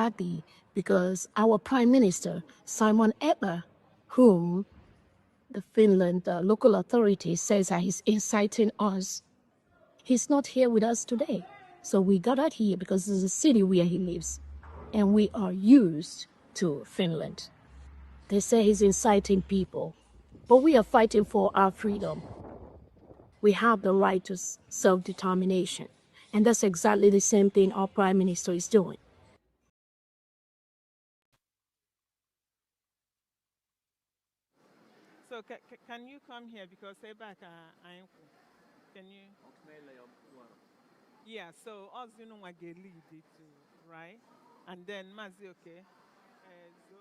happy because our Prime Minister, Simon Eber, whom the Finland local authority says that he's inciting us, he's not here with us today. So we gathered here because this is a city where he lives, and we are used to Finland. They say he's inciting people, but we are fighting for our freedom. We have the right to self-determination, and that's exactly the same thing our Prime Minister is doing. So can you come here because say back can you? Yeah. So us you know what get lead it too, right? And then Mazi okay. So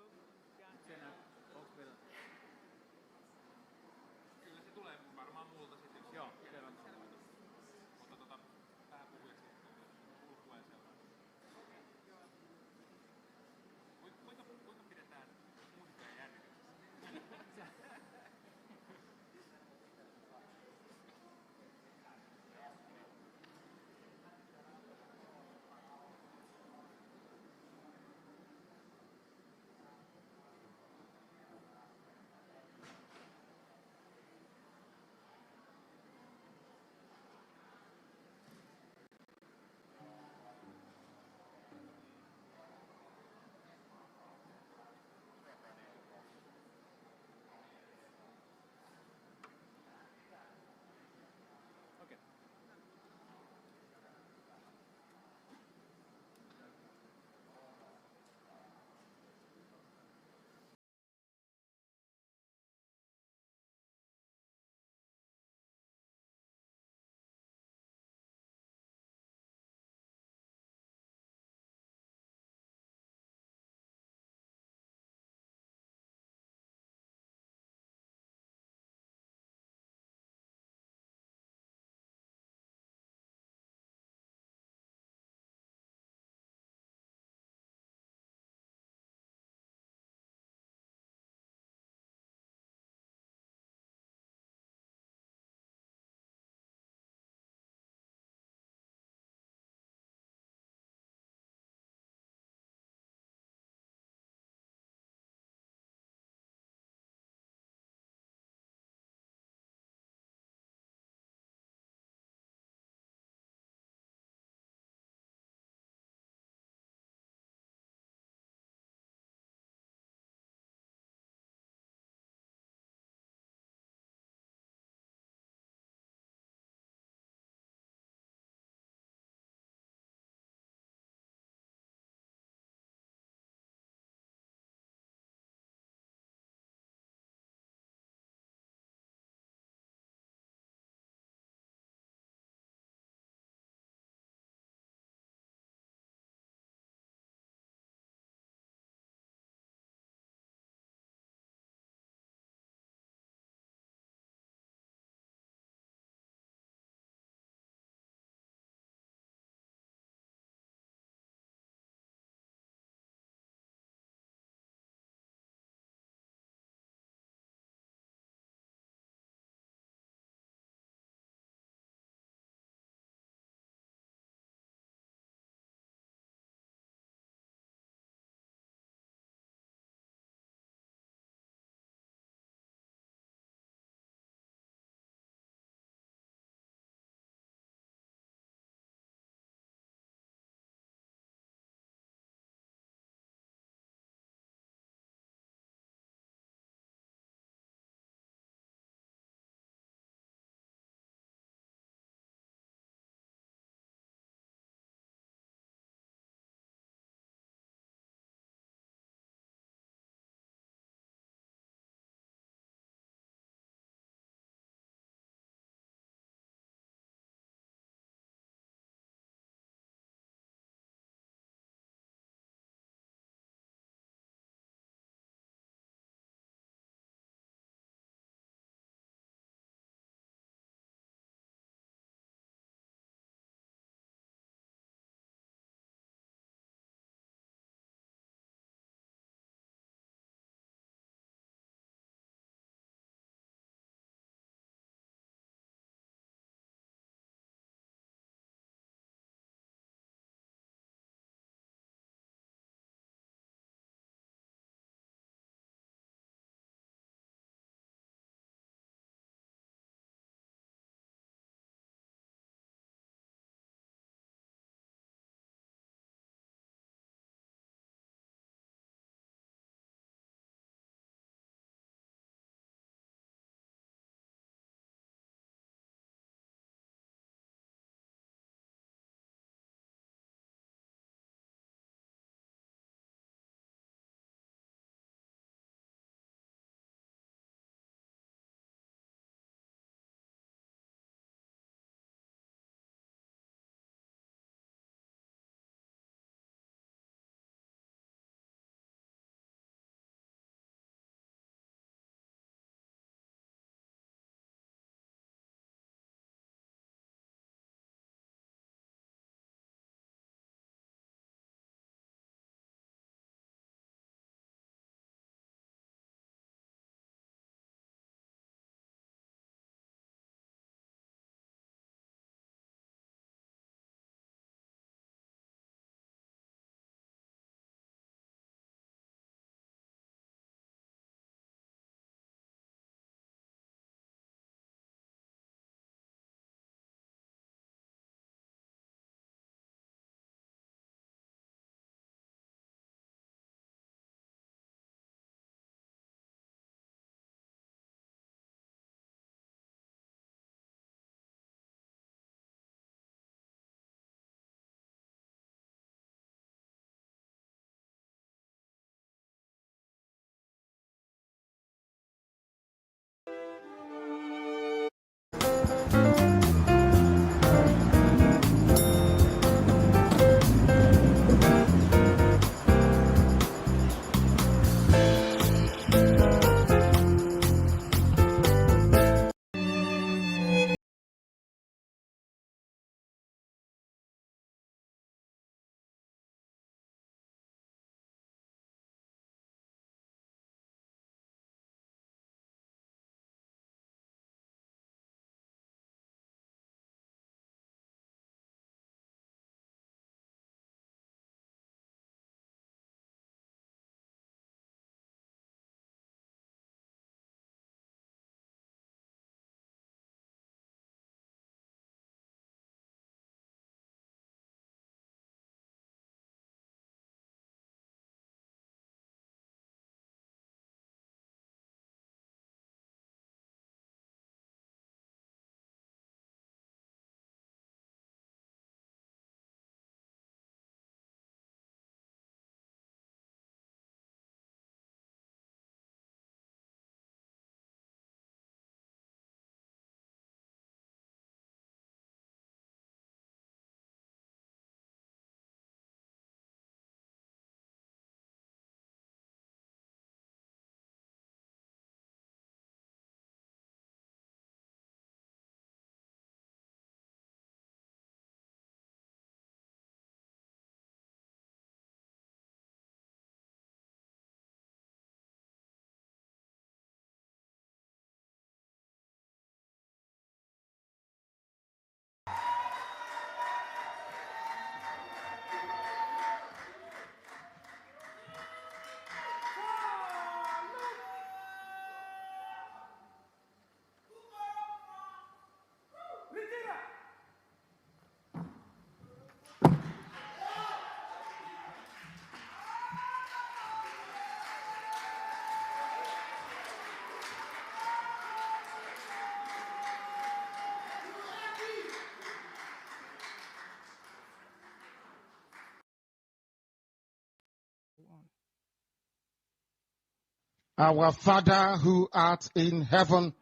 Our Father who art in heaven,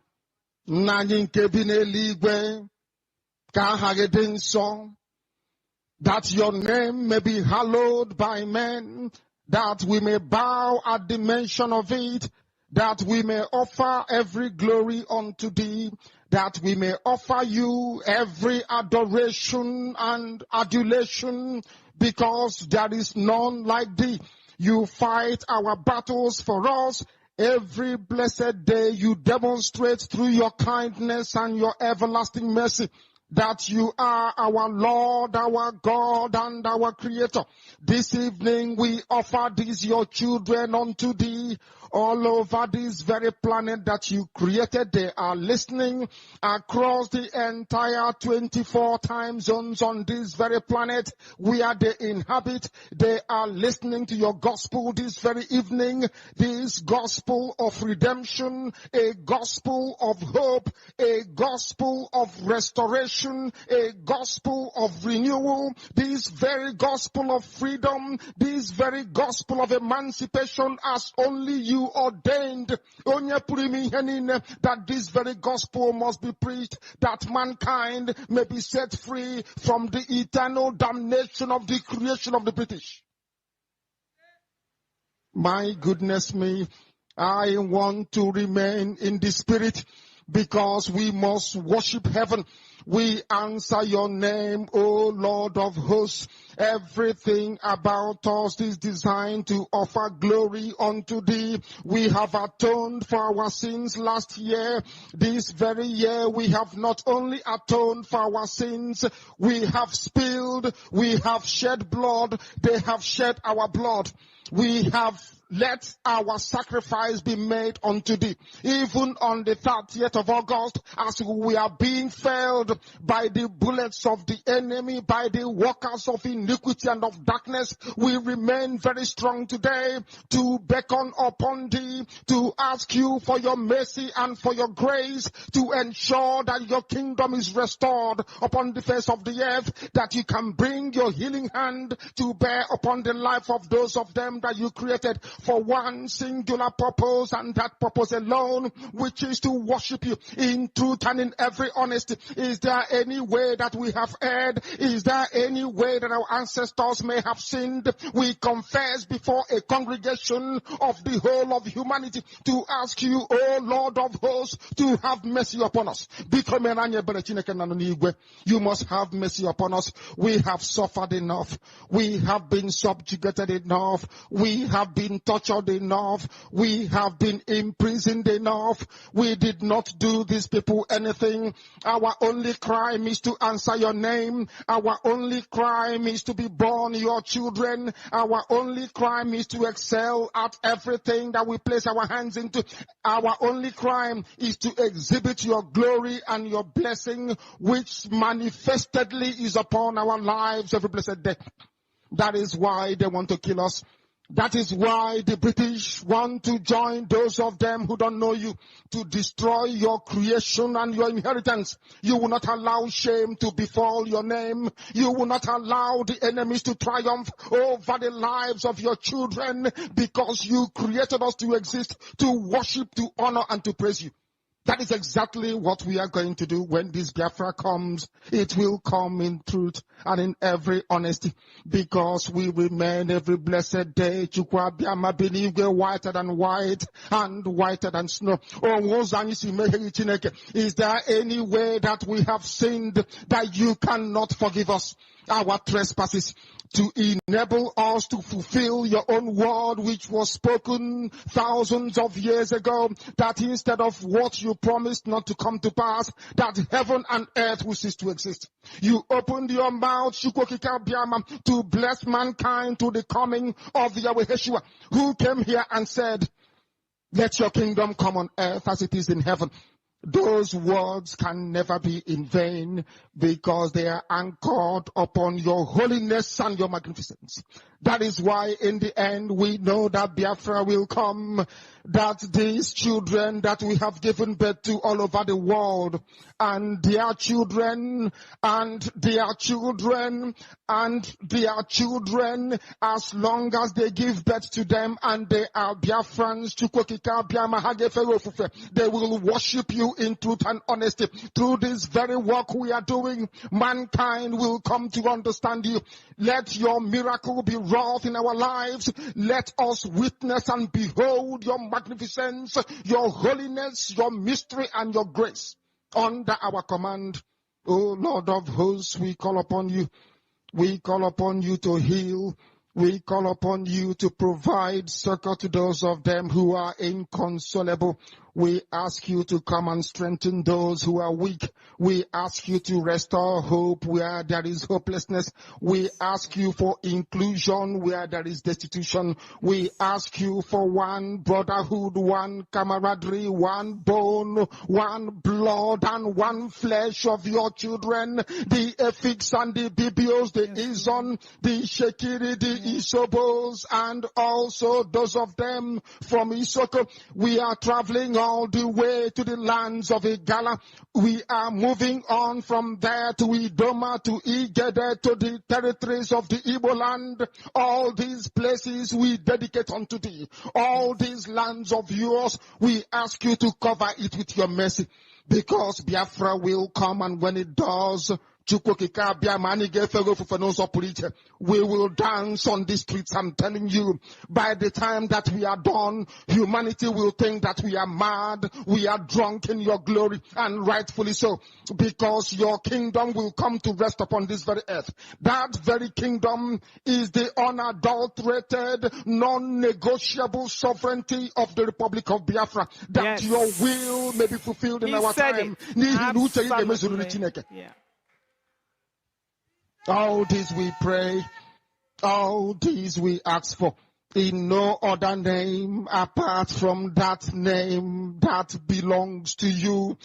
nanyị nke bi n'eluigwe, ka aha gị dị nsọ, that your name may be hallowed by men, that we may bow at the mention of it, that we may offer every glory unto thee, that we may offer you every adoration and adulation, because there is none like thee. You fight our battles for us. Every blessed day you demonstrate through your kindness and your everlasting mercy that you are our Lord, our God, and our Creator. This evening we offer these your children unto thee all over this very planet that you created. They are listening across the entire 24 time zones on this very planet where they inhabit. They are listening to your gospel this very evening, this gospel of redemption, a gospel of hope, a gospel of restoration, a gospel of renewal, this very gospel of freedom, this very gospel of emancipation as only you ordained. That this very gospel must be preached, that mankind may be set free from the eternal damnation of the creation of the British. My goodness me, I want to remain in the spirit because we must worship heaven. We answer your name, O Lord of hosts. Everything about us is designed to offer glory unto thee. We have atoned for our sins last year. This very year we have not only atoned for our sins, we have spilled, we have shed blood, they have shed our blood. We have let our sacrifice be made unto thee. Even on the 30th of August, as we are being felled by the bullets of the enemy, by the workers of iniquity and of darkness, we remain very strong today to beckon upon thee, to ask you for your mercy and for your grace, to ensure that your kingdom is restored upon the face of the earth, that you can bring your healing hand to bear upon the life of those of them that you created for one singular purpose, and that purpose alone, which is to worship you in truth and in every honesty. Is there any way that we have erred? Is there any way that our ancestors may have sinned? We confess before a congregation of the whole of humanity to ask you, O Lord of hosts, to have mercy upon us. You must have mercy upon us. We have suffered enough. We have been subjugated enough. We have been tortured enough. We have been imprisoned enough. We did not do these people anything. Our only crime is to answer your name. Our only crime is to be born your children. Our only crime is to excel at everything that we place our hands into. Our only crime is to exhibit your glory and your blessing, which manifestedly is upon our lives every blessed day. That is why they want to kill us. That is why the British want to join those of them who don't know you to destroy your creation and your inheritance. You will not allow shame to befall your name. You will not allow the enemies to triumph over the lives of your children, because you created us to exist, to worship, to honor, and to praise you. That is exactly what we are going to do when this Biafra comes. It will come in truth and in every honesty, because we remain every blessed day whiter than white and whiter than snow. Is there any way that we have sinned that you cannot forgive us our trespasses, to enable us to fulfill your own word, which was spoken thousands of years ago, that instead of what you promised not to come to pass, that heaven and earth will cease to exist. You opened your mouth to bless mankind to the coming of Yahweh Yeshua, who came here and said, let your kingdom come on earth as it is in heaven. those words can never be in vain because they are anchored upon your holiness and your magnificence. That is why in the end we know that Biafra will come, that these children that we have given birth to all over the world, and their children, and their children, and their children, as long as they give birth to them and they are Biafrans, they will worship you in truth and honesty. Through this very work we are doing, mankind will come to understand you. Let your miracle be wrought in our lives. Let us witness and behold your magnificence, your holiness, your mystery, and your grace under our command. O Lord of hosts, we call upon you. We call upon you to heal. We call upon you to provide succor to those of them who are inconsolable. We ask you to come and strengthen those who are weak. We ask you to restore hope where there is hopelessness. We ask you for inclusion where there is destitution. We ask you for one brotherhood, one camaraderie, one bone, one blood, and one flesh of your children. The Efiks and the Bibios, the Izon, the Shekiri, the Isobos, and also those of them from Isoko. We are traveling all the way to the lands of Igala. We are moving on from there to Idoma, to Igede, to the territories of the Igbo land. All these places we dedicate unto thee. All these lands of yours, we ask you to cover it with your mercy. Because Biafra will come, and when it does, we will dance on the streets. I'm telling you, by the time that we are done, humanity will think that we are mad, we are drunk in your glory, and rightfully so, because your kingdom will come to rest upon this very earth. That very kingdom is the unadulterated, non-negotiable sovereignty of the Republic of Biafra, that your will may be fulfilled in our time. Yeah. All this we pray, all these we ask for, in no other name apart from that name that belongs to you.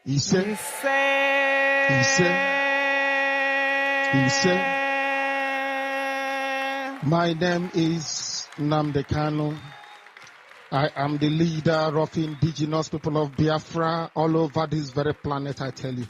He said, my name is Namdekano. I am the leader of indigenous people of Biafra all over this very planet, I tell you.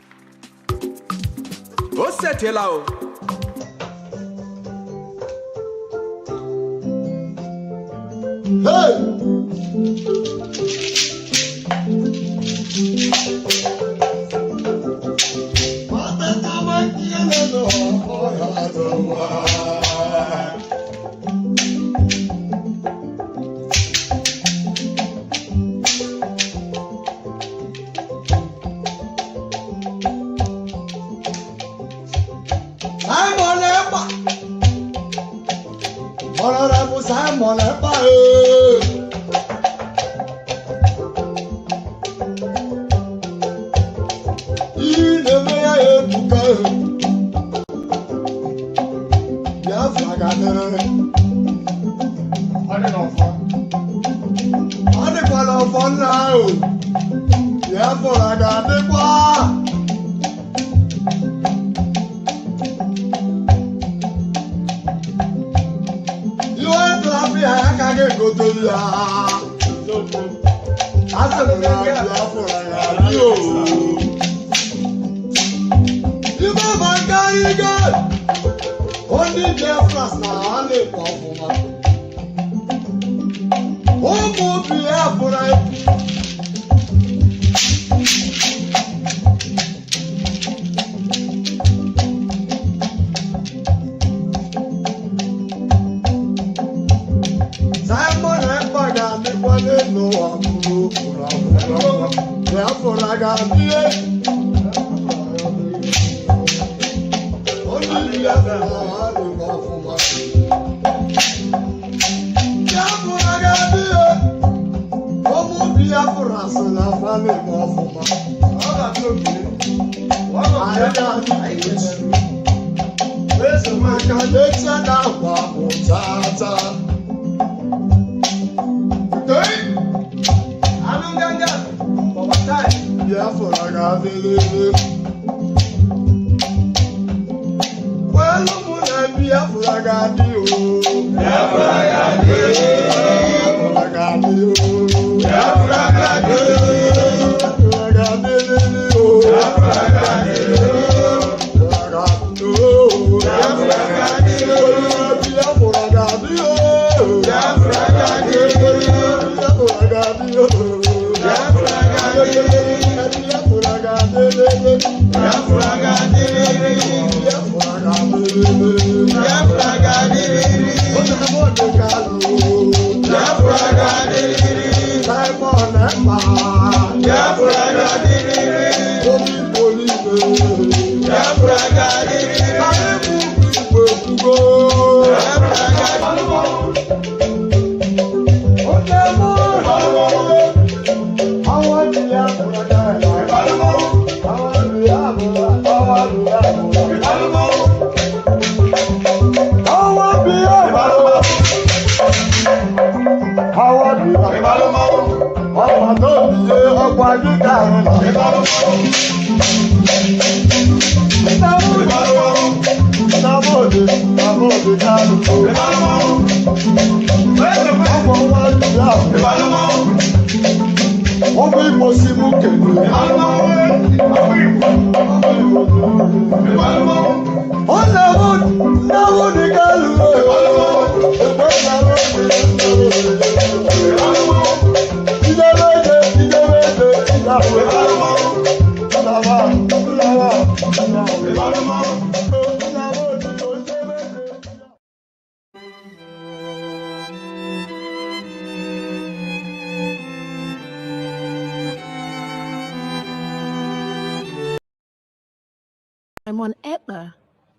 Simon Edler,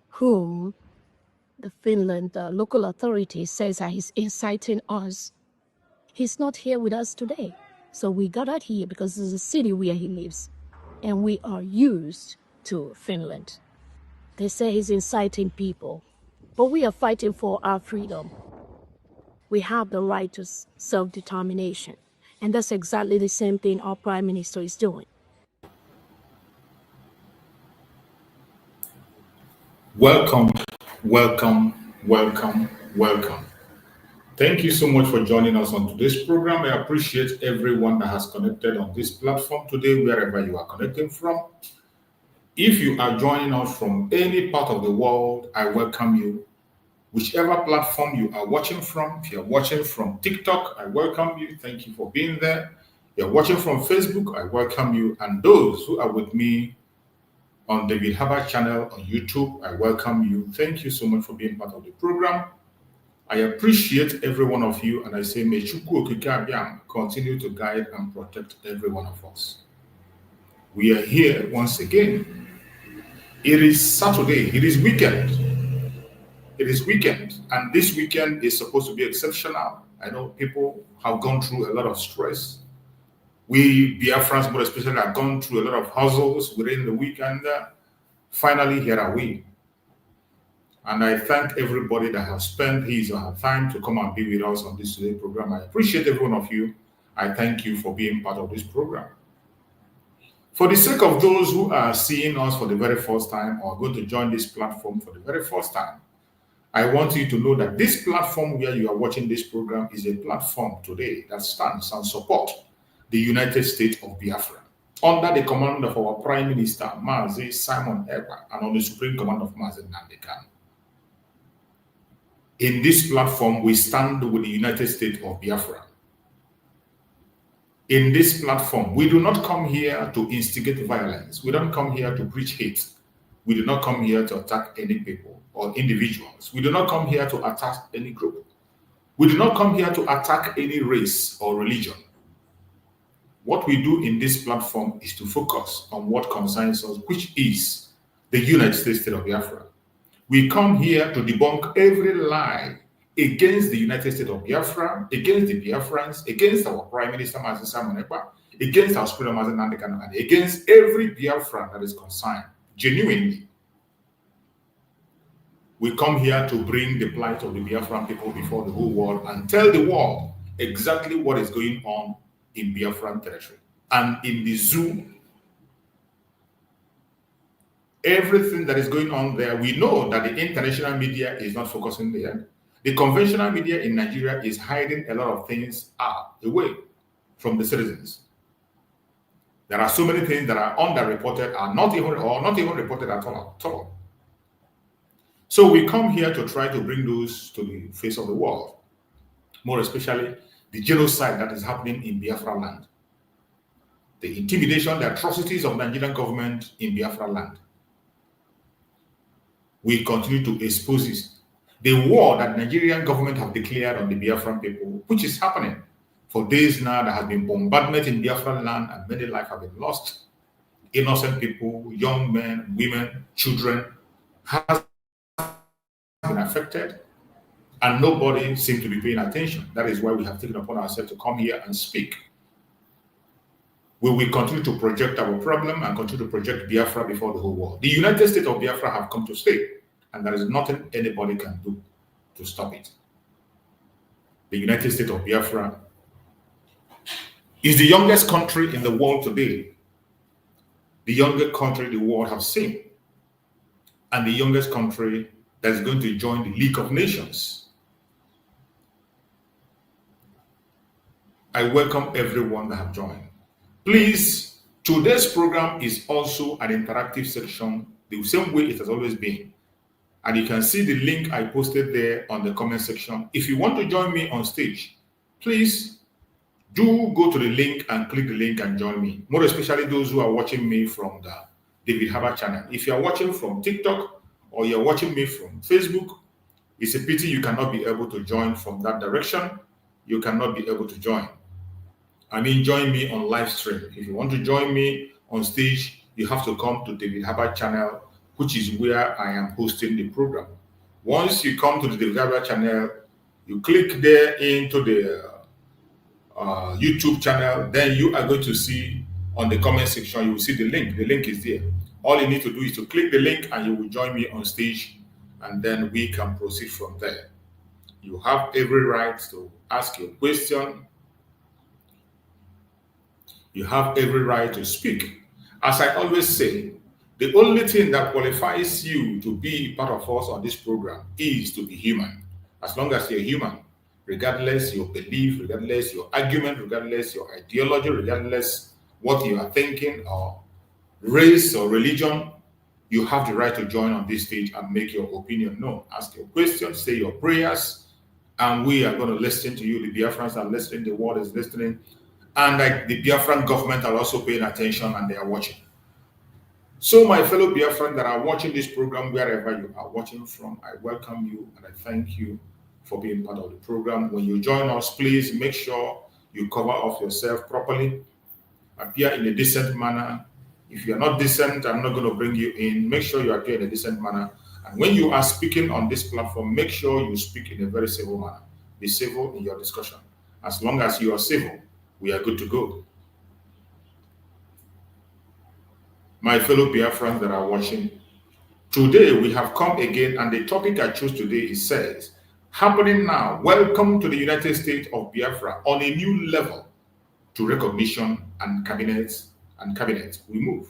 whom the Finland local authority says that he's inciting us. He's not here with us today. So we gathered here because this is a city where he lives. And we are used to Finland. They say he's inciting people. But we are fighting for our freedom. We have the right to self-determination. And that's exactly the same thing our Prime Minister is doing. Welcome, welcome, welcome, welcome. Thank you so much for joining us on today's program. I appreciate everyone that has connected on this platform today, wherever you are connecting from. If you are joining us from any part of the world, I welcome you. Whichever platform you are watching from, if you're watching from TikTok, I welcome you. Thank you for being there. If you're watching from Facebook, I welcome you. And those who are with me on the Biafra channel on YouTube, I welcome you. Thank you so much for being part of the program. I appreciate every one of you, and I say, may Chukwu Okike Abiam continue to guide and protect every one of us. We are here once again. It is Saturday. It is weekend. It is weekend, and this weekend is supposed to be exceptional. I know people have gone through a lot of stress. We Biafrans, more especially, have gone through a lot of hustles within the weekend. Finally, here are we. And I thank everybody that has spent his or her time to come and be with us on this today program. I appreciate every one of you. I thank you for being part of this program. For the sake of those who are seeing us for the very first time or going to join this platform for the very first time, I want you to know that this platform where you are watching this program is a platform today that stands and supports the United States of Biafra, under the command of our Prime Minister, Mazi Simon Ekpa, and on the Supreme Command of Mazi Nnamdi Kanu. In this platform, we stand with the United States of Biafra. In this platform, we do not come here to instigate violence. We don't come here to preach hate. We do not come here to attack any people or individuals. We do not come here to attack any group. We do not come here to attack any race or religion. What we do in this platform is to focus on what concerns us, which is the United States of Biafra. We come here to debunk every lie against the United States of Biafra, against the Biafrans, against our Prime Minister, Mazi Simon Ekpa, against our Supreme Mazi Nnamdi Kanu, and against every Biafran that is concerned, genuinely. We come here to bring the plight of the Biafran people before the whole world and tell the world exactly what is going on in Biafran territory and in the zoo everything that is going on there, we know that the international media is not focusing there. The conventional media in Nigeria is hiding a lot of things away from the citizens. There are so many things that are underreported, are not even reported at all. So we come here to try to bring those to the face of the world, more especially the genocide that is happening in Biafra land, the intimidation, the atrocities of Nigerian government in Biafra land. We continue to expose this. The war that Nigerian government have declared on the Biafran people, which is happening for days now, there has been bombardment in Biafran land and many lives have been lost. Innocent people, young men, women, children has been affected, and nobody seems to be paying attention. That is why we have taken upon ourselves to come here and speak. We will continue to project our problem and continue to project Biafra before the whole world. The United States of Biafra have come to stay, and there is nothing anybody can do to stop it. The United States of Biafra is the youngest country in the world today, the youngest country the world has seen, and the youngest country that is going to join the League of Nations. I welcome everyone that have joined. Please, today's program is also an interactive section, the same way it has always been. And you can see the link I posted there on the comment section. If you want to join me on stage, please do go to the link and click the link and join me. More especially those who are watching me from the David Harbour channel. If you are watching from TikTok or you're watching me from Facebook, it's a pity you cannot be able to join from that direction. You cannot be able to join. I mean, join me on live stream. If you want to join me on stage, you have to come to David Harbour channel, which is where I am hosting the program. Once you come to the David Harbour channel, you click there into the YouTube channel, then you are going to see on the comment section, you will see the link. The link is there. All you need to do is to click the link and you will join me on stage, and then we can proceed from there. You have every right to ask your question. You have every right to speak. As I always say, the only thing that qualifies you to be part of us on this program is to be human. As long as you're human, regardless your belief, regardless your argument, regardless your ideology, regardless what you are thinking or race or religion, you have the right to join on this stage and make your opinion known. Ask your questions, say your prayers, and we are going to listen to you. The Biafrans are listening, the world is listening. And like the Biafran government are also paying attention and they are watching. So my fellow Biafran that are watching this program, wherever you are watching from, I welcome you and I thank you for being part of the program. When you join us, please make sure you cover off yourself properly, appear in a decent manner. If you are not decent, I'm not going to bring you in. Make sure you appear in a decent manner. And when you are speaking on this platform, make sure you speak in a very civil manner. Be civil in your discussion. As long as you are civil, we are good to go. My fellow Biafrans that are watching, today we have come again, and the topic I chose today says, happening now, welcome to the United States of Biafra on a new level to recognition and cabinet we move.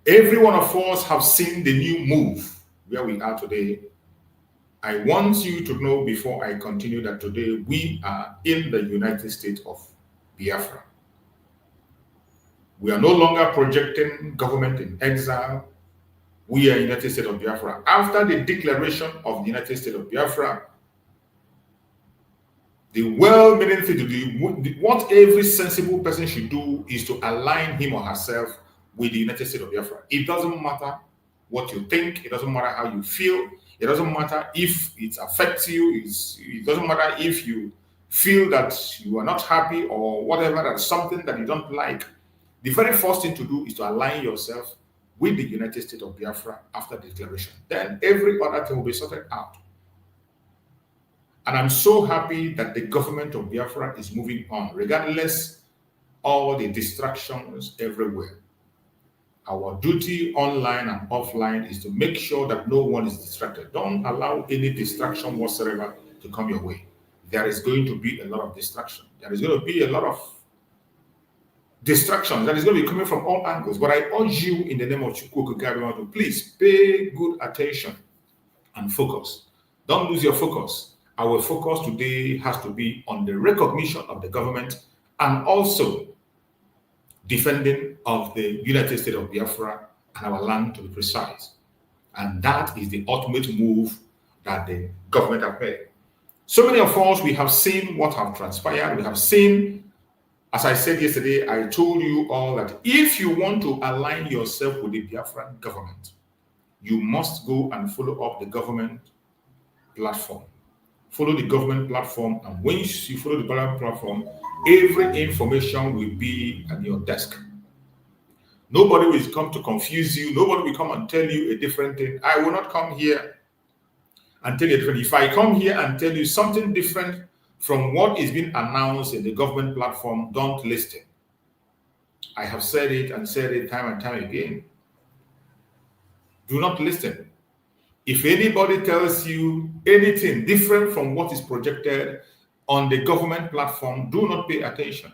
Every one of us have seen the new move where we are today. I want you to know before I continue that today we are in the United States of Biafra. We are no longer projecting government in exile. We are United States of Biafra. After the declaration of the United States of Biafra, the well-meaning thing to do, what every sensible person should do, is to align him or herself with the United States of Biafra. It doesn't matter what you think. It doesn't matter how you feel. It doesn't matter if it affects you. It doesn't matter if you feel that you are not happy or whatever, that's something that you don't like. The very first thing to do is to align yourself with the United States of Biafra after the declaration. Then every other thing will be sorted out. And I'm so happy that the government of Biafra is moving on, regardless all the distractions everywhere. Our duty online and offline is to make sure that no one is distracted. Don't allow any distraction whatsoever to come your way. There is going to be a lot of distraction. There is going to be a lot of distractions that is going to be coming from all angles. But I urge you in the name of Chukwu to please pay good attention and focus. Don't lose your focus. Our focus today has to be on the recognition of the government and also defending of the United States of Biafra and our land, to be precise. And that is the ultimate move that the government have made. So many of us, we have seen what have transpired. We have seen, as I said yesterday, I told you all that if you want to align yourself with the Biafran government, you must go and follow up the government platform. Follow the government platform, and once you follow the government platform, every information will be at your desk. Nobody will come to confuse you. Nobody will come and tell you a different thing. I will not come here and tell you different. If I come here and tell you something different from what is being announced in the government platform, don't listen. I have said it and said it time and time again. Do not listen. If anybody tells you anything different from what is projected on the government platform, do not pay attention.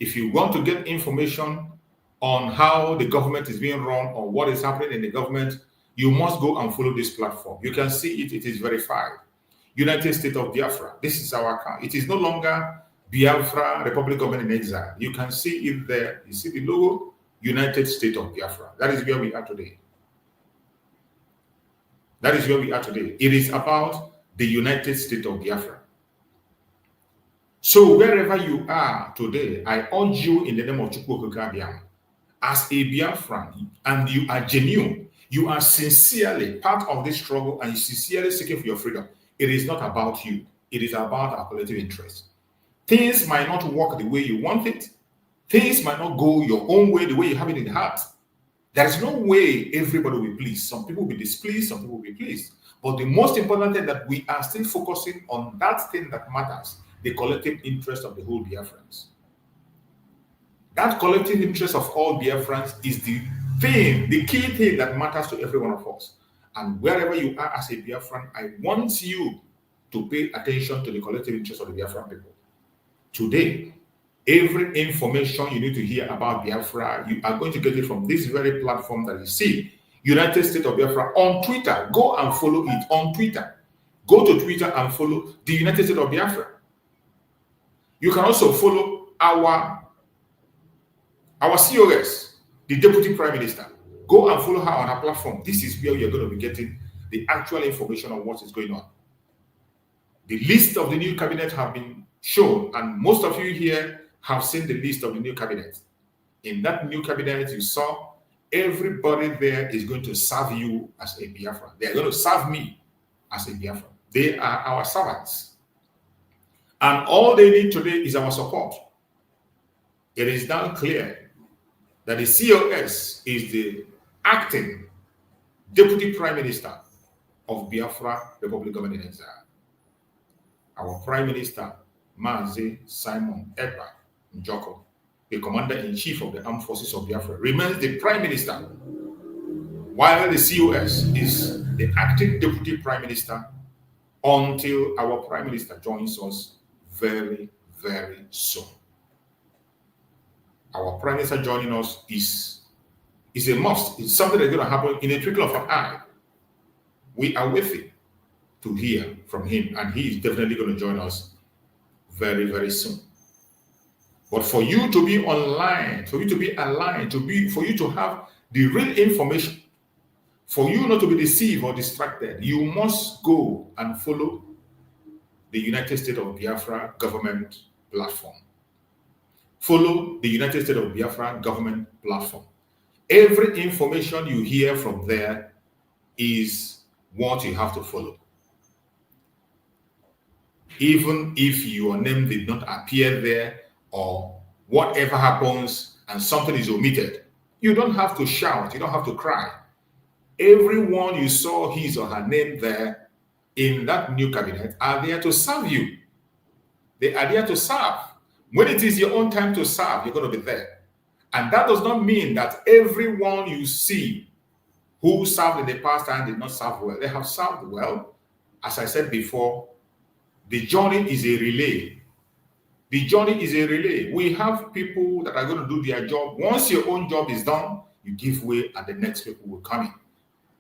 If you want to get information on how the government is being run or what is happening in the government, you must go and follow this platform. You can see it, it is verified. United States of Biafra, this is our account. It is no longer Biafra, Republic Government in Exile. You can see it there. You see the logo, United States of Biafra. That is where we are today. That is where we are today. It is about the United States of Biafra. So wherever you are today, I urge you in the name of Chukwu Okike, as a Biafran, and you are genuine, you are sincerely part of this struggle, and you sincerely seeking for your freedom. It is not about you. It is about our collective interest. Things might not work the way you want it. Things might not go your own way, the way you have it in the heart. There is no way everybody will be pleased. Some people will be displeased, some people will be pleased. But the most important thing that we are still focusing on that thing that matters, the collective interest of the whole Biafrans. That collective interest of all Biafrans is the thing, the key thing that matters to every one of us. And wherever you are as a Biafran, I want you to pay attention to the collective interest of the Biafran people. Today, every information you need to hear about Biafra, you are going to get it from this very platform that you see, United States of Biafra, on Twitter. Go and follow it on Twitter. Go to Twitter and follow the United States of Biafra. You can also follow our COS, the Deputy Prime Minister. Go and follow her on her platform. This is where you're going to be getting the actual information on what is going on. The list of the new cabinet have been shown, and most of you here have seen the list of the new cabinet. In that new cabinet, you saw everybody there is going to serve you as a Biafra. They are going to serve me as a Biafra. They are our servants. And all they need today is our support. It is now clear that the COS is the acting Deputy Prime Minister of Biafra, Republic Government in Exile. Our Prime Minister, Mazi Simon Ekpa Njoko, the Commander-in-Chief of the Armed Forces of Biafra, remains the Prime Minister, while the COS is the acting Deputy Prime Minister until our Prime Minister joins us very, very soon. Our Prime Minister joining us is a must. It's something that's going to happen in a twinkle of an eye. We are waiting to hear from him, and he is definitely going to join us very, very soon. But for you to be online, for you to be aligned, for you to have the real information, for you not to be deceived or distracted, you must go and follow the United States of Biafra government platform. Follow the United States of Biafra government platform. Every information you hear from there is what you have to follow. Even if your name did not appear there, or whatever happens and something is omitted, you don't have to shout, you don't have to cry. Everyone you saw his or her name there in that new cabinet are there to serve you. They are there to serve. When it is your own time to serve, you're going to be there. And that does not mean that everyone you see who served in the past and did not serve well, they have served well. As I said before, the journey is a relay. The journey is a relay. We have people that are going to do their job. Once your own job is done, you give way and the next people will come in.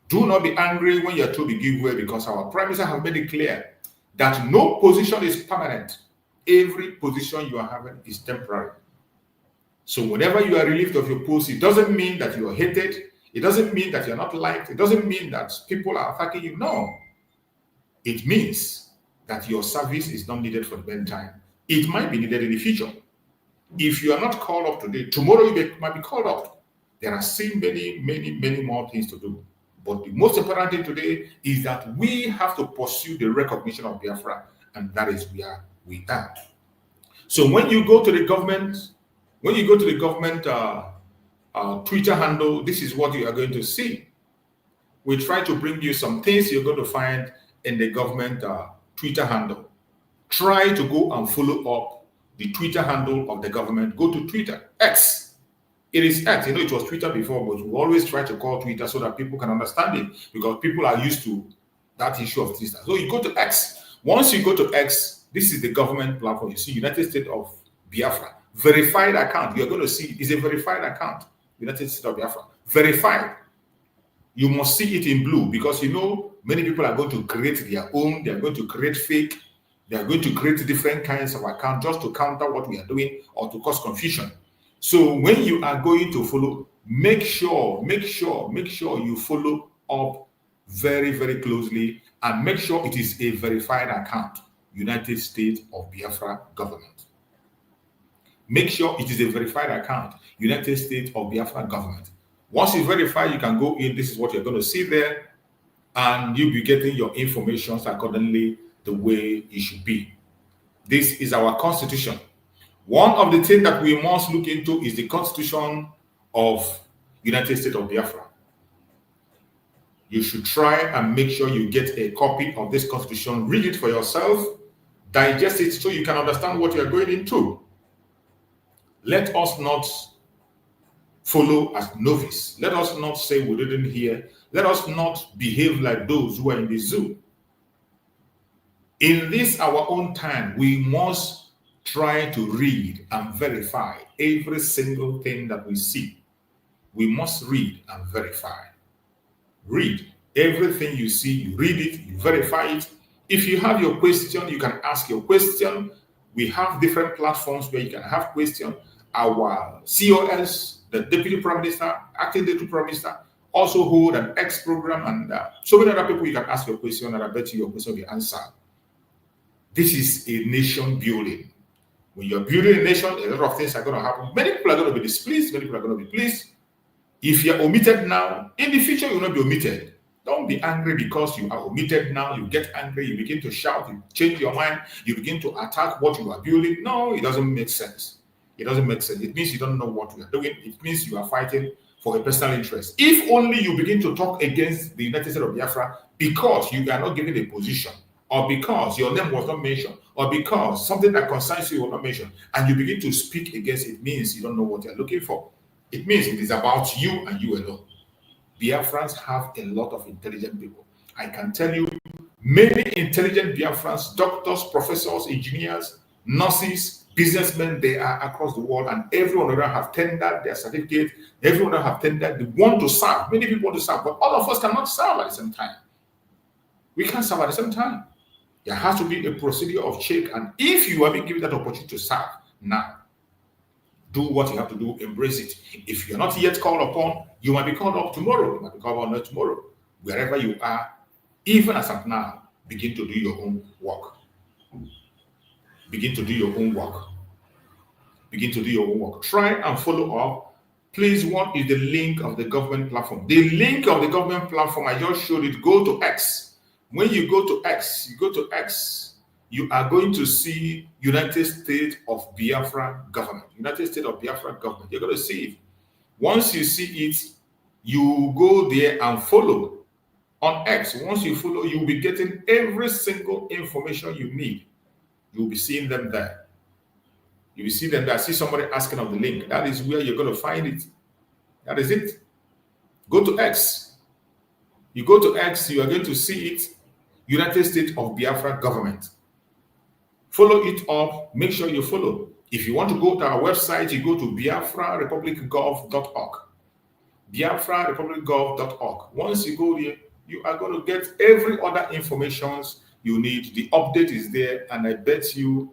Do not be angry when you're told to give way, because our Prime Minister has made it clear that no position is permanent. Every position you are having is temporary. So whenever you are relieved of your post, it doesn't mean that you are hated. It doesn't mean that you're not liked. It doesn't mean that people are attacking you. No. It means that your service is not needed for the meantime. It might be needed in the future. If you are not called up today, tomorrow you might be called up. There are still many more things to do. But the most important thing today is that we have to pursue the recognition of Biafra, and that is where we are. So when you go to the government, Twitter handle, this is what you are going to see. We try to bring you some things you're going to find in the government Twitter handle. Try to go and follow up the Twitter handle of the government. Go to Twitter, X. It is X. You know, it was Twitter before, but we always try to call Twitter so that people can understand it, because people are used to that issue of Twitter. So you go to X. Once you go to X, this is the government platform. You see United States of Biafra. Verified account. You're going to see it is a verified account. United States of Biafra. Verified. You must see it in blue, because you know many people are going to create their own. They are going to create fake. They are going to create different kinds of accounts just to counter what we are doing or to cause confusion. So when you are going to follow, make sure you follow up very closely, and make sure it is a verified account. United States of Biafra government. Make sure it is a verified account. United States of Biafra government. Once it's verified, you can go in. This is what you're going to see there, and you'll be getting your information accordingly the way it should be. This is our constitution. One of the things that we must look into is the Constitution of United States of Biafra. You should try and make sure you get a copy of this Constitution, read it for yourself, digest it so you can understand what you are going into. Let us not follow as novice. Let us not say we didn't hear. Let us not behave like those who are in the zoo. In this our own time, we must try to read and verify every single thing that we see. We must read and verify. Read everything you see, you read it, you verify it. If you have your question, you can ask your question. We have different platforms where you can have questions. Our COS, the Deputy Prime Minister, Acting Deputy Prime Minister, also hold an X program, and so many other people you can ask your question, and I bet you your question will be answered. This is a nation building. When you're building a nation, a lot of things are going to happen. Many people are going to be displeased. Many people are going to be pleased. If you're omitted now, in the future, you will not be omitted. Don't be angry because you are omitted now. You get angry. You begin to shout. You change your mind. You begin to attack what you are building. No, it doesn't make sense. It doesn't make sense. It means you don't know what you are doing. It means you are fighting for a personal interest. If only you begin to talk against the United States of Biafra because you are not given a position, or because your name was not mentioned, or because something that concerns you was not mentioned, and you begin to speak against it, means you don't know what you're looking for. It means it is about you and you alone. Biafrans have a lot of intelligent people. I can tell you, many intelligent Biafrans, doctors, professors, engineers, nurses, businessmen, they are across the world, and everyone of them have tendered their certificate. Everyone of them have tendered, they want to serve. Many people want to serve, but all of us cannot serve at the same time. We can't serve at the same time. There has to be a procedure of check, and if you have been given that opportunity to serve, now do what you have to do, embrace it. If you're not yet called upon, you might be called up tomorrow, you might be called upon tomorrow. Wherever you are, even as of now, begin to do your own work. Begin to do your own work. Begin to do your own work. Try and follow up. Please, what is the link of the government platform? The link of the government platform, I just showed it. Go to X. When you go to X, you are going to see United States of Biafra government. United States of Biafra government. You're going to see it. Once you see it, you go there and follow on X. Once you follow, you'll be getting every single information you need. You'll be seeing them there. You will see them there. I see somebody asking of the link. That is where you're going to find it. That is it. Go to X. You go to X, you are going to see it. United States of Biafra government. Follow it up. Make sure you follow. If you want to go to our website, you go to biafrarepublicgov.org. biafrarepublicgov.org. Once you go there, you are going to get every other information you need. The update is there, and I bet you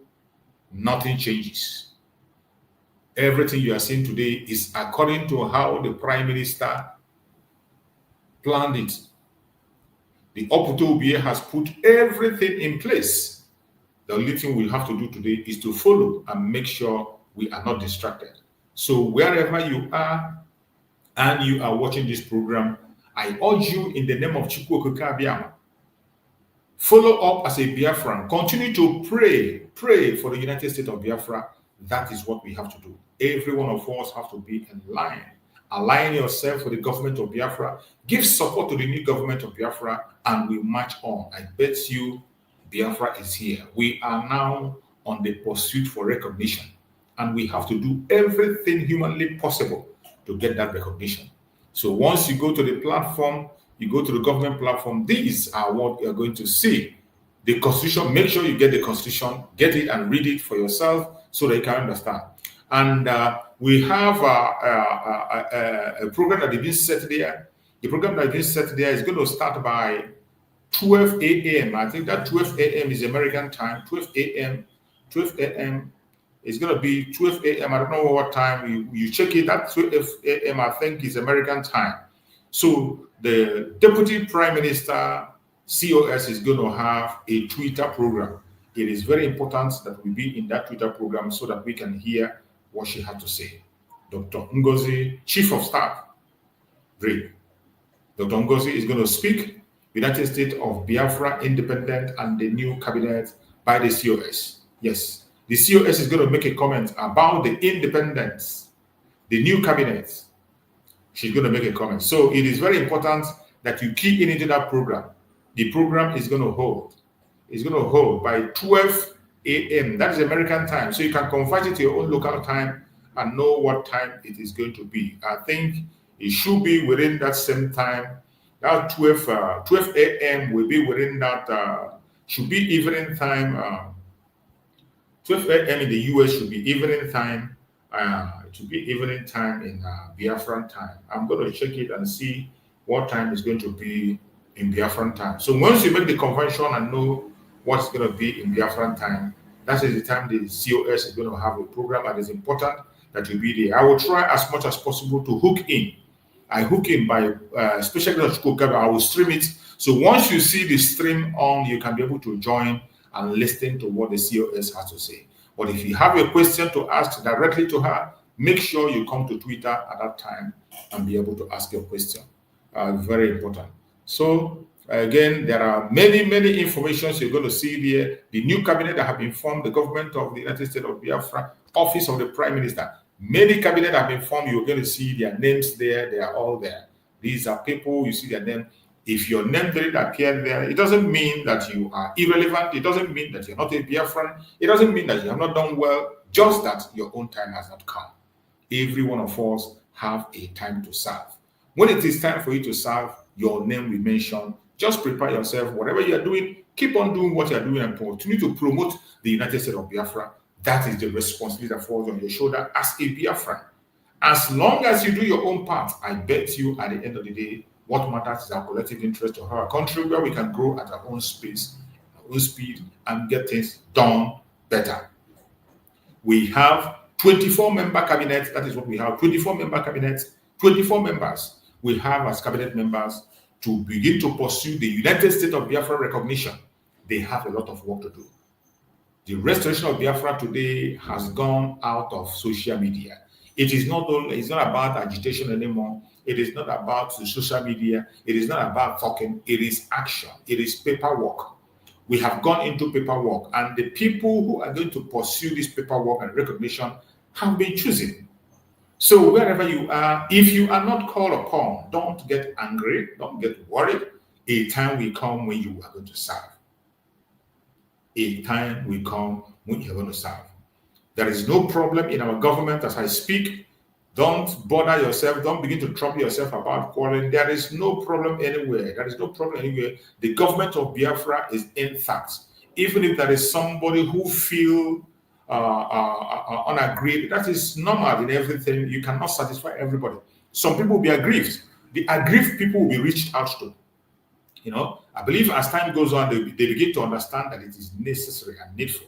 nothing changes. Everything you are seeing today is according to how the Prime Minister planned it. The Oputo has put everything in place. The only thing we have to do today is to follow and make sure we are not distracted. So wherever you are and you are watching this program, I urge you in the name of Chukwuokike Abiyama, follow up as a Biafran. Continue to pray for the United States of Biafra. That is what we have to do. Every one of us have to be in line. Align yourself with the government of Biafra. Give support to the new government of Biafra, and we march on. I bet you Biafra is here. We are now on the pursuit for recognition, and we have to do everything humanly possible to get that recognition. So once you go to the platform, you go to the government platform, these are what you're going to see. The Constitution, make sure you get the Constitution, get it and read it for yourself so that you can understand. And we have a program that has been set there. The program that has been set there is going to start by 12 a.m. I think that 12 a.m. is American time. 12 a.m. is going to be 12 a.m. I don't know what time. You check it. That 12 a.m. I think is American time. So the Deputy Prime Minister, COS, is going to have a Twitter program. It is very important that we be in that Twitter program so that we can hear what she had to say. Dr. Ngozi, Chief of Staff, great. Dr. Ngozi is going to speak. United States of Biafra, independent, and the new cabinet by the COS. Yes, the COS is going to make a comment about the independence, the new cabinet. She's going to make a comment. So it is very important that you key into that program. The program is going to hold. It's going to hold by 12 a.m. That is American time. So you can convert it to your own local time and know what time it is going to be. I think it should be within that same time. That 12 a.m. will be within that, should be evening time. 12 a.m. in the US should be evening time. It should be evening time in Biafran time. I'm going to check it and see what time is going to be in Biafran time. So once you make the convention and know what's going to be in Biafran time, that is the time the COS is going to have a program that is important that will be there. I will try as much as possible to hook in. I hook in by, especially I will stream it. So once you see the stream on, you can be able to join and listen to what the COS has to say. But if you have a question to ask directly to her, make sure you come to Twitter at that time and be able to ask your question. Very important. So again, there are many informations you're going to see there. The new cabinet that have been formed, the government of the United States of Biafra, office of the Prime Minister. Many cabinet have been formed. You're going to see their names there. They are all there. These are people, you see their name. If your name didn't appear there, it doesn't mean that you are irrelevant. It doesn't mean that you're not a Biafran. It doesn't mean that you have not done well, just that your own time has not come. Every one of us have a time to serve. When it is time for you to serve, your name will mention. Just prepare yourself. Whatever you're doing, keep on doing what you're doing and continue to promote the United States of Biafra. That is the responsibility that falls on your shoulder as a Biafran. As long as you do your own part, I bet you at the end of the day, what matters is our collective interest of our country, where we can grow at our own space, our own speed, and get things done better. We have 24-member cabinet. That is what we have. 24-member cabinet. 24 members we have as cabinet members to begin to pursue the United States of Biafra recognition. They have a lot of work to do. The restoration of Biafra today has gone out of social media. It is not only, it's not about agitation anymore. It is not about the social media. It is not about talking. It is action. It is paperwork. We have gone into paperwork, and the people who are going to pursue this paperwork and recognition have been chosen. So wherever you are, if you are not called upon, don't get angry, don't get worried. A time will come when you are going to serve. A time will come when you are going to serve. There is no problem in our government as I speak. Don't bother yourself. Don't begin to trouble yourself about quarreling. There is no problem anywhere. There is no problem anywhere. The government of Biafra is intact. even if there is somebody who feel unagreed, that is normal in everything. You cannot satisfy everybody. Some people will be aggrieved. The aggrieved people will be reached out to. I believe as time goes on, they begin to understand that it is necessary and needful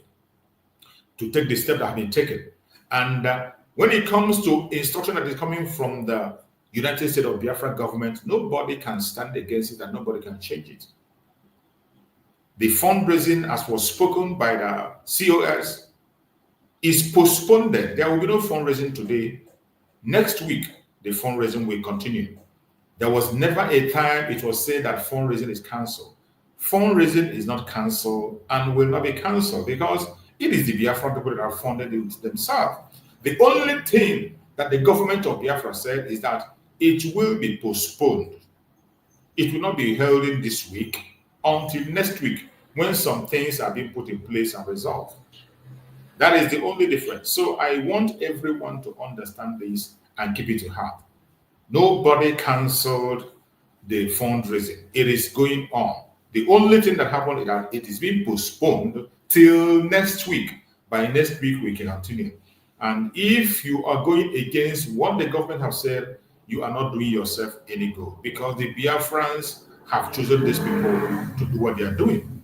to take the step that have been taken. And when it comes to instruction that is coming from the United States of Biafra government, nobody can stand against it and nobody can change it. The fundraising, as was spoken by the COS, is postponed. There will be no fundraising today. Next week, the fundraising will continue. There was never a time it was said that fundraising is cancelled. Fundraising is not cancelled and will not be cancelled because it is the Biafran people that have funded it themselves. The only thing that the government of Biafra said is that it will be postponed. It will not be held in this week until next week when some things are being put in place and resolved. That is the only difference. So I want everyone to understand this and keep it to heart. Nobody cancelled the fundraising. It is going on. The only thing that happened is that it is being postponed till next week. By next week, we can continue. And if you are going against what the government have said, you are not doing yourself any good because the Biafrans have chosen these people to do what they are doing.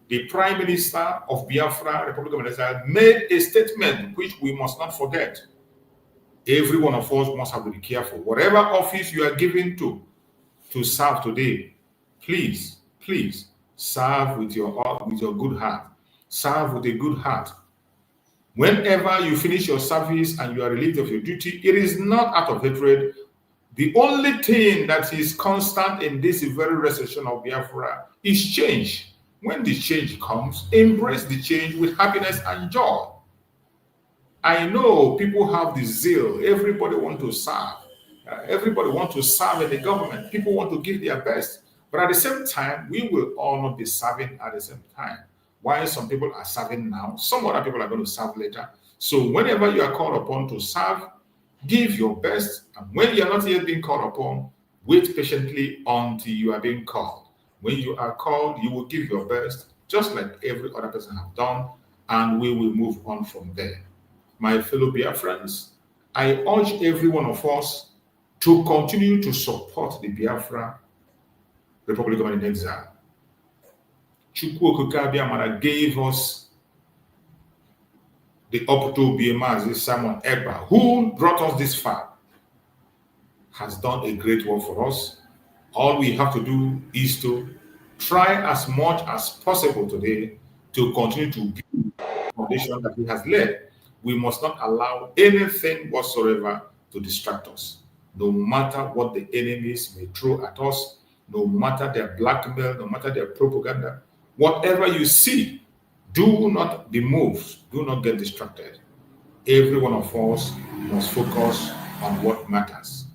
The Prime Minister of Biafra, Republic of Venezuela, made a statement which we must not forget. Every one of us must have to be careful. Whatever office you are given to serve today, please serve with your good heart. Serve with a good heart. Whenever you finish your service and you are relieved of your duty, it is not out of hatred. The only thing that is constant in this very recession of Biafra is change. When the change comes, embrace the change with happiness and joy. I know people have the zeal. Everybody wants to serve. Everybody wants to serve in the government. People want to give their best. But at the same time, we will all not be serving at the same time. While some people are serving now, some other people are going to serve later. So whenever you are called upon to serve, give your best. And when you are not yet being called upon, wait patiently until you are being called. When you are called, you will give your best, just like every other person has done, and we will move on from there. My fellow Biafrans, I urge every one of us to continue to support the Biafra Republic of Exile. Chukwu Okike Abiamara gave us the opportunity, Mazi Simon Ekpa, who brought us this far, has done a great work for us. All we have to do is to try as much as possible today to continue to build the foundation that he has laid. We must not allow anything whatsoever to distract us. No matter what the enemies may throw at us, no matter their blackmail, no matter their propaganda, whatever you see, do not be moved. Do not get distracted. Every one of us must focus on what matters.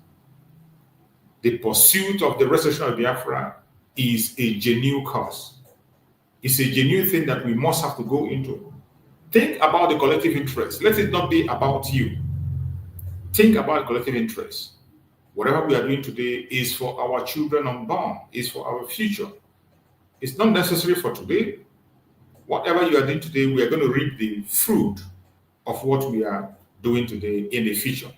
The pursuit of the restoration of Biafra is a genuine cause. It's a genuine thing that we must have to go into. Think about the collective interest. Let it not be about you. Think about collective interest. Whatever we are doing today is for our children unborn, is for our future. It's not necessary for today. Whatever you are doing today, we are going to reap the fruit of what we are doing today in the future.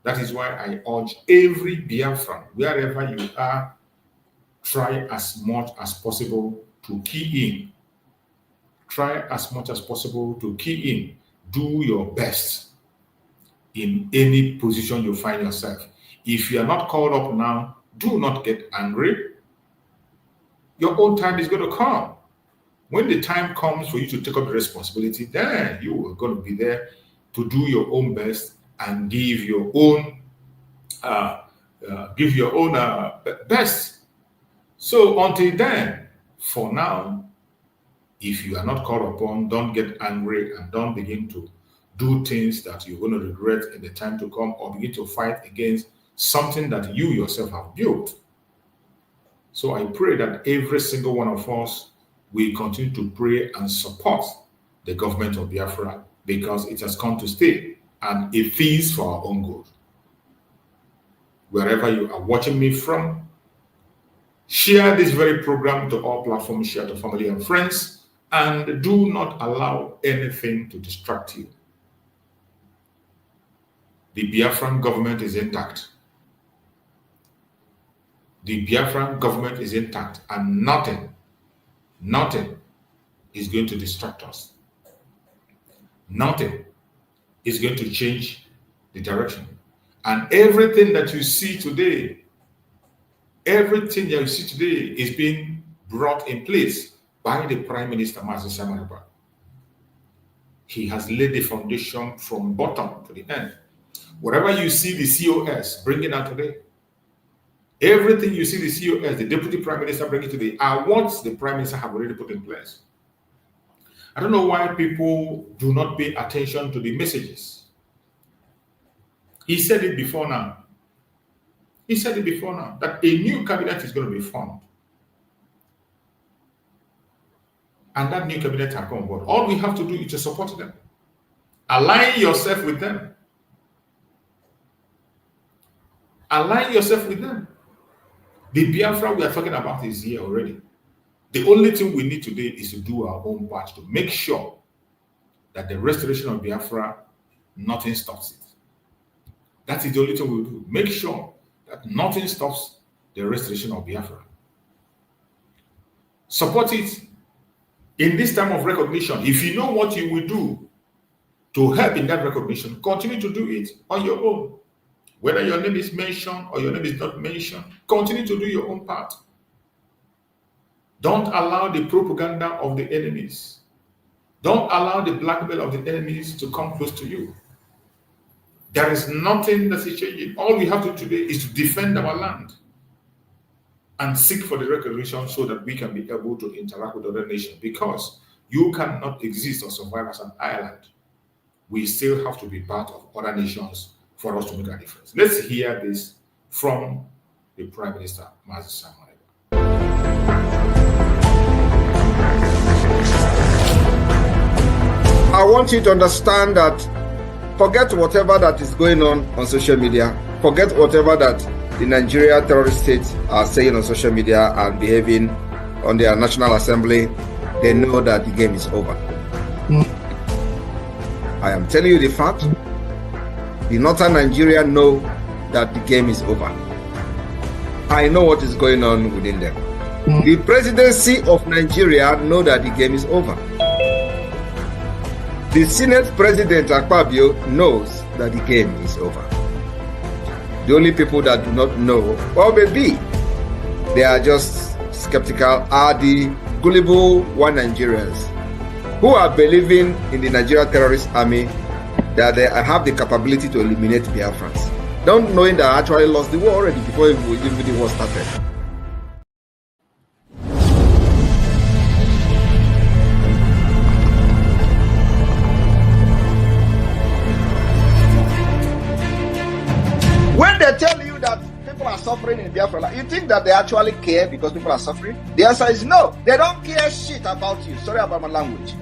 That is why I urge every Biafran, wherever you are, try as much as possible to key in. Try as much as possible to key in. Do your best in any position you find yourself. If you are not called up now, do not get angry. Your own time is going to come. When the time comes for you to take up the responsibility, then you are going to be there to do your own best and give your own best. So until then, for now, if you are not called upon, don't get angry and don't begin to do things that you're going to regret in the time to come, or begin to fight against something that you yourself have built. So I pray that every single one of us will continue to pray and support the government of Biafra, because it has come to stay and it is for our own good. Wherever you are watching me from, share this very program to all platforms, share to family and friends, And do not allow anything to distract you. The Biafran government is intact. The Biafran government is intact, and nothing is going to distract us. Nothing is going to change the direction. And everything that you see today, is being brought in place by the Prime Minister, Mazi Samaraba. He has laid the foundation from bottom to the end. Whatever you see the COS bringing out today, everything you see the COS, the Deputy Prime Minister bringing today, are what the Prime Minister have already put in place. I don't know why people do not pay attention to the messages. He said it before now. That a new cabinet is going to be formed. And that new cabinet has come on board. All we have to do is to support them. Align yourself with them. Align yourself with them. The Biafra we are talking about is here already. The only thing we need today is to do our own part to make sure that the restoration of Biafra, nothing stops it. That is the only thing we'll do. Make sure that nothing stops the restoration of Biafra. Support it in this time of recognition. If you know what you will do to help in that recognition, continue to do it on your own. Whether your name is mentioned or your name is not mentioned, continue to do your own part. Don't allow the propaganda of the enemies. Don't allow the blackmail of the enemies to come close to you. There is nothing that is changing. All we have to do today is to defend our land and seek for the recognition so that we can be able to interact with other nations, because you cannot exist or survive as an island. We still have to be part of other nations for us to make a difference. Let's hear this from the Prime Minister, Mazi Samaraba. I want you to understand that forget whatever that is going on social media. Forget whatever that the Nigeria terrorist states are saying on social media and behaving on their National Assembly. They know that the game is over. I am telling you the fact. The northern Nigeria know that the game is over. I know what is going on within them. The presidency of Nigeria know that the game is over. The Senate President Akpabio knows that the game is over. The only people that do not know, or maybe they are just skeptical, are the gullible one Nigerians who are believing in the Nigeria terrorist army that they have the capability to eliminate Biafrans, not knowing that I actually lost the war already before even the war started. When they tell you that people are suffering in Biafra, you think that they actually care because people are suffering? The answer is no. They don't care shit about you. Sorry about my language.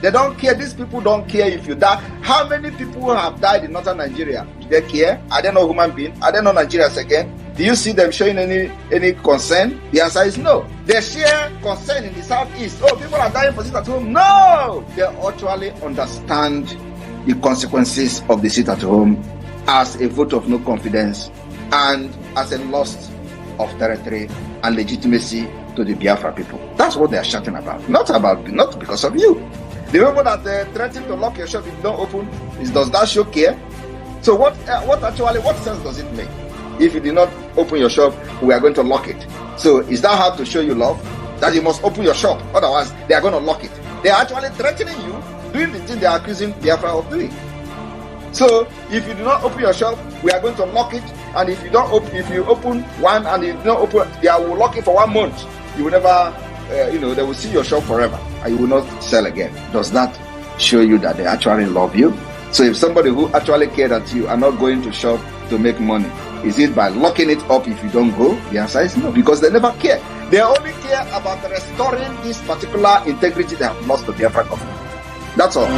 They don't care. These people don't care if you die. How many people have died in northern Nigeria? Do they care? Are they not human beings? Are they not Nigerians again? Do you see them showing any concern? The answer is no. They share concern in the southeast. Oh, people are dying for sit at home. No! They actually understand the consequences of the sit at home as a vote of no confidence and as a loss of territory and legitimacy to the Biafra people. That's what they are shouting about. Not because of you. The people that threaten to lock your shop if you don't open, does that show care? So what sense does it make? If you did not open your shop, we are going to lock it. So is that how to show you love? That you must open your shop, otherwise they are going to lock it. They are actually threatening you, doing the thing they are accusing Biafra of doing. So if you do not open your shop, we are going to lock it. And if you open one and you do not open, they will lock it for 1 month. You will never, they will see your shop forever, and you will not sell again. Does that show you that they actually love you? So if somebody who actually cared at you are not going to shop to make money, is it by locking it up if you don't go? The answer is no, because they never care. They only care about restoring this particular integrity they have lost to the Biafra government. That's all.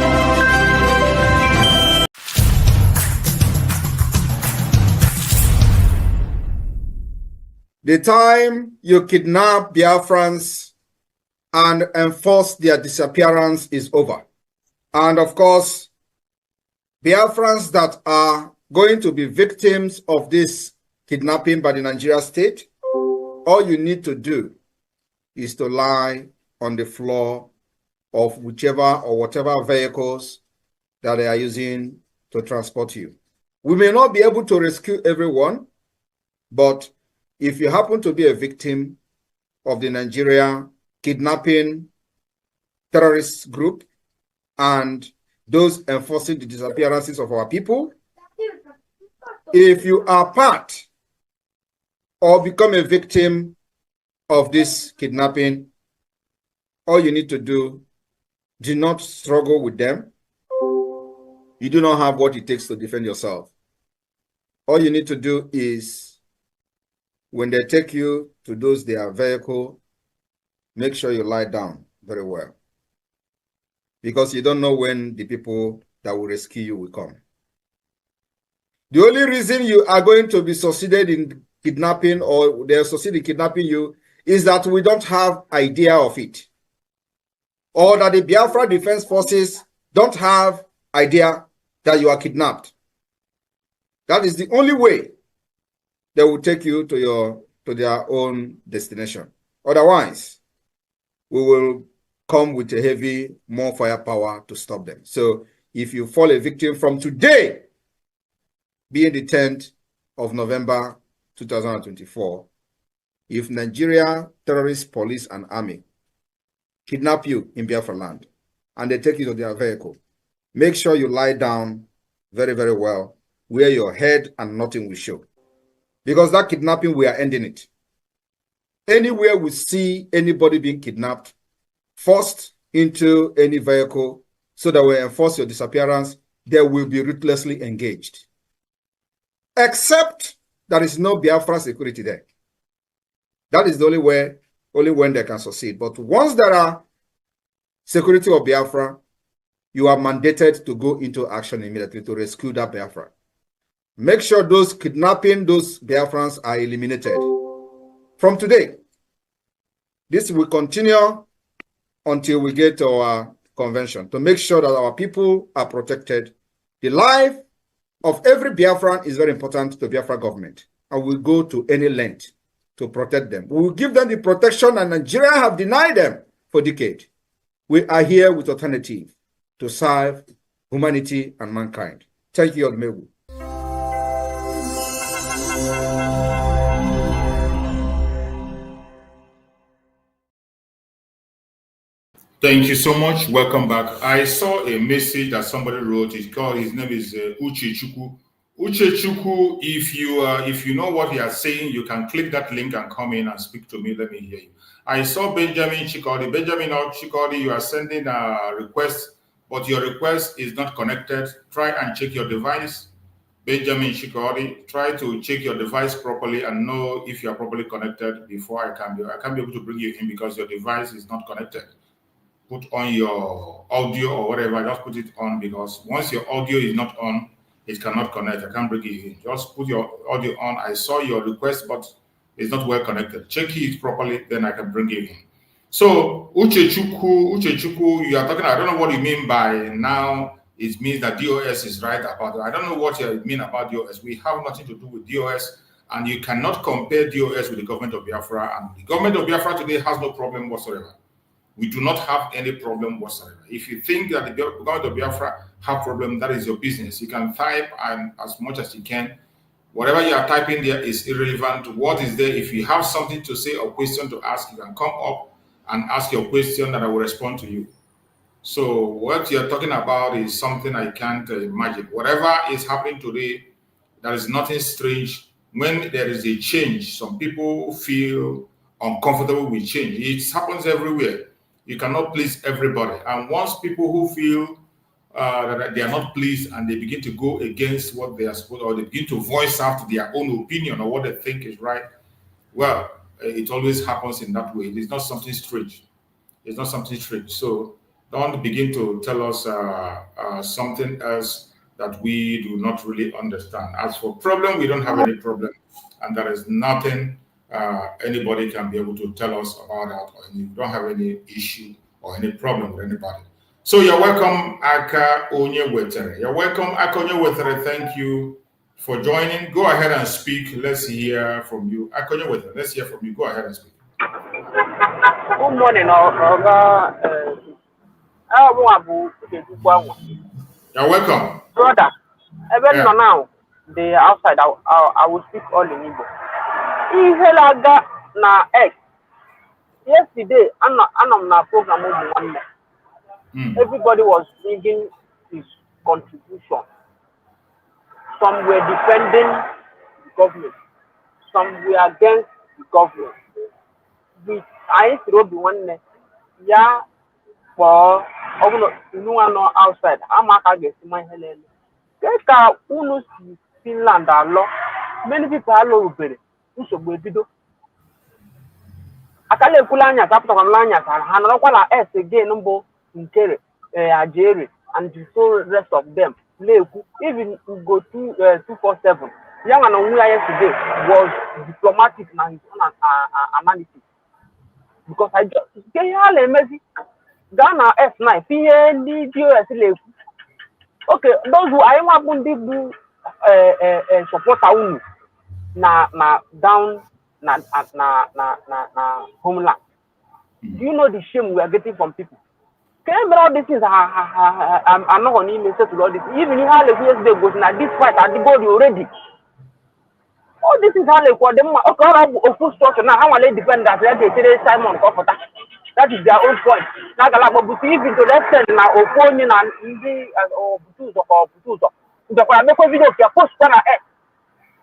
The time you kidnap Biafrans and enforce their disappearance is over. And of course, Biafrans that are going to be victims of this kidnapping by the Nigeria state, all you need to do is to lie on the floor of whichever or whatever vehicles that they are using to transport you. We may not be able to rescue everyone, but if you happen to be a victim of the Nigeria kidnapping terrorist group and those enforcing the disappearances of our people, if you are part or become a victim of this kidnapping, all you need to do not struggle with them. You do not have what it takes to defend yourself. All you need to do is, when they take you to their vehicle, make sure you lie down very well, because you don't know when the people that will rescue you will come. The only reason you are going to be succeeded in kidnapping, or they succeed in kidnapping you, is that we don't have idea of it, or that the Biafra Defense Forces don't have idea that you are kidnapped. That is the only way they will take you to their own destination. Otherwise, we will come with a heavy, more firepower to stop them. So if you fall a victim from today, being the 10th of November 2024, if Nigeria terrorist police and army kidnap you in Biafra land and they take you to their vehicle, make sure you lie down very, very well, where your head and nothing will show. Because that kidnapping, we are ending it. Anywhere we see anybody being kidnapped, forced into any vehicle so that we enforce your disappearance, they will be ruthlessly engaged. Except there is no Biafra security there. That is the only way, only when they can succeed. But once there are security of Biafra, you are mandated to go into action immediately to rescue that Biafra. Make sure those kidnapping, those Biafrans are eliminated. From today, this will continue until we get to our convention, to make sure that our people are protected. The life of every Biafran is very important to the Biafra government, and we'll go to any length to protect them. We will give them the protection that Nigeria have denied them for decades. We are here with alternative to serve humanity and mankind. Thank you, Odumegwu. Thank you so much. Welcome back. I saw a message that somebody wrote. His name is Uchechukwu. Uchechukwu, if you know what he is saying, you can click that link and come in and speak to me. Let me hear you. I saw Benjamin Chikodi. Benjamin Chikodi, you are sending a request, but your request is not connected. Try and check your device. Benjamin Chikodi, try to check your device properly and know if you are properly connected before I can't be able to bring you in because your device is not connected. Put on your audio or whatever, just put it on, because once your audio is not on, it cannot connect. I can't bring it in. Just put your audio on. I saw your request, but it's not well connected. Check it properly, then I can bring it in. So, Uchechukwu, you are talking, I don't know what you mean by now. It means that DOS is right about it. I don't know what you mean about DOS. We have nothing to do with DOS, and you cannot compare DOS with the government of Biafra. And the government of Biafra today has no problem whatsoever. We do not have any problem whatsoever. If you think that the government of Biafra have problem, that is your business. You can type and as much as you can. Whatever you are typing there is irrelevant. What is there? If you have something to say or question to ask, you can come up and ask your question and I will respond to you. So what you're talking about is something I can't imagine. Whatever is happening today, there is nothing strange. When there is a change, some people feel uncomfortable with change. It happens everywhere. You cannot please everybody. And once people who feel that they are not pleased and they begin to go against what they are supposed, or they begin to voice out their own opinion or what they think is right, well, it always happens in that way. It's not something strange. It's not something strange. So don't begin to tell us something else that we do not really understand. As for problem, we don't have any problem. And there is nothing anybody can be able to tell us about that, or you don't have any issue or any problem with anybody. So you're welcome, Aka Onyewetere. You're welcome, Aka Onyewetere. Thank you for joining. Go ahead and speak. Let's hear from you. Aka Onyewetere, let's hear from you. Go ahead and speak. Good morning, You're welcome. brother. Even now, the outside, I will speak all in Igbo. Ihelaga na X. Yesterday, I'm na program of one. Everybody was bringing his contribution. Some were defending the government. Some were against the government. With I throw the one, yeah, for no outside. I'm not against my Helen. Keka unu si Finland alọ, many people alọ rubere nsogbu ebido. Akala ekwula anya sapụtakwa m anya ka ha nọrọkwa na S again mbụ Nkere, Ajere, and the whole rest of them na-ekwu. Even go to 247, ya nwa na onwe ya yesterday was diplomatic na his own analysis. Because I just ke ya na-emezi gaa na S9 ihe ndị DOS na-ekwu. Okay, those who I want to do support unu na down na homeland. Do you know the shame we are getting from people? Can all these things I'm not going to even say to all this. Even if how yesterday goes now, this fight at the body already. All this is how they call them. Okay, full structure now. How they depend that they say Simon Kofota. That is their own point. Now, even to that extent, now, opinion and easy or Butuzo. The Kwameko video, your post on a head.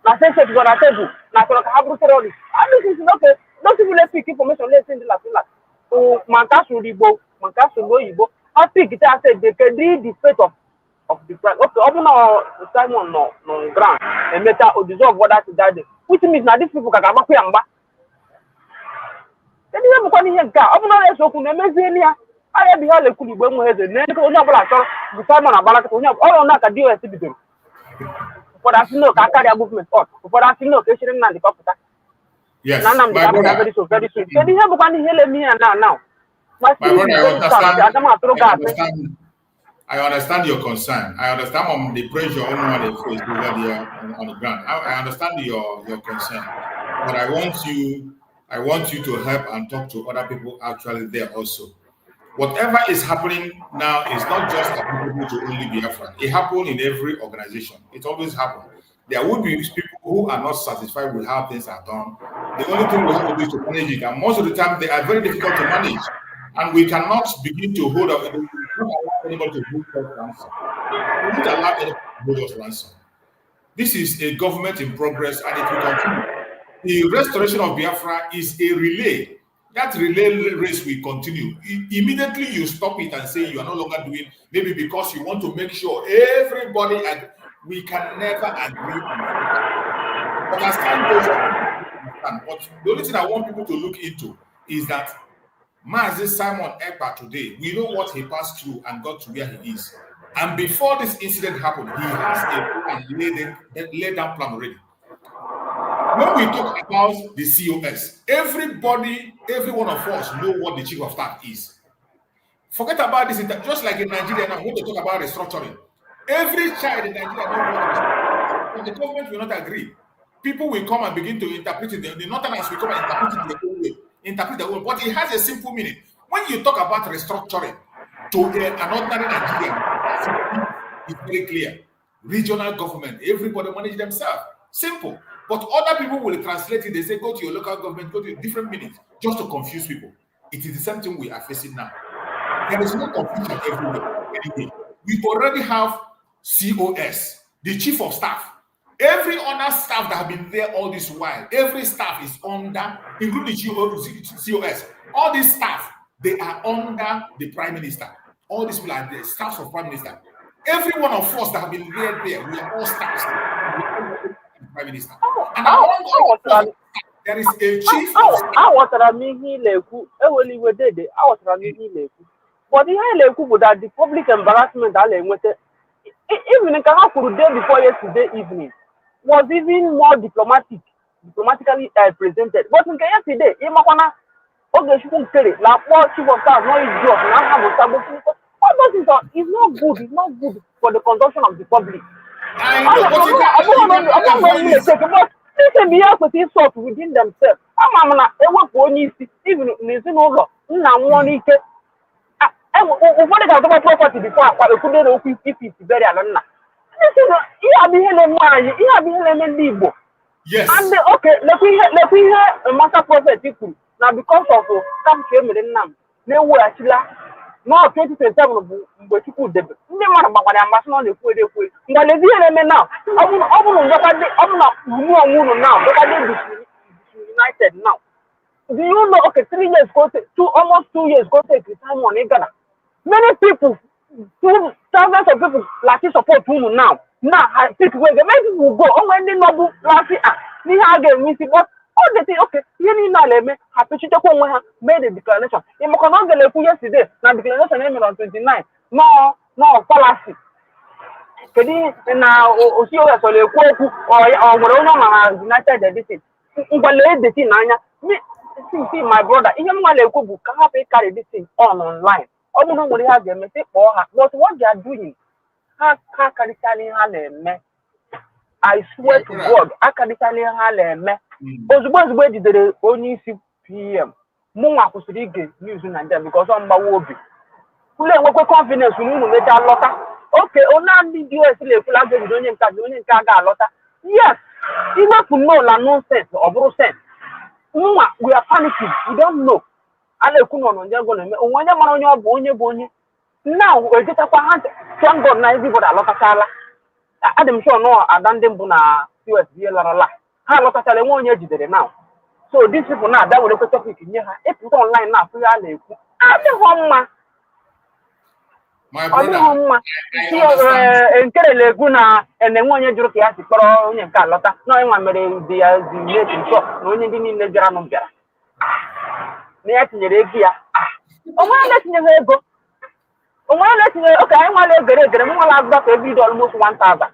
Now, say, she's going to tell you, now, have to all this. And this is okay. Don't even let pick information, let's send the last. So, Mankasu Libo, Mankasu Loibo, I think it has said they can read the fate of the brand. Okay, open our Simon no ground and meta or dissolve what that's that day. Which means now these people can come up here. Then you have one here. I'm not so cool. I have the other cool when we have the name of the Simon Abalak. All not a deal as it is. For that, no, I carry a movement. For that, no, Christian and the computer. Yes, my brother. Very soon. Then you have one here me and now. My brother, I understand your concern. I understand the pressure on the face on the ground. I understand your concern, but I want you to help and talk to other people actually there also. Whatever is happening now is not just applicable to only Biafra. It happens in every organization. It always happens. There will be people who are not satisfied with how things are done. The only thing we have to do is to manage it. And most of the time, they are very difficult to manage. And we cannot begin to hold up. We don't allow anybody to hold us ransom. We don't allow anybody to hold us ransom. This is a government in progress, and it will continue. The restoration of Biafra is a relay. That relay race will continue. Immediately you stop it and say you are no longer doing, maybe because you want to make sure everybody, we can never agree on that. But as time goes on, but the only thing I want people to look into is that Mazi Simon Ekpa today, we know what he passed through and got to where he is. And before this incident happened, he has a laid down plan already. When we talk about the COS, every one of us know what the chief of staff is. Forget about this, just like in Nigeria now, when they talk about restructuring, every child in Nigeria knows what restructuring is. The government will not agree. People will come and begin to interpret it. The Northerners will come and interpret their own way. But it has a simple meaning. When you talk about restructuring to an ordinary Nigerian, it's very clear. Regional government, everybody manage themselves. Simple. But other people will translate it. They say, go to your local government, go to different meanings, just to confuse people. It is the same thing we are facing now. There is no confusion everywhere. Anyway, we already have COS, the chief of staff. Every other staff that have been there all this while, every staff is under, including COS. All these staff, they are under the prime minister. All these people are the staffs of prime minister. Every one of us that have been there, we are all staffs. Prime minister. And there is a chief. I was a but that the public embarrassment even in the day before yesterday evening was even more diplomatic diplomatically presented. But in yesterday, okay, she won't tell it. Like, what chief of staff, no idiot, now have a stable. All those things is not good. It's not good for the consumption of the public. I know, but you can avoid it. But this is beyond to see sort within themselves. I'm not even in over. Now, one is ụfọdụ ga-azụkwa property before akwa ekwudere okwu if it's very alona. Ihe abụ ihe na-eme anyị, ihe abụ ihe na-eme ndị Igbo. Yes. And okay, lekwa ihe master prophet kwuru na because of kamchi emere nna m na-eweghachila no 2027 bụ mgbe Chukwu debe ndị mmadụ gbakwara ya mmasị na ọ na-ekwu ekwu mgbe lezi ihe na-eme na ọ bụrụ na unu onwe unu na bụkadị united now. Do you know, okay, 3 years go take, almost 2 years go take the time on Ghana. Many people, thousands of people like to support whom now. Now, I think many people will go. Oh, when they know last year, we have again, but all the things, okay, you need now, let me have to check on made a declaration. In Mokonon, yesterday, now declaration on 29. No, fallacy. Now, Osio, so they quote or United Edition. See, my brother, even when they go, can't carry this thing online. I don't know what they have them say for her. But what they are doing, I swear to God, I can't tell you how they me. Osborne's way did the only PM. Muma was again using and them because I'm my wobby. Who let work confidence when you let that lotta? Okay, only the US flag the Union Kaga lotta. Yes, you have to know la nonsense or bro sense. We are panicking. We don't know. Now we get up a hand. Thank God, now everybody a lot of sala. Adam sure no, I done them buna US la. How lot of sala one year did now. So these people now that will look at topic in here. If you online now, we are like, I don't want my brother, Guna and then 1 year joke as the Carlotta, no one made the shop, no one didn't in the Granum Gara. Near to the Regia. Oh, well, let's never go. Oh, well, let's okay, I want to get a more like every almost 1,000.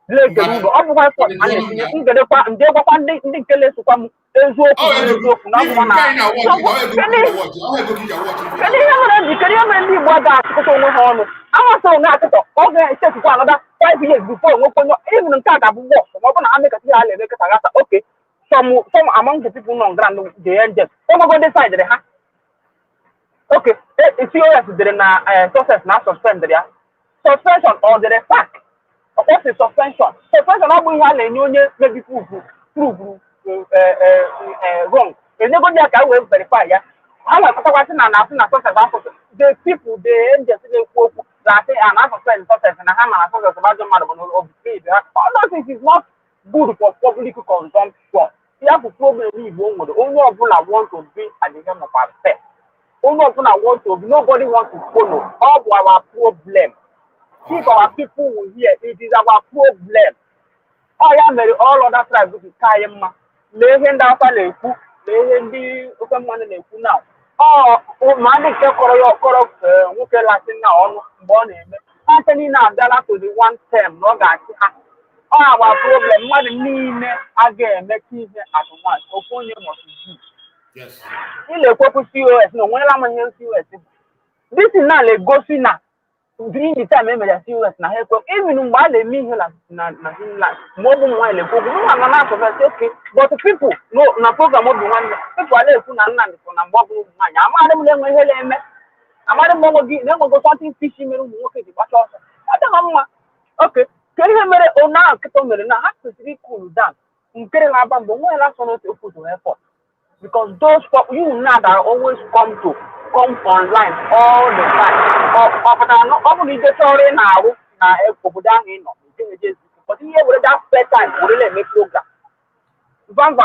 Let the move up one for and get up and they were one day in the Kelly to come. Can you what that? I was so not at all. Okay, I said to another 5 years before, even in Tata, okay. Some among the people on ground, they end them. Some of them decided, huh? Okay, it's yours, the success not suspended. Suspension or the fact. What's the suspension? Suspension, I will have a union, maybe prove wrong. If nobody can will verify, yeah. How much watching and asking a success the people, they end just that say an unsuspended success and a hammer success about the matter of the all those things is not good for public consumption. You have a problem with only of I want to be at the end of our fair. Only of I want to be, nobody wants to follow. All our problem. If our people will hear, it is our problem. Oh, yeah, Mary, all other tribes will be Kayama. Lay him down for the food, lay him the open money now. Oh, man, they take who can last now on born him. Anthony now, that to the 1 term, no guy. Oh, our problem, what mean again, make it at once. Open your must be. yes. In the purpose US, no, when I'm in US. This is not a go see now. During the time I see US na help even while they mean na more than while they go okay, but the people no na program more than one people are there na for na more than one I'm them we hele me I'm more go something fishy me work the back okay can you mere ona keto mere na have to be cool down nkere na bambo when last one to put to effort because those you now that always come online all the time. But I'm not only the story now. But here with that spare time, we really make program. Van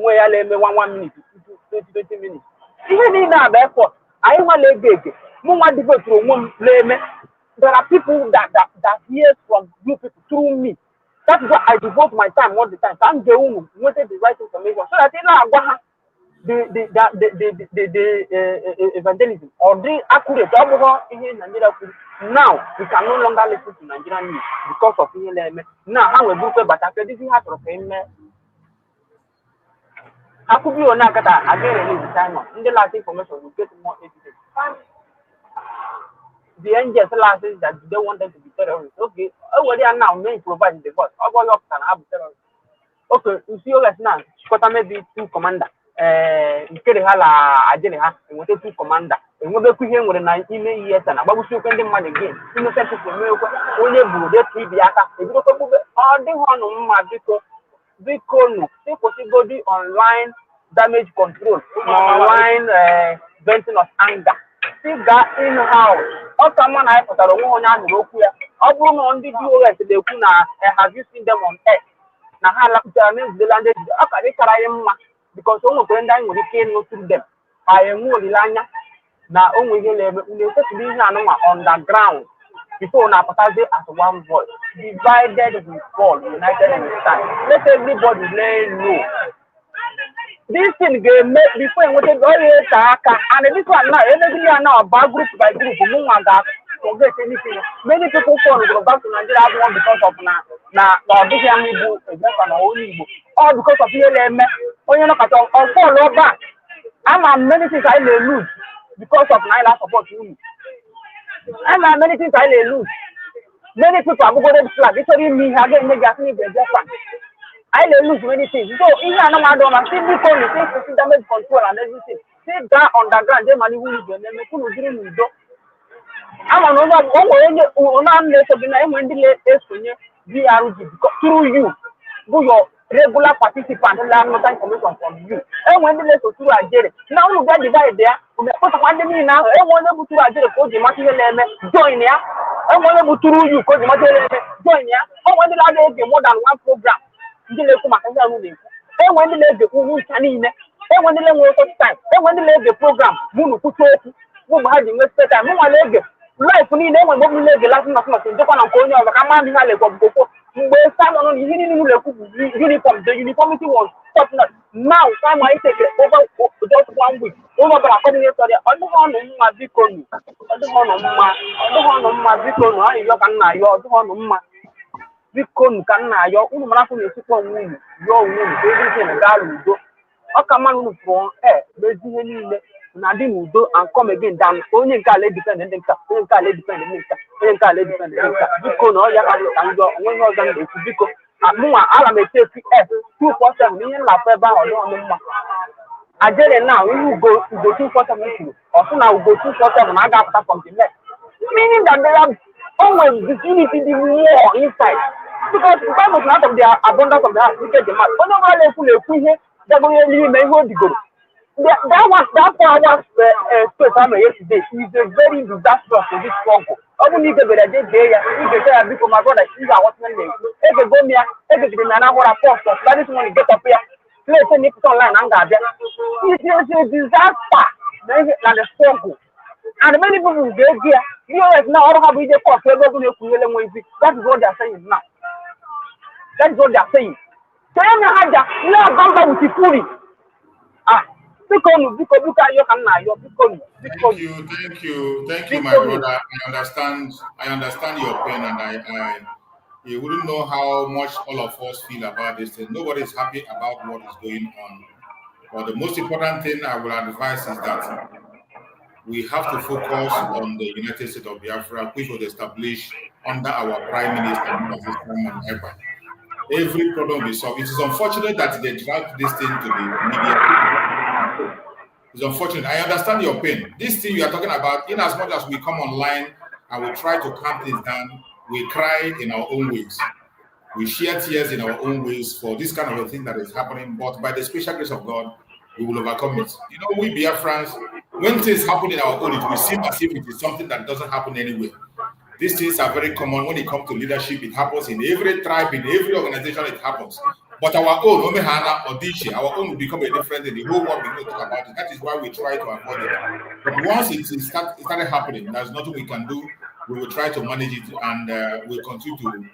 where I lay me 1 minute, 20 minutes. Even in that airport, I want to big. Mama devote to one blame. There are people that hear from you people through me. That is why I devote my time all the time. I'm the one who wanted the right information. So that the evangelism or the accurate now we can no longer listen to Nigerian news because of now how we do but after this has to Akubi Onakata again release Simon. In the last information, we get more evidence. The NGS last is that they want them to be terrorists. Okay, they are now main providing the voice. All of can have terrorists. Okay, you see us now. Kota maybe 2 commander. Nkere hala ajene ha. We 2 commander. And we be here with 19 years and about to spend the money again. Innocent people may only do the 3 biaka. If you go all the one on my because possibly online damage control, online venting of anger. See that in house. Or someone I put a woman on the rope here. Or on the US, they have you seen them on X? Now, how the landed because almost when I will no to them. I am more Lanya. Now, only on the ground. Before now, as one voice, divided we fall, united we stand. Let everybody learn know. This thing they make before we take all the and this one now, everybody are now about group by group. Forget anything. Many people fall to go back to Nigeria one because of now this young people, all because of ELM. When you look at all fall back. I'm many things I may lose because of Naira support you. And many things I lose. Many people are going to flag. It's only me again. I lose many things. So even I know I don't see people to damage control and everything. See that underground, they money will be. They make you dream with. I'm an over when the through you. Do your regular participant learn more information from you. And when the lesson through a jelly, now you get divided there. We put one now. I want to a jelly for the material join here. I want to through you because the material join here. I want to have more than one program. And when the lady who can in it, and when the level of time, and when the lady program, Moon put who had the most time, no one leg. Life we need when we leg the last nothing. Japan and Korea, the command before. Someone uniform, the uniformity was top notch. Now, time I take it over just 1 week. Over the according to the other one on my beacon. Other one on my beacon. I look at my other one on my beacon. Can I your own marathon is your wound, everything that do. How come on from air? Nadine will go and come again down. Only can let depend and only can let depend and only can let depend and because no, you can go when you're done with because I may take 247 million la feba or no. I did it now. We will go 247 or soon I will go 247. I got something left. Meaning that they have always disunity the war inside. Because the Bible is not of the abundance of the heart. We get the man. When I let you here, they're going to leave me hold the go. That power space I'm yesterday is a very disastrous to this struggle. I will need to be a day there. If they say because my brother is our what's name. If they go near, if they demand our post, that is when you get up here. Let's say it's online and that. It is a disaster. Than the struggle. And many people will get here. You know, now how we get caught. That is what they are saying now. That is what they are saying. Tell me how they are going with the fury. Thank you, my brother. I understand your pain, and you wouldn't know how much all of us feel about this thing. Nobody is happy about what is going on. But the most important thing I will advise is that we have to focus on the United States of Biafra, which was established under our Prime Minister, Simon Ekpa. Every problem will be solved. It is unfortunate that they dragged this thing to the media. It's unfortunate. I understand your pain. This thing you are talking about, in as much as we come online and we try to calm things down, we cry in our own ways. We share tears in our own ways for this kind of a thing that is happening. But by the special grace of God, we will overcome it. You know, we Biafrans, when things happen in our own, it will seem as if it is something that doesn't happen anywhere. These things are very common when it comes to leadership. It happens in every tribe, in every organization, it happens. But our own, Omehana or Dichi, our own will become a different thing. The whole world will talk about it. That is why we try to avoid it. But once it started happening, there's nothing we can do. We will try to manage it and we'll continue to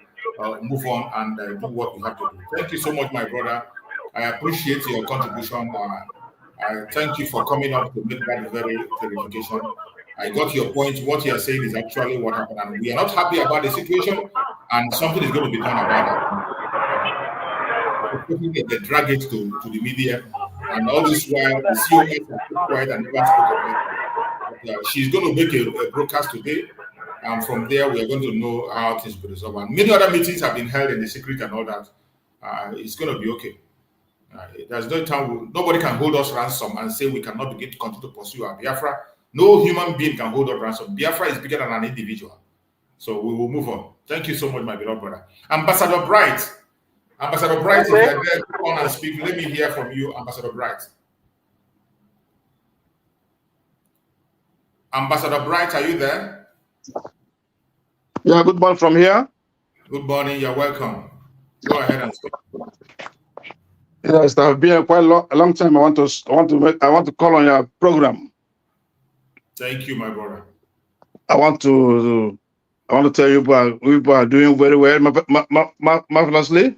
move on and do what we have to do. Thank you so much, my brother. I appreciate your contribution. I thank you for coming up to make that very clarification. I got your point. What you are saying is actually what happened. And we are not happy about the situation, and something is going to be done about it. They drag it to the media, And all this while, the COS has been quiet and never spoke about it. But, she's going to make a broadcast today. And from there, we are going to know how things will resolve. And many other meetings have been held in the secret and all that. It's going to be okay. There's no time. Nobody can hold us ransom and say we cannot begin to continue to pursue our Biafra. No human being can hold us ransom. Biafra is bigger than an individual. So we will move on. Thank you so much, my beloved brother. Ambassador Bright. Ambassador Bright, if you are there, come on and speak. Let me hear from you, Ambassador Bright. Ambassador Bright, are you there? Yeah, good morning from here. Good morning, you're welcome. Go ahead and speak. Yes, I've been quite a long time. I want to call on your program. Thank you, my brother. I want to tell you people are doing very well, marvelously.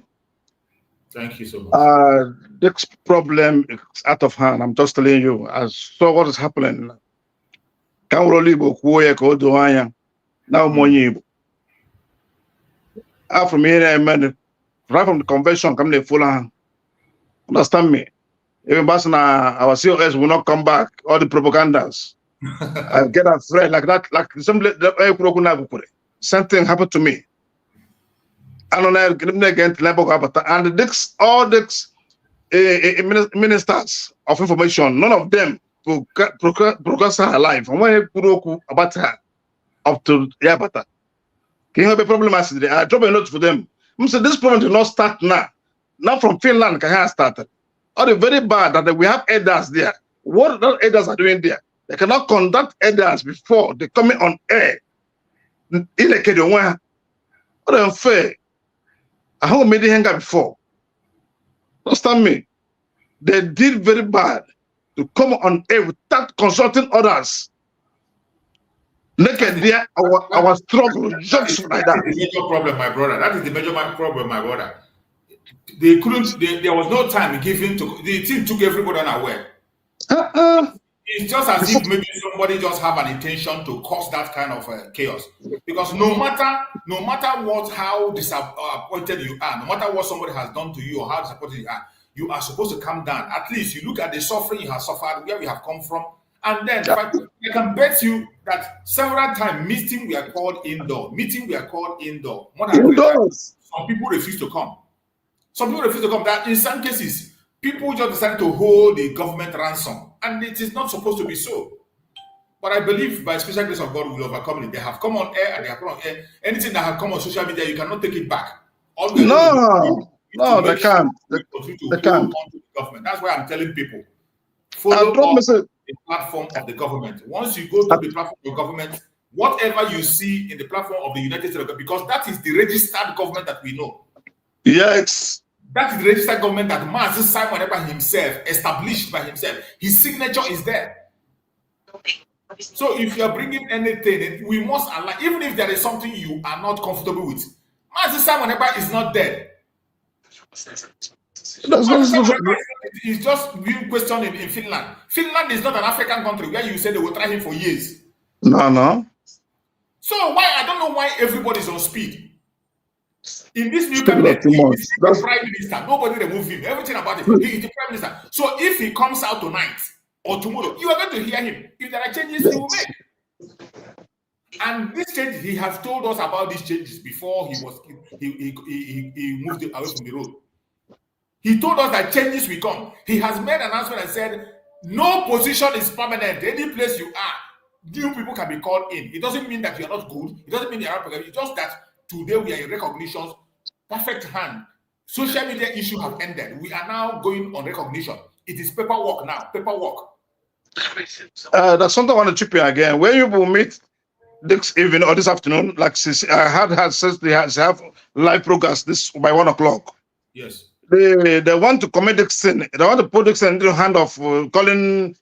Thank you so much. This problem is out of hand. I'm just telling you. I saw what is happening. Now from here, man, right from the convention, come to full. Understand me? Even our COS will not come back. All the propagandas. I get afraid like that. Like something happened to me. I don't know again. And all these ministers of information, none of them will progress her life. And when you about her up to Yabata, can you have a problem? I drop a note for them. So this problem did not start now. Not from Finland, can have started. Or the very bad that we have elders there. What those elders are doing there? They cannot conduct elders before they come on air. In the Kedonwa. What unfair. I haven't made the hanger before. Understand me? They did very bad to come on air without consulting others. Look at there, our struggle just like that. That is the major problem, my brother. That is the major problem, my brother. They couldn't. There was no time given to. The team took everybody unaware. It's just as if maybe somebody just have an intention to cause that kind of chaos. Because no matter what, how disappointed you are, no matter what somebody has done to you or how disappointed you are supposed to calm down. At least you look at the suffering you have suffered, where we have come from, and then I can bet you that several times meeting we are called indoor. More than 3 times, some people refuse to come. That in some cases, people just decided to hold the government ransom, and it is not supposed to be so. But I believe by special grace of God, we will overcome it. They have come on air, and they have come on air. Anything that have come on social media, you cannot take it back. No, they can't. They can't. Government. That's why I'm telling people, follow the platform of the government. Once you go to the platform of the government, whatever you see in the platform of the United States, because that is the registered government that we know. Yes. That is the registered government that Mazi Simon Ekpa himself established by himself. His signature is there. So if you are bringing anything, we must align. Even if there is something you are not comfortable with, Mazi Simon Ekpa is not dead. It's just being questioned in Finland. Finland is not an African country where you say they will try him for years. No. So I don't know why everybody is on speed. In this new cabinet, he is the prime minister. Nobody remove him. Everything about it. He is the prime minister. So if he comes out tonight or tomorrow, you are going to hear him. If there are changes, he will make. And this change, he has told us about these changes before he moved away from the road. He told us that changes will come. He has made an announcement and said, no position is permanent. Any place you are, new people can be called in. It doesn't mean that you are not good. It doesn't mean you are not progressive. It's just that today we are in recognition, perfect hand. Social media issue have ended. We are now going on recognition. It is paperwork now. Paperwork. That's something I want to chip in again. When you will meet this evening or this afternoon, like I had since they have live broadcast this by 1 o'clock. Yes. They want to commit this sin. They want to put this in the hand of calling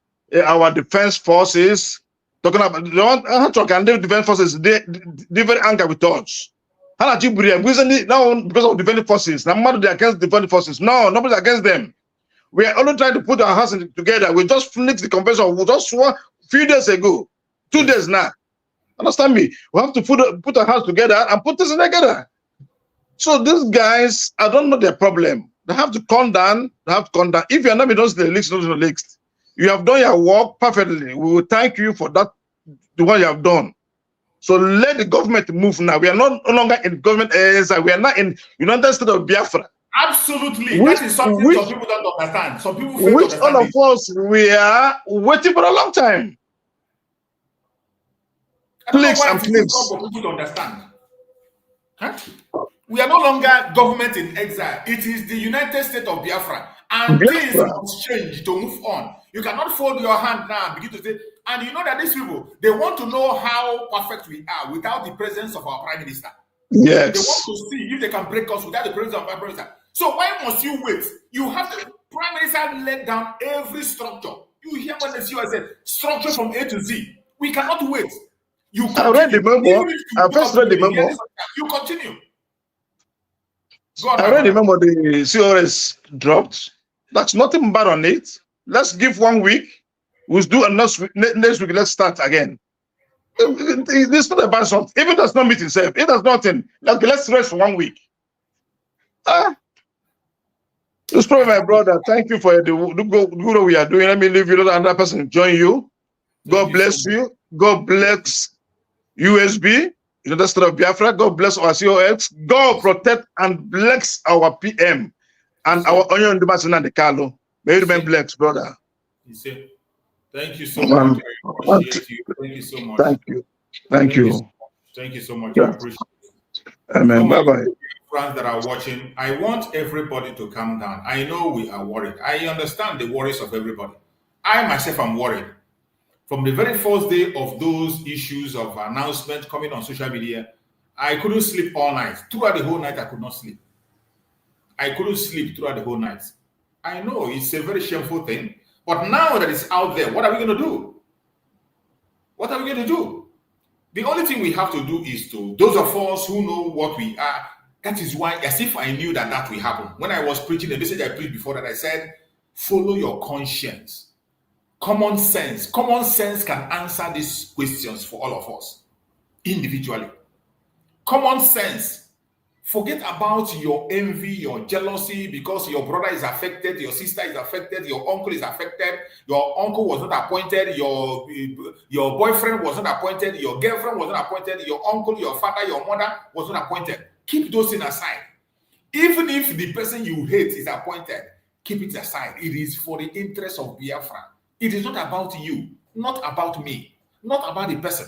our defense forces. Talking about they want the defense forces. They very angry with us. Now because of defense forces, nobody against defense forces. No, nobody's against them. We are only trying to put our hearts together. We just finished the convention. We just swore a few days ago, 2 days now. Understand me? We have to put our hearts together and put this together. So these guys, I don't know their problem. They have to come down. They have to come down. If you are not in those leaks, those leaks, you have done your work perfectly. We will thank you for that, the one you have done. So let the government move now. We are no longer in government areas. We are not in United States of Biafra. Absolutely. That is something some people don't understand. Some people fail to understand. All of us, we are waiting for a long time. Clicks and clicks. For people to understand. Huh? We are no longer government in exile. It is the United States of Biafra. And things must change to move on. You cannot fold your hand now and begin to say, and you know that these people, they want to know how perfect we are without the presence of our Prime Minister. Yes. They want to see if they can break us without the presence of our Prime Minister. So why must you wait? You have the Prime Minister let down every structure. You hear what they say, I said, structure from A to Z. We cannot wait. You continue. I read the memo. I first read the memo. You continue. I read the memo the COS dropped. That's nothing bad on it. Let's give 1 week. We'll do next week. Let's start again. It's not about something. If it does not meet itself, it does nothing. Okay, let's rest for 1 week. It's probably my brother. Thank you for the good we are doing. Let me leave you. Let another person join you. God bless you. God bless USB. United States of Biafra. God bless our COX. God protect and bless our PM and our Onion Ambassador and the Carlo. May you remain blessed, brother. Thank you so much. I appreciate you. Thank you so much. Thank you. Thank you. Thank you so much. I appreciate it. Amen. Bye-bye. Friends that are watching, I want everybody to calm down. I know we are worried. I understand the worries of everybody. I myself am worried. From the very first day of those issues of announcement coming on social media, I couldn't sleep all night. Throughout the whole night, I could not sleep. I couldn't sleep throughout the whole night. I know it's a very shameful thing, but now that it's out there, what are we going to do? What are we going to do? The only thing we have to do is to, those of us who know what we are, that is why, as if I knew that will happen. When I was preaching, the message I preached before that, I said, follow your conscience. Common sense can answer these questions for all of us individually. Common sense. Forget about your envy, your jealousy because your brother is affected, your sister is affected, your uncle is affected, your uncle was not appointed, your boyfriend was not appointed, your girlfriend was not appointed, your uncle, your father, your mother was not appointed. Keep those things aside. Even if the person you hate is appointed, keep it aside. It is for the interest of Biafra. It is not about you, not about me, not about the person.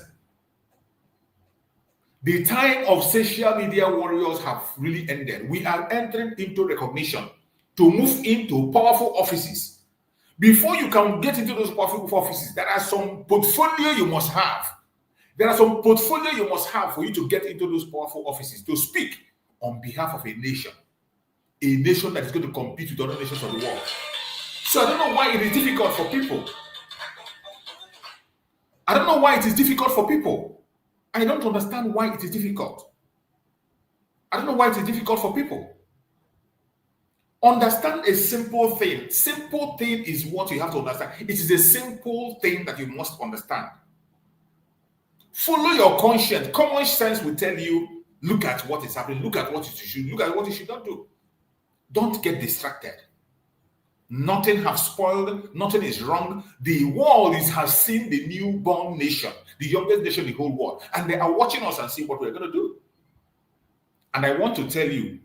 The time of social media warriors have really ended. We are entering into recognition to move into powerful offices. Before you can get into those powerful offices, there are some portfolio you must have. There are some portfolio you must have for you to get into those powerful offices, to speak on behalf of a nation that is going to compete with other nations of the world. So I don't know why it is difficult for people. I don't know why it is difficult for people. I don't understand why it is difficult. I don't know why it is difficult for people. Understand a simple thing. Simple thing is what you have to understand. It is a simple thing that you must understand. Follow your conscience. Common sense will tell you, look at what is happening, look at what you should, look at what you should not do. Don't get distracted. Nothing has spoiled, nothing is wrong. The world has seen the newborn nation, the youngest nation in the whole world, and they are watching us and see what we're going to do. And I want to tell you,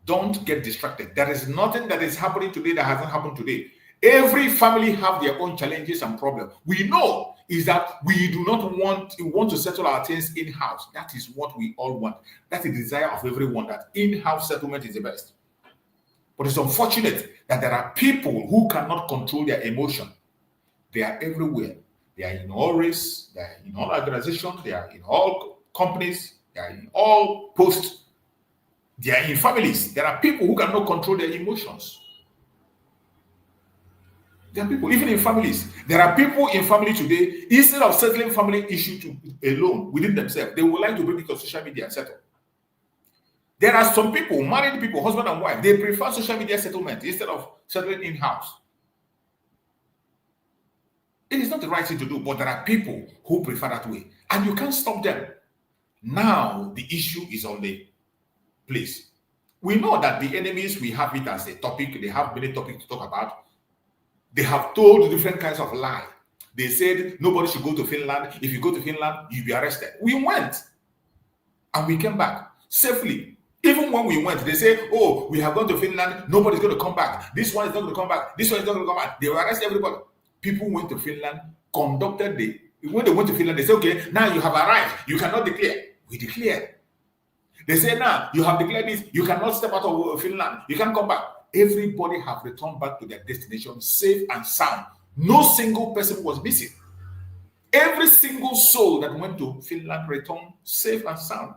don't get distracted. There is nothing that is happening today that hasn't happened today. Every family have their own challenges and problems. We know is that we do not want to settle our things in-house. That is what we all want. That's the desire of everyone, that in-house settlement is the best. But it's unfortunate that there are people who cannot control their emotion. They are everywhere. They are in all race, they are in all organizations, they are in all companies, they are in all posts, they are in families. There are people who cannot control their emotions. There are people, even in families. There are people in family today, instead of settling family issue alone within themselves, they would like to bring it to social media and settle. There are some people, married people, husband and wife, they prefer social media settlement instead of settling in-house. It is not the right thing to do, but there are people who prefer that way, and you can't stop them. Now, the issue is on the place. We know that the enemies, we have it as a topic. They have many topics to talk about. They have told different kinds of lies. They said nobody should go to Finland. If you go to Finland, you'll be arrested. We went and we came back safely. Even when we went, they say, oh, we have gone to Finland. Nobody's going to come back. This one is not going to come back. This one is not going to come back. They will arrest everybody. People went to Finland, conducted when they went to Finland, they said, okay, now you have arrived. You cannot declare. We declared. They say, now you have declared this. You cannot step out of Finland. You can't come back. Everybody have returned back to their destination safe and sound. No single person was missing. Every single soul that went to Finland returned safe and sound.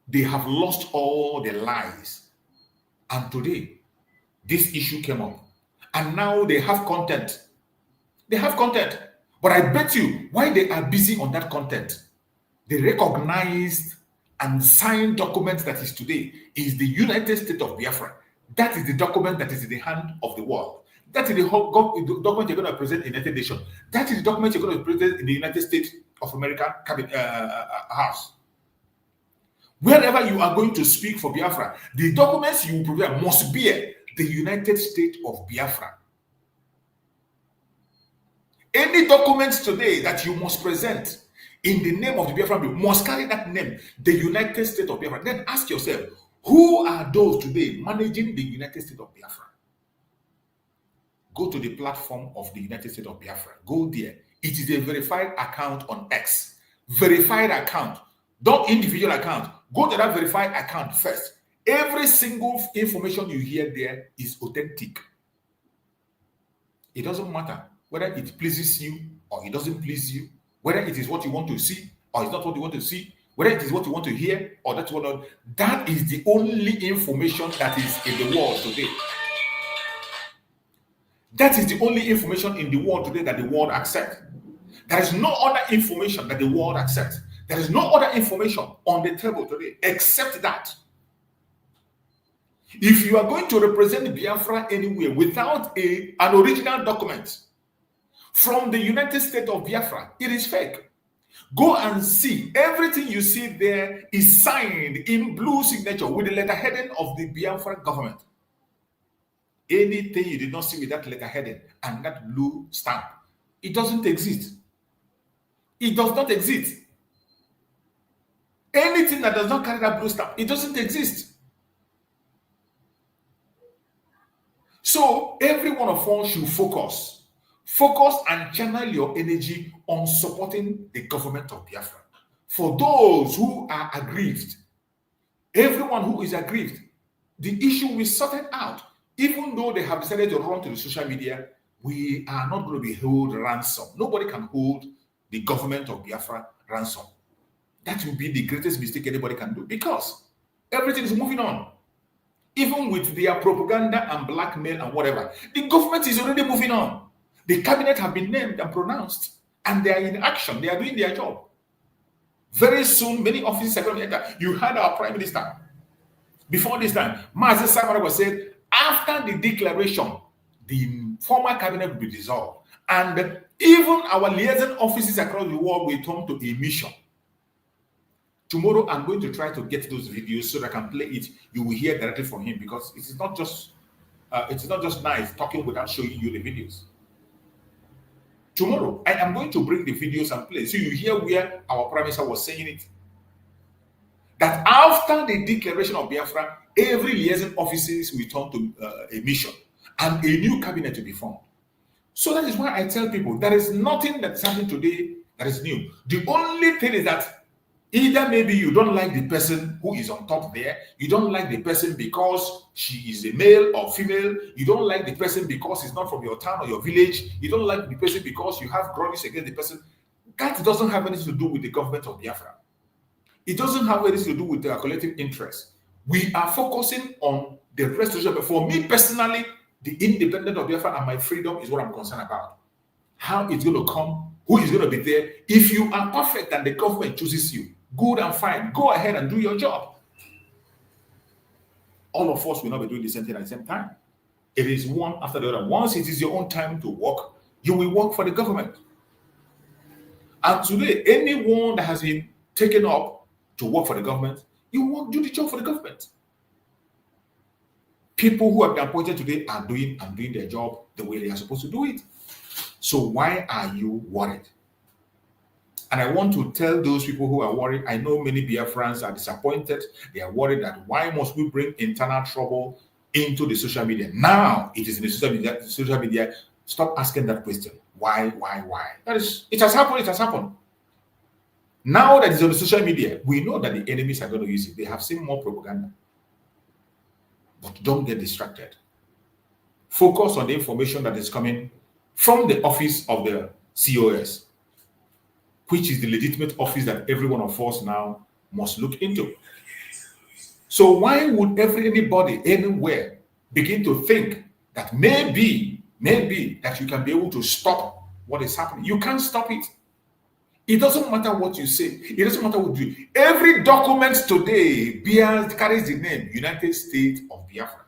They have lost all their lives. And today, this issue came up. And now they have content. They have content. But I bet you, while they are busy on that content, they recognized and signed document that is today is the United States of Biafra. That is the document that is in the hand of the world. That is the document you're going to present in the United Nations. That is the document you're going to present in the United States of America House. Wherever you are going to speak for Biafra, the documents you will present must bear the United States of Biafra. Any documents today that you must present in the name of the Biafran people must carry that name, the United States of Biafra. Then ask yourself, who are those today managing the United States of Biafra? Go to the platform of the United States of Biafra. Go there. It is a verified account on X. Verified account. Don't individual account. Go to that verified account first. Every single information you hear there is authentic. It doesn't matter whether it pleases you or it doesn't please you, whether it is what you want to see or it's not what you want to see, whether it is what you want to hear or that's what not. That is the only information that is in the world today. That is the only information in the world today that the world accepts. There is no other information that the world accepts. There is no other information on the table today except that. If you are going to represent Biafra anywhere without an original document from the United States of Biafra, it is fake. Go and see. Everything you see there is signed in blue signature with the letterheading of the Biafra government. Anything you did not see with that letterheading and that blue stamp, it doesn't exist. It does not exist. Anything that does not carry that blue stamp, it doesn't exist. So every one of us should focus and channel your energy on supporting the government of Biafra. For those who are aggrieved, everyone who is aggrieved, the issue will be sorted out. Even though they have decided to run to the social media, we are not going to be held ransom. Nobody can hold the government of Biafra ransom. That will be the greatest mistake anybody can do because everything is moving on. Even with their propaganda and blackmail and whatever, the government is already moving on. The cabinet have been named and pronounced, and they are in action. They are doing their job. Very soon, many offices are going to enter. You heard our prime minister. Before this time, Mazi Samara said, after the declaration, the former cabinet will be dissolved. And even our liaison offices across the world will turn to a mission. Tomorrow, I'm going to try to get those videos so that I can play it. You will hear directly from him because it is not just nice talking without showing you the videos. Tomorrow, I am going to bring the videos and play so you hear where our prime minister was saying it. That after the declaration of Biafra, every liaison offices will turn to a mission and a new cabinet to be formed. So that is why I tell people there is nothing that's happening today that is new. The only thing is that either maybe you don't like the person who is on top there, you don't like the person because she is a male or female, you don't like the person because he's not from your town or your village, you don't like the person because you have grudges against the person. That doesn't have anything to do with the government of Biafra. It doesn't have anything to do with their collective interest. We are focusing on the restoration. But for me personally, the independence of Biafra and my freedom is what I'm concerned about. How it's going to come, who is going to be there. If you are perfect and the government chooses you, good and fine, go ahead and do your job. All of us will not be doing the same thing at the same time. It is one after the other. Once it is your own time to work, you will work for the government. And today, anyone that has been taken up to work for the government You do the job for the government. People who have been appointed today are doing their job the way they are supposed to do it. So why are you worried? And I want to tell those people who are worried, I know many Biafrans are disappointed. They are worried that why must we bring internal trouble into the social media? Now it is in the social media. Stop asking that question. Why? It has happened. Now that it's on the social media, we know that the enemies are going to use it. They have seen more propaganda. But don't get distracted. Focus on the information that is coming from the office of the COS, which is the legitimate office that every one of us now must look into. So why would anybody anywhere begin to think that maybe that you can be able to stop what is happening? You can't stop it. It doesn't matter what you say. It doesn't matter what you do. Every document today carries the name United States of Biafra.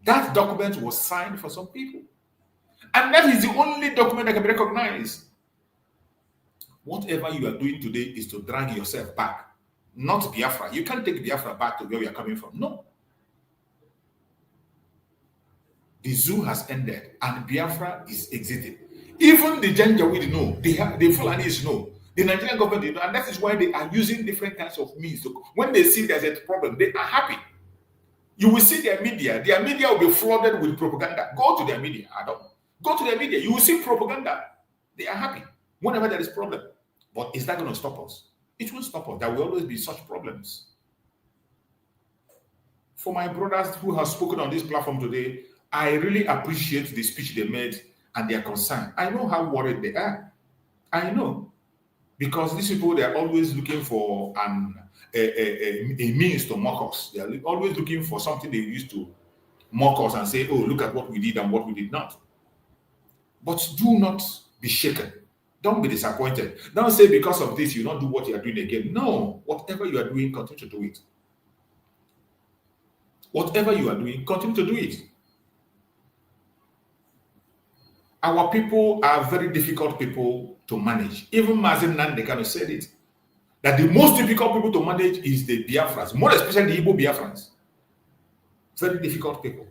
That document was signed for some people. And that is the only document that can be recognized. Whatever you are doing today is to drag yourself back, not Biafra. You can't take Biafra back to where we are coming from. No. The zoo has ended and Biafra is exited. Even the Janjaweed know, the Fulanis know, the Nigerian government know, and that is why they are using different kinds of means. So when they see there's a problem, they are happy. You will see their media will be flooded with propaganda. Go to their media. Go to their media. You will see propaganda. They are happy whenever there is problem. But is that going to stop us? It won't stop us. There will always be such problems. For my brothers who have spoken on this platform today, I really appreciate the speech they made and their concern. I know how worried they are. I know. Because these people, they are always looking for a means to mock us. They are always looking for something they used to mock us and say, oh, look at what we did and what we did not. But do not be shaken. Don't be disappointed. Don't say because of this, you don't do what you are doing again. No. Whatever you are doing, continue to do it. Whatever you are doing, continue to do it. Our people are very difficult people to manage. Even Mazen Nandekano said it, that the most difficult people to manage is the Biafrans, more especially the Igbo Biafrans. Very difficult people.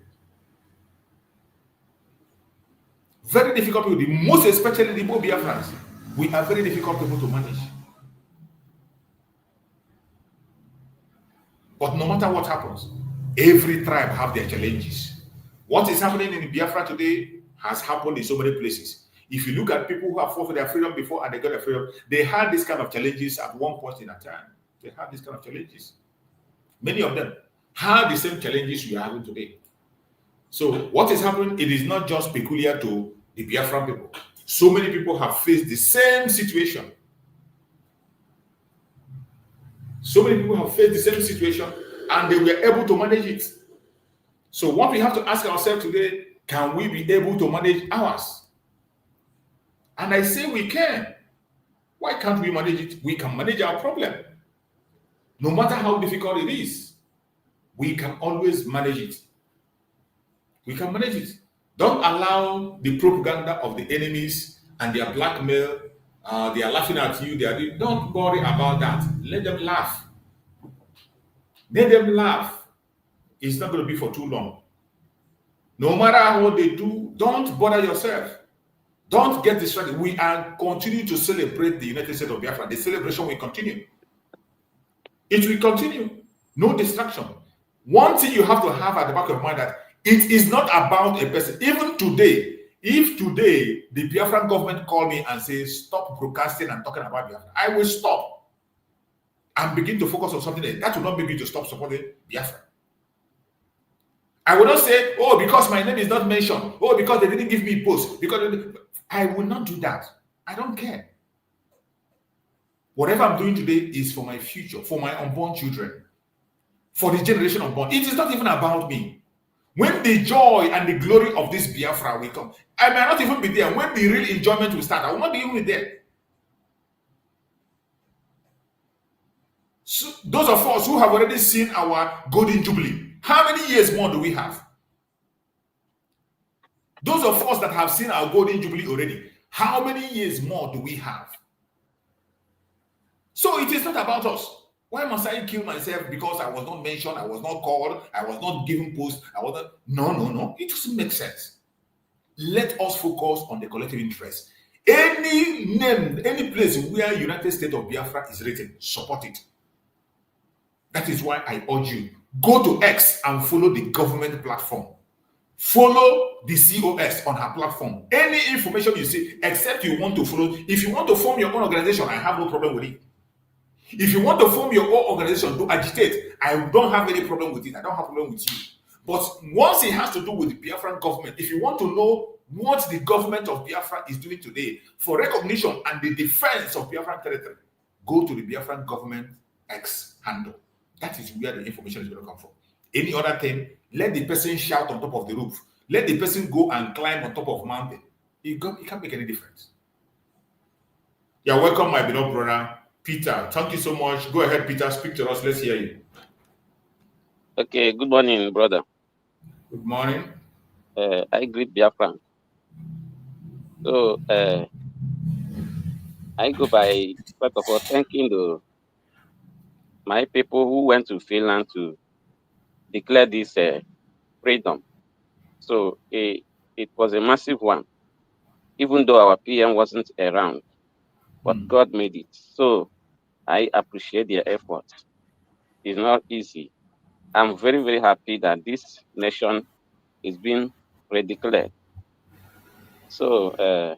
Very difficult people. The most especially the Igbo Biafrans. We are very difficult people to manage. But no matter what happens, every tribe have their challenges. What is happening in Biafra today has happened in so many places. If you look at people who have fought for their freedom before and they got their freedom, they had this kind of challenges at one point in a time. They had this kind of challenges. Many of them have the same challenges we are having today. So what is happening, it is not just peculiar to the Biafran people. So many people have faced the same situation. So many people have faced the same situation and they were able to manage it. So what we have to ask ourselves today, can we be able to manage ours? And I say we can. Why can't we manage it? We can manage our problem. No matter how difficult it is, we can always manage it. We can manage it. Don't allow the propaganda of the enemies and their blackmail. They are laughing at you. Don't worry about that. Let them laugh. Let them laugh. It's not going to be for too long. No matter what they do, don't bother yourself. Don't get distracted. We are continuing to celebrate the United States of Biafra. The celebration will continue. It will continue. No distraction. One thing you have to have at the back of your mind that it is not about a person. Even today, if today the Biafran government call me and says, stop broadcasting and talking about Biafra, I will stop and begin to focus on something else. That will not make me to stop supporting Biafra. I will not say, oh, because my name is not mentioned. Oh, because they didn't give me post. Because I will not do that. I don't care. Whatever I'm doing today is for my future, for my unborn children, for the generation unborn. It is not even about me. When the joy and the glory of this Biafra will come, I may not even be there. When the real enjoyment will start, I will not be even there. So those of us who have already seen our golden jubilee, how many years more do we have? Those of us that have seen our golden jubilee already, how many years more do we have? So it is not about us. Why must I kill myself because I was not mentioned, I was not called, I was not given post, I wasn't? No. It doesn't make sense. Let us focus on the collective interest. Any name, any place where United States of Biafra is written, support it. That is why I urge you, go to X and follow the government platform. Follow the COS on her platform. Any information you see, except you want to follow. If you want to form your own organization, I have no problem with it. If you want to form your own organization to agitate, I don't have any problem with it. I don't have a problem with you. But once it has to do with the Biafran government, if you want to know what the government of Biafra is doing today for recognition and the defense of Biafran territory, go to the Biafran government X handle. That is where the information is going to come from. Any other thing, let the person shout on top of the roof. Let the person go and climb on top of a mountain. It can't make any difference. You're welcome, my beloved brother, Peter. Thank you so much. Go ahead, Peter. Speak to us. Let's hear you. Okay, good morning, brother. Good morning. I greet Biafran. So, I go by, first of all, thanking my people who went to Finland to declare this freedom. So, it was a massive one, even though our PM wasn't around, but God made it. So, I appreciate their efforts. It's not easy. I'm very, very happy that this nation is being redeclared. So,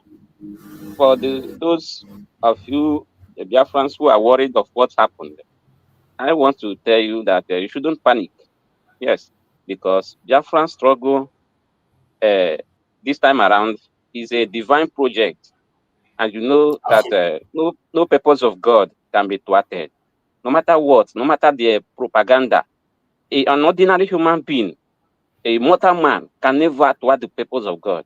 for those of you, the Biafrans who are worried of what's happened, I want to tell you that you shouldn't panic. Yes, because Biafran struggle this time around is a divine project. And you know that no purpose of God can be thwarted. No matter what, no matter the propaganda, an ordinary human being, a mortal man, can never thwart the purpose of God.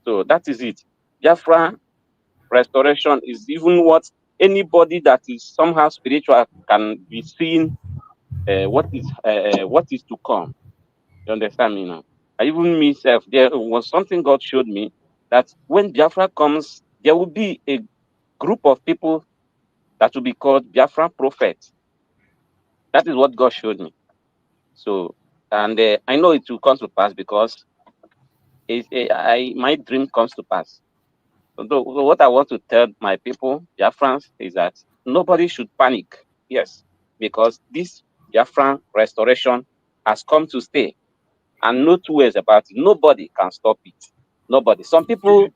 So that is it. Biafra restoration is even what anybody that is somehow spiritual can be seeing what is to come. You understand me now? I even myself, there was something God showed me that when Biafra comes, there will be a group of people that will be called Biafra prophets. That is what God showed me. So, and I know it will come to pass because my dream comes to pass. So what I want to tell my people, Biafrans, is that nobody should panic. Yes, because this Biafran restoration has come to stay. And no two ways about it. Nobody can stop it. Nobody. Some people,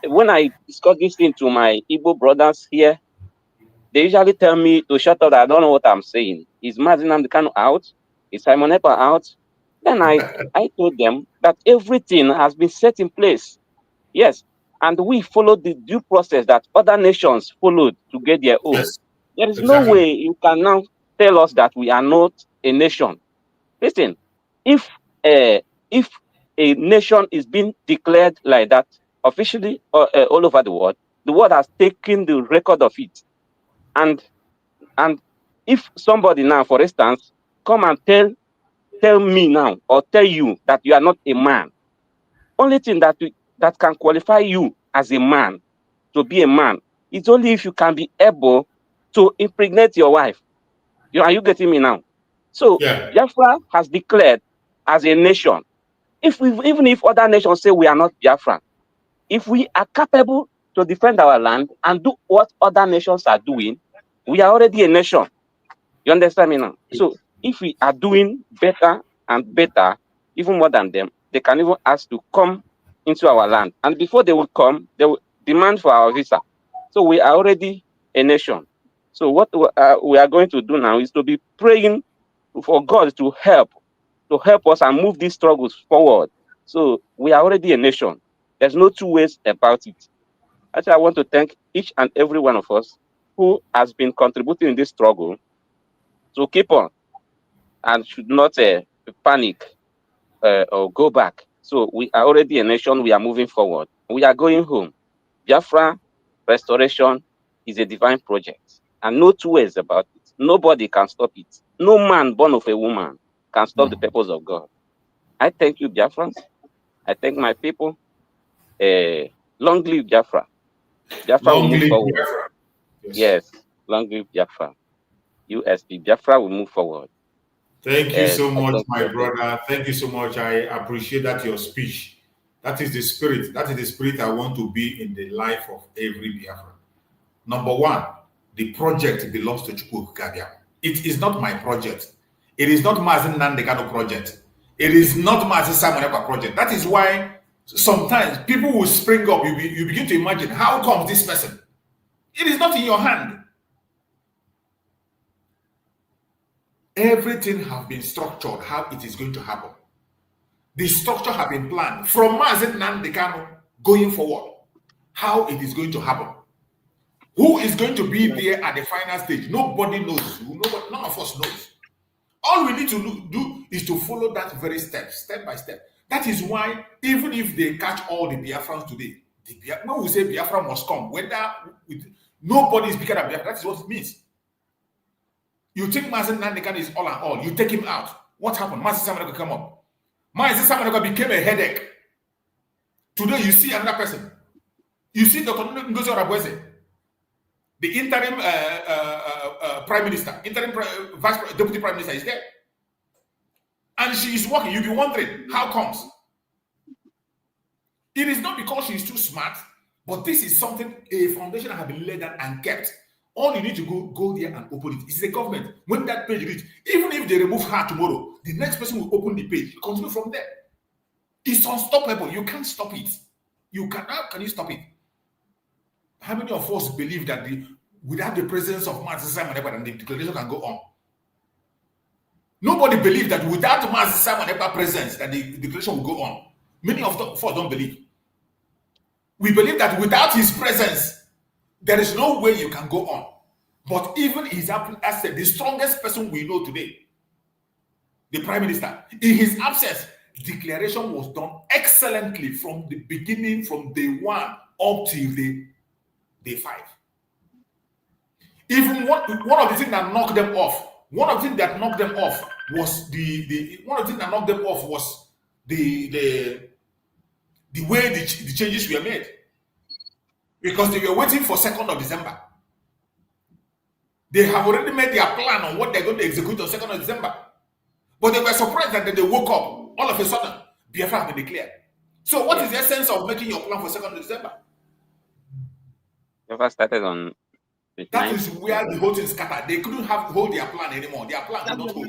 when I discuss this thing to my Igbo brothers here, they usually tell me to shut up. I don't know what I'm saying. Is Mazinam Kanu out? Is Simon Ekpa out? Then I told them that everything has been set in place. Yes. And we followed the due process that other nations followed to get their own. Yes, There is no exactly. way you can now tell us that we are not a nation. Listen, if a nation is being declared like that officially all over the world has taken the record of it. And if somebody now, for instance, come and tell me now or tell you that you are not a man, only thing that can qualify you as a man to be a man is only if you can be able to impregnate your wife. Are you getting me now? So Yeah. Biafra has declared as a nation. Even if other nations say we are not Biafran, if we are capable to defend our land and do what other nations are doing, we are already a nation. You understand me now? So if we are doing better and better, even more than them, they can even ask to come into our land. And before they will come, they will demand for our visa. So we are already a nation. So what we are going to do now is to be praying for God to help us and move these struggles forward. So we are already a nation. There's no two ways about it. Actually, I want to thank each and every one of us who has been contributing in this struggle to keep on and should not panic or go back. So we are already a nation. We are moving forward. We are going home. Biafra restoration is a divine project, and no two ways about it. Nobody can stop it. No man born of a woman can stop the purpose of God. I thank you, Biafrans. I thank my people. Long live Biafra. Biafra will Long move live forward. Biafra. Yes, long live Biafra. USP. Biafra will move forward. Thank you so I much, think my brother. Thank you so much. I appreciate that your speech. That is the spirit. That is the spirit I want to be in the life of every Biafran. Number one, the project belongs to Chukwu Kabia. It is not my project. It is not Mazin Nandekano project. It is not Mazin Simon Ekpa project. That is why sometimes people will spring up. You begin to imagine, how comes this person? It is not in your hand. Everything has been structured how it is going to happen. The structure has been planned from Mazin Nandekano going forward, how it is going to happen. Who is going to be there at the final stage? Nobody knows. None of us knows. All we need to do is to follow that very step by step. That is why, even if they catch all the Biafrans today, when we say Biafra must come, whether nobody is bigger than Biafra, that is what it means. You think Mazin Nandekan is all and all, you take him out. What happened? Mazin Samaneko come up. Mazin Samaneko became a headache. Today you see another person. You see Dr. Ngozi Orabweze, the interim prime minister, deputy prime minister is there. And she is working. You'll be wondering, how comes? It is not because she is too smart, but this is something, a foundation that has been laid down and kept. All you need to go there and open it. It's the government. When that page reads, even if they remove her tomorrow, the next person will open the page. Continue from there. It's unstoppable. You can't stop it. How can you stop it? How many of us believe that without the presence of Mazin Simon Ekpa, the declaration can go on? Nobody believes that without Mazin Simon Ekpa's presence, that the declaration will go on. Many of us don't believe. We believe that without his presence, there is no way you can go on. But even his absence, the strongest person we know today, the prime minister, in his absence, declaration was done excellently from the beginning, from day one up till day 5. Even one of the things that knocked them off, was the way the changes were made. Because they were waiting for 2nd of December. They have already made their plan on what they're going to execute on 2nd of December. But they were surprised that they woke up, all of a sudden, Biafra has been declared. So what is the essence of making your plan for 2nd of December? Biafra started on the That is where the whole thing scattered. They couldn't hold their plan anymore. Their plan could not hold.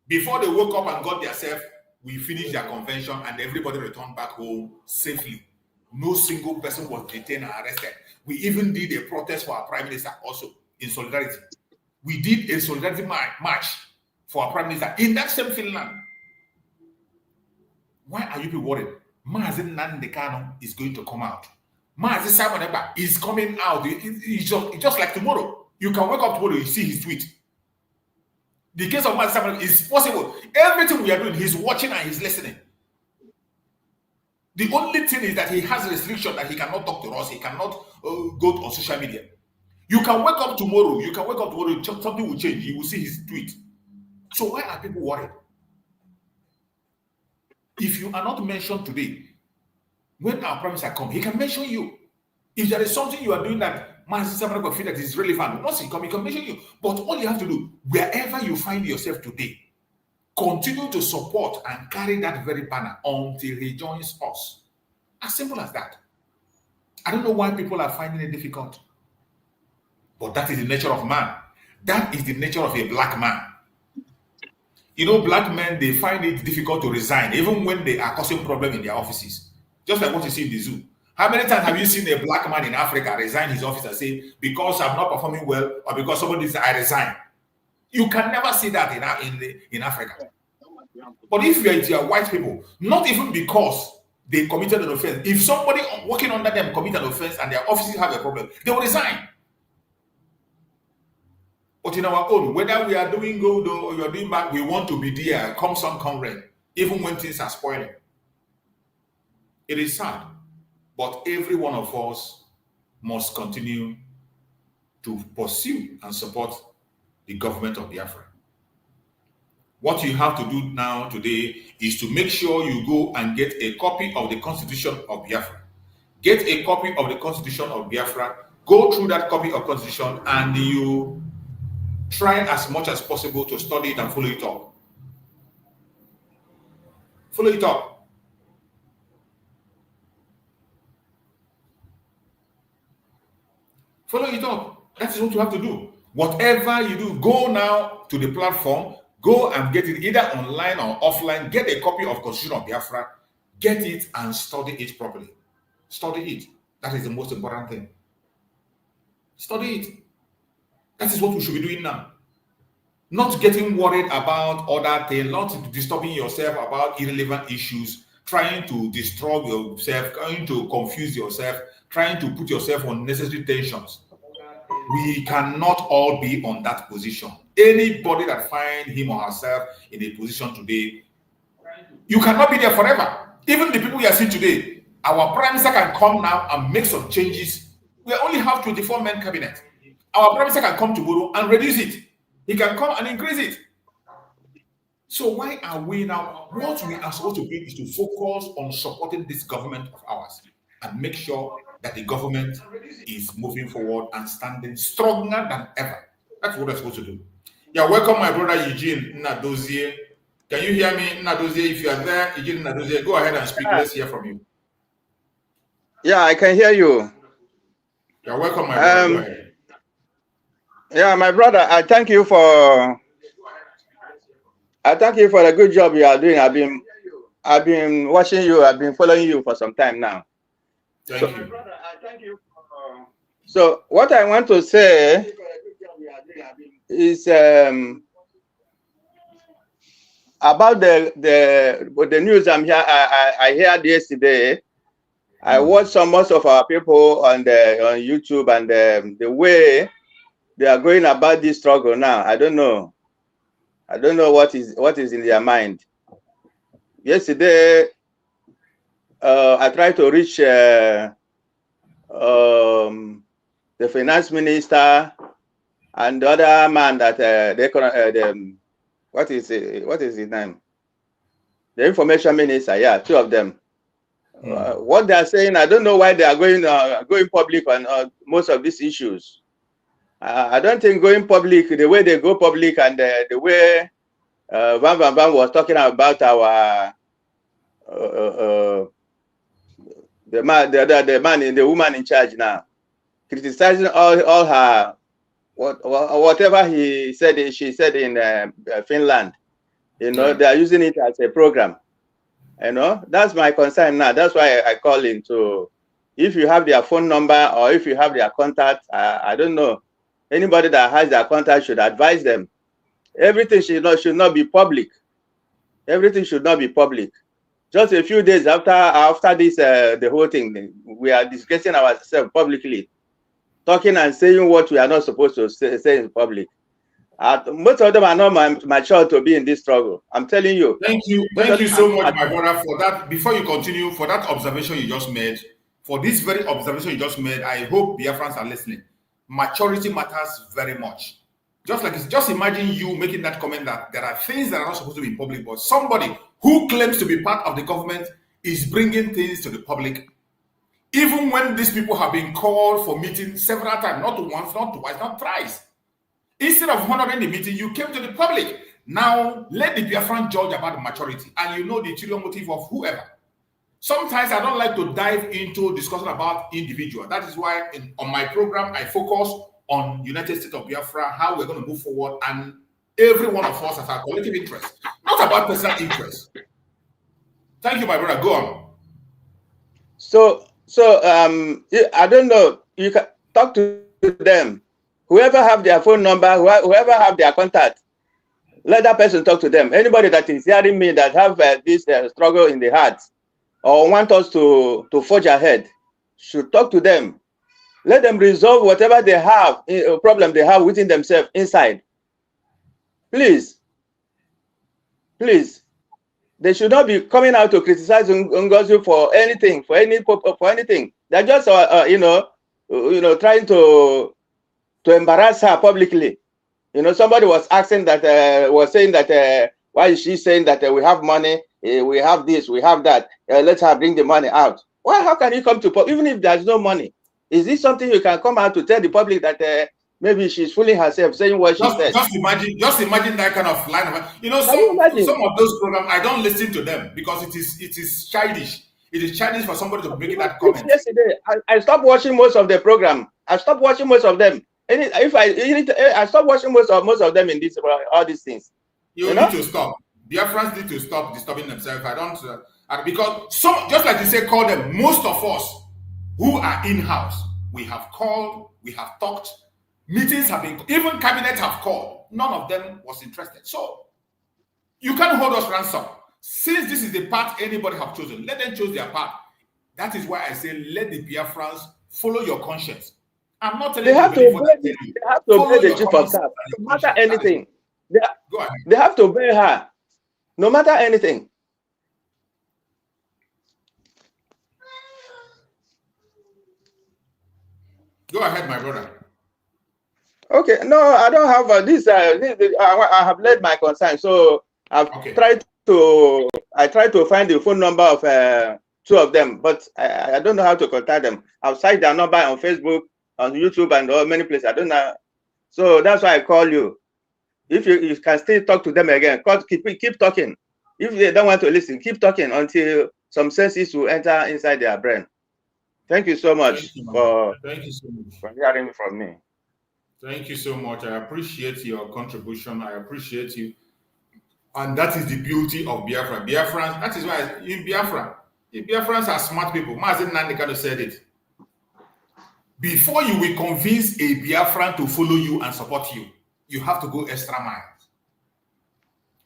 Before they woke up and got themselves, we finished their convention and everybody returned back home safely. No single person was detained or arrested. We even did a protest for our prime minister also in solidarity. We did a solidarity march for our prime minister in that same Finland. Why are you people worried? Mazin Nandekano is going to come out. Mazin Simon Ekpa is coming out. It's just like tomorrow. You can wake up tomorrow, you see his tweet. The case of Mazin Simon is possible. Everything we are doing, he's watching and he's listening. The only thing is that he has a restriction that he cannot talk to us. He cannot go on social media. You can wake up tomorrow. Something will change. You will see his tweet. So why are people worried? If you are not mentioned today, when our prime minister comes, he can mention you. If there is something you are doing that Mazin Simon Ekpa feel that is relevant, once he comes, he can mention you. But all you have to do, wherever you find yourself today, continue to support and carry that very banner until he joins us. As simple as that. I don't know why people are finding it difficult. But that is the nature of man. That is the nature of a black man. You know, black men, they find it difficult to resign, even when they are causing problems in their offices. Just like what you see in the zoo. How many times have you seen a black man in Africa resign his office and say, because I'm not performing well, or because somebody says I resign? You can never see that in Africa. But if you are white people, not even because they committed an offense, if somebody working under them committed an offense and their offices have a problem, they will resign. But in our own, whether we are doing good or you are doing bad, we want to be there, come sun, come rain, even when things are spoiling. It is sad, but every one of us must continue to pursue and support the government of Biafra. What you have to do now today is to make sure you go and get a copy of the Constitution of Biafra. Get a copy of the Constitution of Biafra, go through that copy of Constitution, and you try as much as possible to study it and follow it up. Follow it up. Follow it up. That is what you have to do. Whatever you do, go now to the platform, go and get it either online or offline. Get a copy of Constitution of Biafra, get it and study it properly. Study it. That is the most important thing. Study it. That is what we should be doing now. Not getting worried about other things, not disturbing yourself about irrelevant issues, trying to destroy yourself, trying to confuse yourself, trying to put yourself on unnecessary tensions. We cannot all be on that position. Anybody that finds him or herself in a position today, you cannot be there forever. Even the people we are seeing today, our prime minister can come now and make some changes. We only have 24-man cabinet. Our prime minister can come tomorrow and reduce it. He can come and increase it. So why are we now? What we are supposed to do is to focus on supporting this government of ours and make sure that the government is moving forward and standing stronger than ever. That's what we're supposed to do. Yeah, welcome my brother Eugene Nnadozie. Can you hear me, Nnadozie? If you are there, Eugene Nnadozie, go ahead and speak. Let's hear from you. Yeah, I can hear you. You're welcome, my brother. Go ahead. Yeah, my brother, I thank you for the good job you are doing. I've been watching you. I've been following you for some time now. Thank you. So what I want to say is about the news I'm here. I heard yesterday. I watched most of our people on YouTube and the way they are going about this struggle now. I don't know what is in their mind. Yesterday, I tried to reach the finance minister and the other man that what is his name? The information minister. Yeah, two of them. What they are saying, I don't know why they are going public on most of these issues. I don't think going public, the way they go public and the way Van was talking about our the woman in charge now, criticizing all her whatever she said in Finland. You know, they are using it as a program. You know, that's my concern now. That's why I call in to, if you have their phone number or if you have their contact, I don't know. Anybody that has their contact should advise them. Everything should not be public. Everything should not be public. Just a few days after this, the whole thing, we are discussing ourselves publicly, talking and saying what we are not supposed to say in public. Most of them are not mature to be in this struggle. I'm telling you. Thank you so much, my brother, for that. Before you continue, for that observation you just made, for this very observation you just made, I hope Biafrans are listening. Maturity matters very much. Just imagine you making that comment that there are things that are not supposed to be in public, but somebody who claims to be part of the government is bringing things to the public. Even when these people have been called for meetings several times, not once, not twice, not thrice. Instead of honoring the meeting, you came to the public. Now, let the Biafran judge about the maturity, and you know the ulterior motive of whoever. Sometimes I don't like to dive into discussion about individual. That is why on my program, I focus on United States of Biafra, how we're going to move forward, and every one of us has our collective interest, not about personal interest. Thank you, my brother. Go on. So I don't know. You can talk to them. Whoever have their phone number, whoever have their contact, let that person talk to them. Anybody that is hearing me that have this struggle in the heart or want us to forge ahead should talk to them. Let them resolve whatever they have, problem they have within themselves inside. Please. They should not be coming out to criticize Ngozi for anything, for anything. They're just, trying to embarrass her publicly. You know, somebody was asking that, saying that, why is she saying that we have money, we have this, we have that, let her bring the money out. Well, how can you come to, even if there's no money? Is this something you can come out to tell the public that maybe she's fooling herself, saying what she said. Just imagine that kind of line of, you know, Can you imagine? some of those programs I don't listen to them because it is childish. It is childish for somebody to make that comment. Yesterday, I stopped watching most of the program. I stopped watching most of them. And I stopped watching most of them in this all these things. You need to stop. Biafrans need to stop disturbing themselves. I don't because some, just like you say, call them. Most of us who are in-house, we have called, we have talked, meetings have been, even cabinets have called. None of them was interested. So you can't hold us ransom. Since this is the path anybody have chosen, let them choose their path. That is why I say let the Biafrans follow your conscience. I'm not telling you. They have to obey the chief of staff. No matter anything. They have to obey her. No matter anything. Go ahead, my brother. Okay, no, I don't have this. I have led my concern, so I've tried to find the phone number of two of them, but I don't know how to contact them. I've cited their number on Facebook, on YouTube, and many places. I don't know, so that's why I call you. If you can still talk to them again, keep talking. If they don't want to listen, keep talking until some senses will enter inside their brain. Thank you so much for hearing from me. Thank you so much. I appreciate your contribution. I appreciate you. And that is the beauty of Biafra. Biafrans, that is why in Biafra, the Biafrans are smart people. Mazen Nandekano said it. Before you will convince a Biafran to follow you and support you, you have to go extra miles.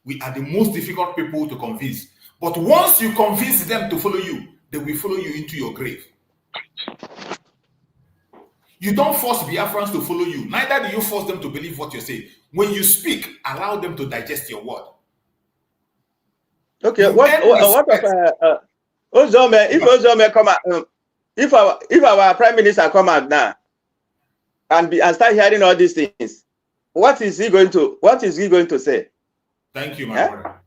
We are the most difficult people to convince. But once you convince them to follow you, they will follow you into your grave. You don't force Biafrans to follow you. Neither do you force them to believe what you say. When you speak, allow them to digest your word. Okay, what of Ozome? If Ozome come out, if our prime minister come out now and start hearing all these things, what is he going to say? Thank you, my brother.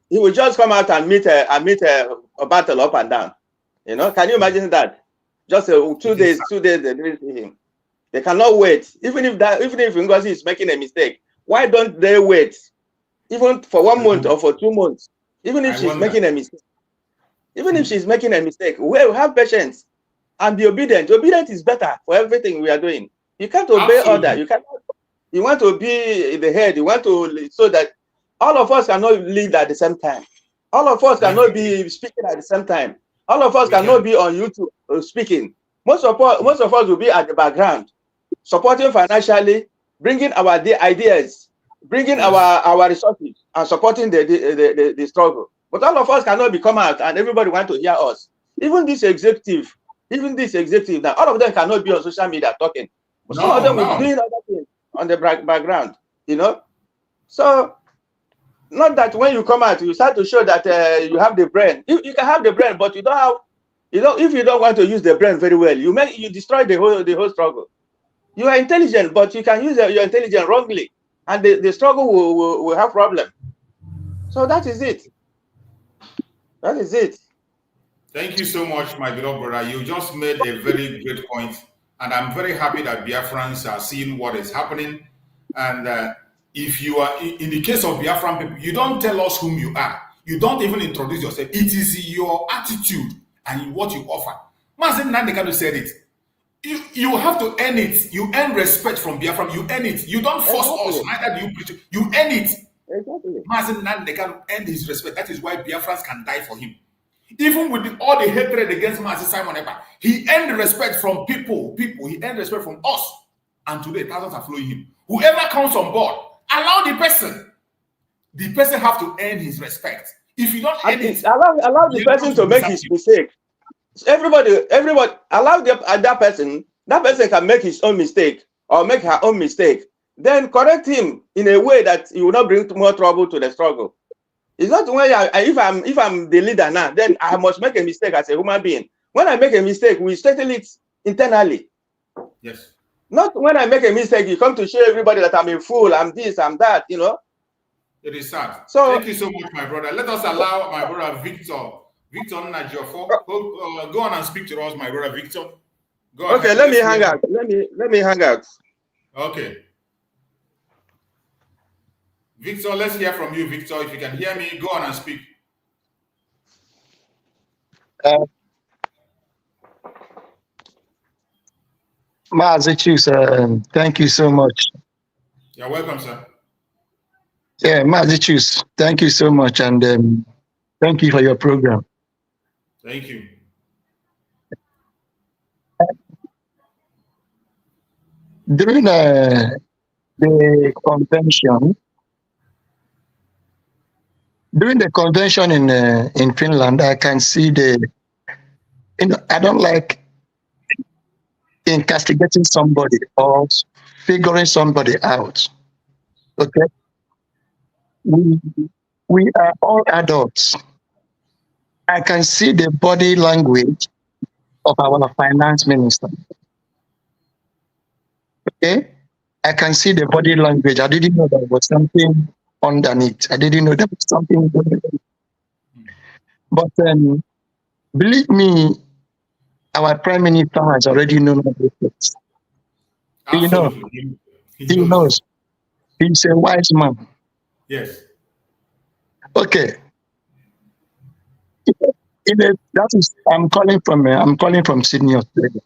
He will just come out and meet a battle up and down. You know, can you imagine that? Just 2 days, they didn't see him. They cannot wait. Even if Ngozi is making a mistake, why don't they wait? Even for 1 month or for 2 months. Even if she's making a mistake. Even if she's making a mistake, we'll have patience and be obedient. Obedience is better for everything we are doing. You can't obey order. You want to be the head. You want to, so that all of us cannot lead at the same time. All of us cannot be speaking at the same time. All of us cannot be on YouTube speaking. Most of us will be at the background, supporting financially, bringing our ideas, bringing our resources, and supporting the struggle. But all of us cannot be come out and everybody want to hear us. Even this executive now, all of them cannot be on social media talking. But some of them will be doing other things on the background, you know. So, not that when you come out, you start to show that you have the brain. You can have the brain, but you don't have, if you don't want to use the brain very well, you destroy the whole struggle. You are intelligent, but you can use your intelligence wrongly, and the struggle will have problem. So that is it. That is it. Thank you so much, my beloved brother. You just made a very great point, and I'm very happy that Biafrans are seeing what is happening. And if you are, in the case of Biafran people, you don't tell us whom you are. You don't even introduce yourself. It is your attitude and what you offer. Mazen Nandekano said it. You have to earn it. You earn respect from Biafran. You earn it. You don't force us. Neither do you preach. You earn it. Exactly. Mazen Nandekano earned his respect. That is why Biafrans can die for him. Even with all the hatred against Mazen Simon Ekpa, he earned respect from people. He earned respect from us. And today, thousands are following him. Whoever comes on board, allow the person. The person have to earn his respect. If you don't earn it, allow the person to make his mistake. Everybody, allow that person. That person can make his own mistake or make her own mistake. Then correct him in a way that he will not bring more trouble to the struggle. It's not when if I'm the leader now, then I must make a mistake as a human being. When I make a mistake, we settle it internally. Yes. Not when I make a mistake, you come to show everybody that I'm a fool, I'm this, I'm that, you know. It is sad. So, thank you so much, my brother. Let us allow my brother Victor Najofo, go on and speak to us, my brother Victor. Go okay, ahead. let me hang out. Let me hang out. Okay. Victor, let's hear from you, Victor. If you can hear me, go on and speak. Mazichus, thank you so much. You're welcome, sir. Yeah, Mazichus, thank you so much, and thank you for your program. Thank you. During the convention in Finland, I can see I don't like castigating somebody or figuring somebody out. Okay, we are all adults. I can see the body language of our finance minister. Okay, I can see the body language. I didn't know there was something underneath. I didn't know there was something underneath. But believe me, our prime minister has already known this. Absolutely. He knows. He's a wise man. Yes. Okay. I'm calling from Sydney, Australia.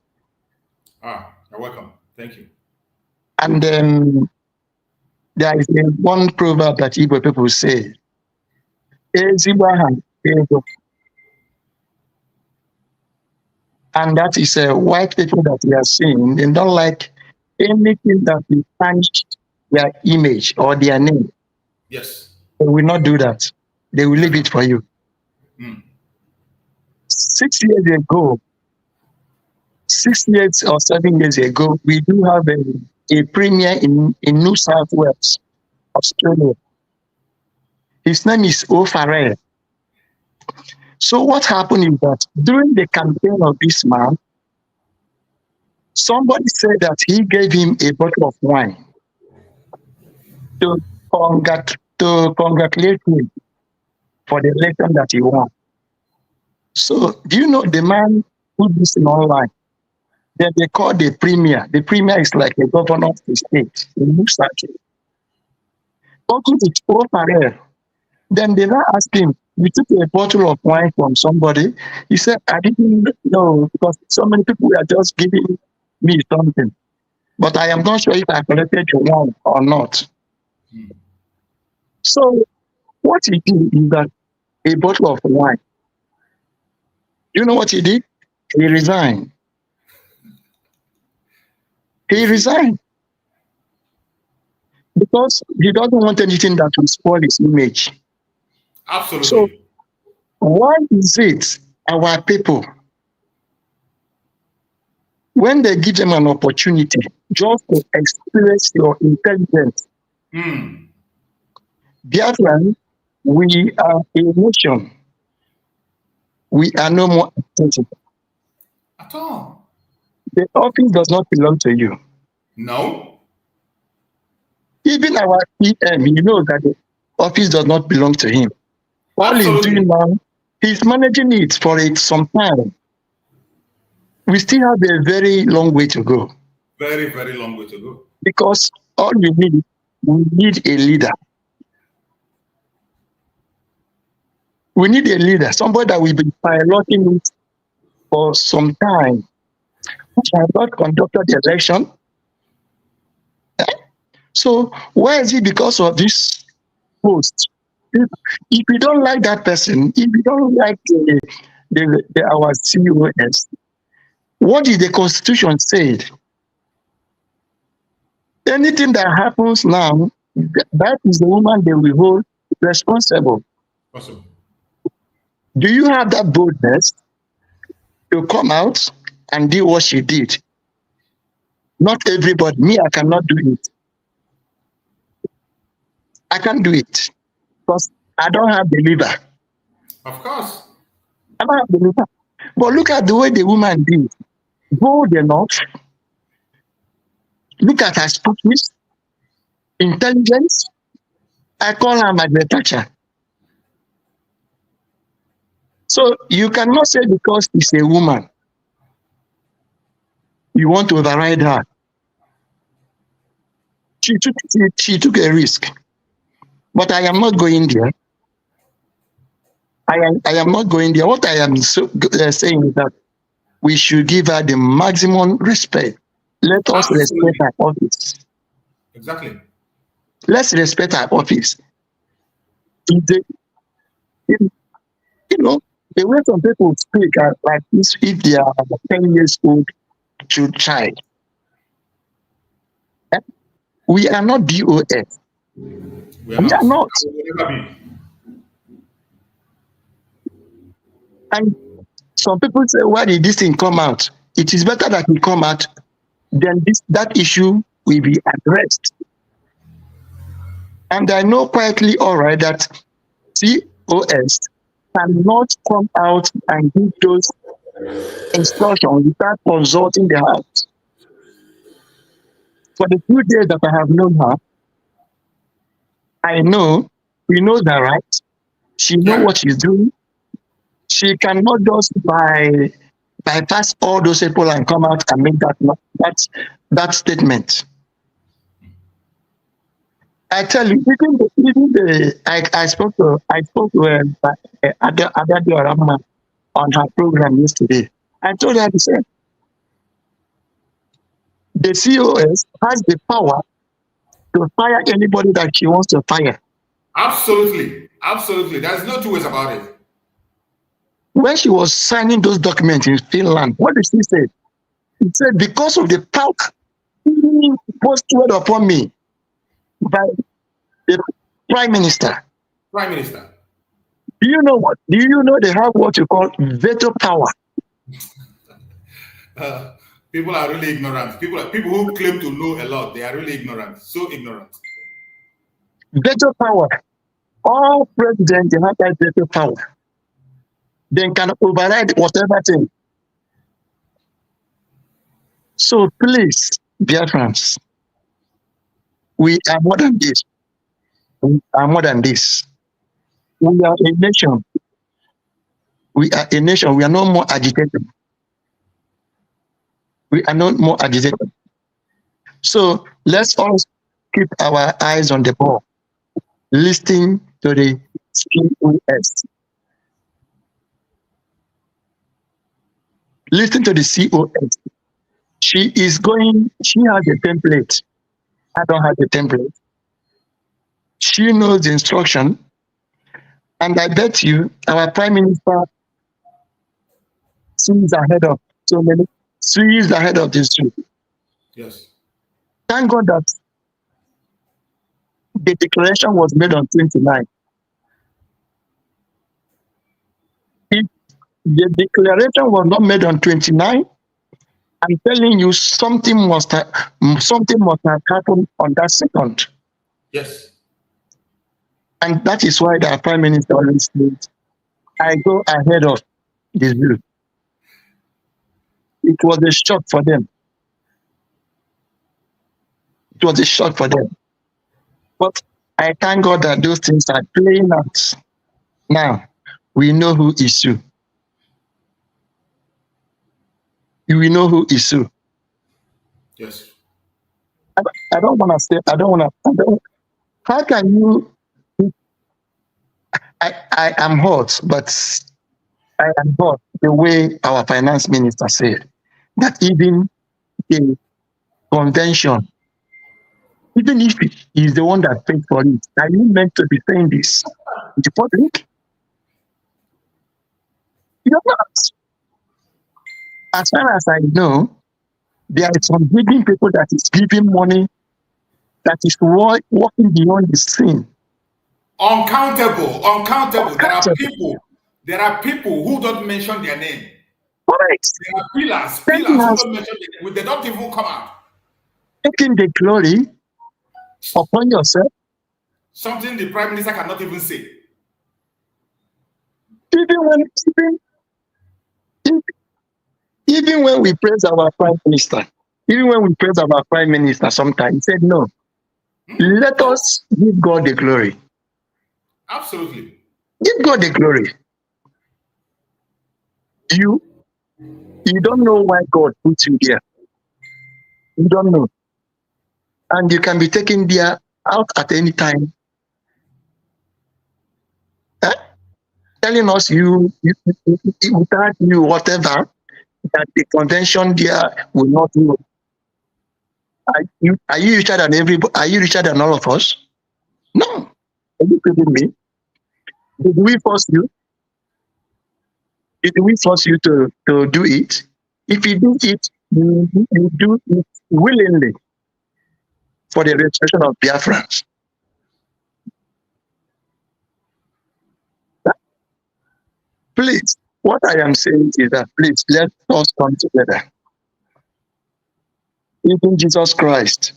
You're welcome. Thank you. And there is one proverb that Igbo people say. And that is white people that we are seeing. They don't like anything that will tarnish their image or their name. Yes. They will not do that. They will leave it for you. 6 years ago, 6 years or 7 years ago, we do have a premier in New South Wales, Australia. His name is O'Farrell. So what happened is that during the campaign of this man, somebody said that he gave him a bottle of wine to congratulate him for the election that he won. So do you know the man who this in online? Then they call the premier. The premier is like the governor of the state in New South Wales. Talking to O'Farrell. Then they now asked him, "You took a bottle of wine from somebody?" He said, "I didn't know because so many people are just giving me something. But I am not sure if I collected your wine or not." So what he did is that a bottle of wine. You know what he did? He resigned. He resigned because he doesn't want anything that will spoil his image. Absolutely. So why is it our people, when they give them an opportunity just to express your intelligence, Biafran, we are a nation. We are no more expensive. At all. The office does not belong to you. No. Even our PM, you know that the office does not belong to him. All he's doing now, he's managing it for some time. We still have a very long way to go. Very, very long way to go. Because all we need a leader. We need a leader, somebody that will be piloting it for some time, who has not conducted the election. So why is it because of this post? If you don't like that person, if you don't like our COS, what did the Constitution say? Anything that happens now, that is the woman they will hold responsible. Awesome. Do you have that boldness to come out and do what she did? Not everybody. Me, I cannot do it. I can't do it because I don't have the liver. Of course. I don't have the liver. But look at the way the woman did. Bold enough. Look at her smartness, intelligence. I call her Margaret Thatcher. So you cannot say because she's a woman, you want to override her. She took a risk. But I am not going there. I am not going there. What I am saying is that we should give her the maximum respect. Let us respect Absolutely. her office. Exactly. Let's respect her office. You know, the way some people speak are like this if they are 10 years old to child. We are not DOS. We are We not. are not. And we will never be. And some people say, why did this thing come out? It is better that it come out than that issue will be addressed. And I know quietly all right that COS cannot come out and give those instructions without consulting the house. For the few days that I have known her, I know, we know that, right? She knows what she's doing. She cannot just bypass all those people and come out and make that statement. I tell you, I spoke to Ada Diorama on her program yesterday. I told her to say the COS has the power to fire anybody that she wants to fire. Absolutely. Absolutely. There's no two ways about it. When she was signing those documents in Finland, what did she say? She said, because of the power postulated upon me by the Prime Minister. Prime Minister. Do you know what? Do you know they have what you call veto power? People are really ignorant. People who claim to know a lot, they are really ignorant. So ignorant. Veto power. All presidents have that veto power. They can override whatever thing. So please, Biafrans, we are more than this. We are more than this. We are a nation. We are a nation. We are no more agitated. We are not more agitated. So let's all keep our eyes on the ball, listening to the COS. Listen to the COS. She has a template. I don't have the template. She knows the instruction. And I bet you our Prime Minister sees ahead of so many, sees ahead of this too. Yes. Thank God that the declaration was made on 29. If the declaration was not made on 29, I'm telling you something must have happened on that second. Yes. And that is why the Prime Minister always says, I go ahead of this bill. It was a shock for them. It was a shock for them. But I thank God that those things are playing out. Now, we know who is who. We know who is who. Yes. I don't want to say, how can you, I am hot, but I am hot the way our finance minister said that even the convention, even if he is the one that paid for it, are you meant to be saying this in the public? You're not. As far as I know, there are some giving people that is giving money that is working beyond the scene. Uncountable. There are people who don't mention their name. Correct. There are pillars who don't mention their name. They don't even come out. Taking the glory upon yourself. Something the Prime Minister cannot even say. Even when we praise our Prime Minister, sometimes he said, no, let us give God the glory. Absolutely. Give God the glory. You don't know why God put you there. You don't know. and you can be taken there out at any time. Telling us without you, whatever, that the convention there will not do. Are you richer than everybody? Are you richer than all of us? No. Are you kidding me? Did we force you? Did we force you to do it? If you do it, you do it willingly for the restoration of Biafrans. Please, what I am saying is that please let us come together. Even Jesus Christ,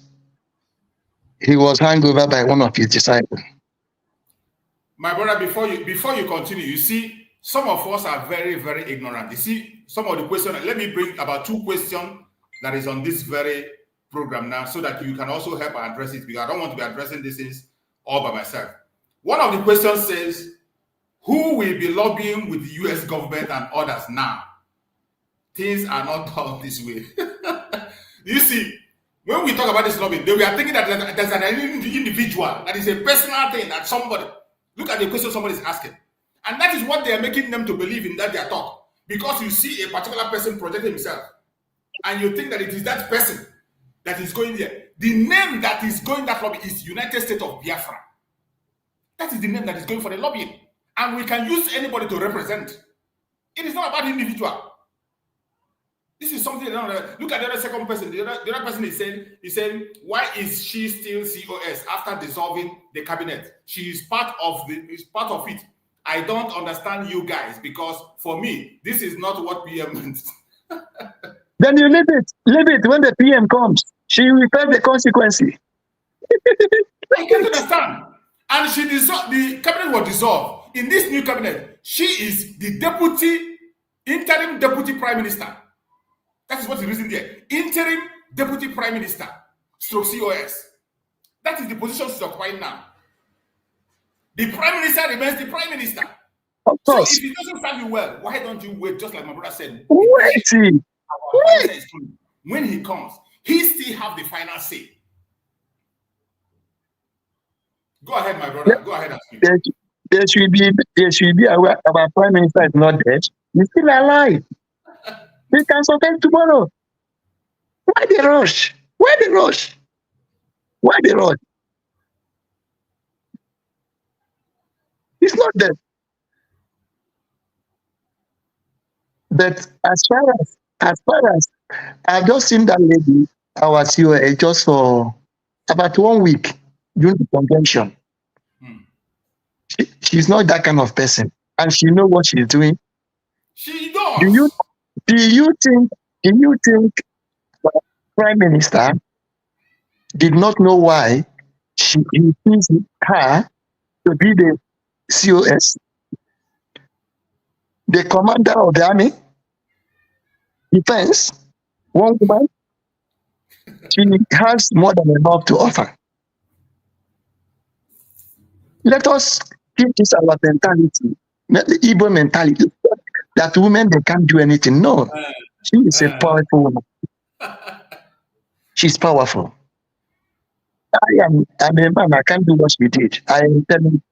he was handed over by one of his disciples. My brother, before you continue, you see, some of us are very, very ignorant. You see, some of the questions, let me bring about 2 questions that is on this very program now so that you can also help address it, because I don't want to be addressing these things all by myself. One of the questions says, who will be lobbying with the US government and others now? Things are not done this way. You see, when we talk about this lobbying, we are thinking that there's an individual, that is a personal thing, that somebody, look at the question somebody is asking. And that is what they are making them to believe in, that they are talk. Because you see a particular person projecting himself, and you think that it is that person that is going there. The name that is going that lobby is United States of Biafra. That is the name that is going for the lobbying. And we can use anybody to represent. It is not about the individual. This is something, look at the other second person. The other person is saying, why is she still COS after dissolving the cabinet? She is part of it. I don't understand you guys, because for me, this is not what PM meant. Then you leave it. When the PM comes, she will face the consequences. I can't understand. And the cabinet was dissolved. In this new cabinet, she is the interim deputy prime minister. That is what is written there. Interim deputy prime minister, stroke COS. That is the position she's occupying now. The prime minister remains the prime minister. Of course. So if it doesn't serve you well, why don't you wait, just like my brother said? Wait. When he comes, he still have the final say. Go ahead, my brother. Go ahead and speak. There should be our prime minister is not dead. He's still alive. He can survive tomorrow. Why the rush? He's not dead. But as far as I've just seen that lady, our COA, just for about 1 week during the convention. She's not that kind of person, and she knows what she's doing. She does. Do you think the prime minister did not know why he thinks her to be the COS, the commander of the army, defense, one woman? She has more than enough to offer. Let us keep this our mentality, the Igbo mentality, that women, they can't do anything. No, she is a powerful woman. She's powerful. I'm a man, I can't do what she did. I am telling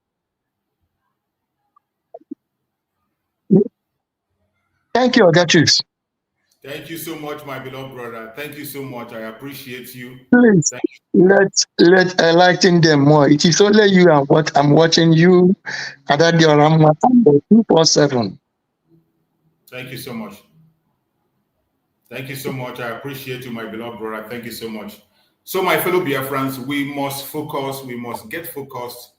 you. Thank you, Ogatrix. Thank you so much, my beloved brother. Thank you so much. I appreciate you. Please, let's enlighten them more. It is only you and what I'm watching you at that 247. Thank you so much. Thank you so much. I appreciate you, my beloved brother. Thank you so much. So, my fellow Biafrans, we must focus. We must get focused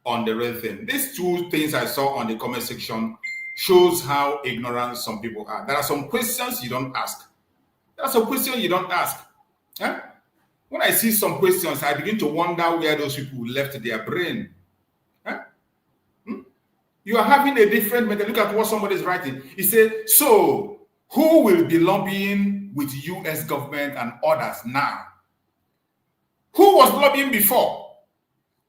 on the real thing. These 2 things I saw on the comment section shows how ignorant some people are. There are some questions you don't ask. Huh? When I see some questions, I begin to wonder where those people left their brain. Huh? You are having a different method. Look at what somebody is writing. He said, so who will be lobbying with US government and others now? Who was lobbying before?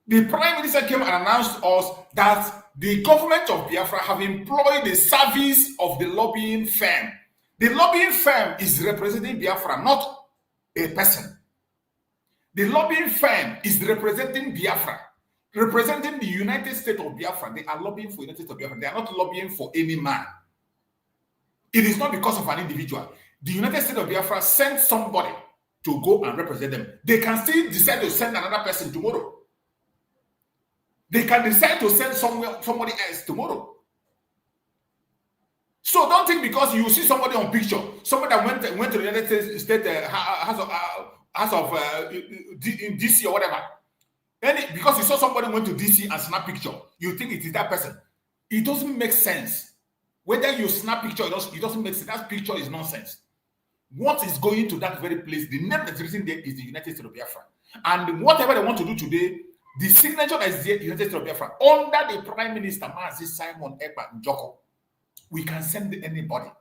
The prime minister came and announced us that the government of Biafra have employed the service of the lobbying firm. The lobbying firm is representing Biafra, not a person. The lobbying firm is representing Biafra, representing the United States of Biafra. They are lobbying for the United States of Biafra. They are not lobbying for any man. It is not because of an individual. The United States of Biafra sent somebody to go and represent them. They can still decide to send another person tomorrow. They can decide to send somebody else tomorrow. So don't think because you see somebody on picture, somebody that went to the United States House of in DC or whatever. Because you saw somebody went to DC and snap picture, you think it is that person. It doesn't make sense. Whether you snap picture, it doesn't make sense. That picture is nonsense. What is going to that very place? The name that's written there is the United States of Biafra. And whatever they want to do today, the signature that is there, the United States of Biafra, under the Prime Minister, Mazi Simon Ekpa Njoko, we can send anybody.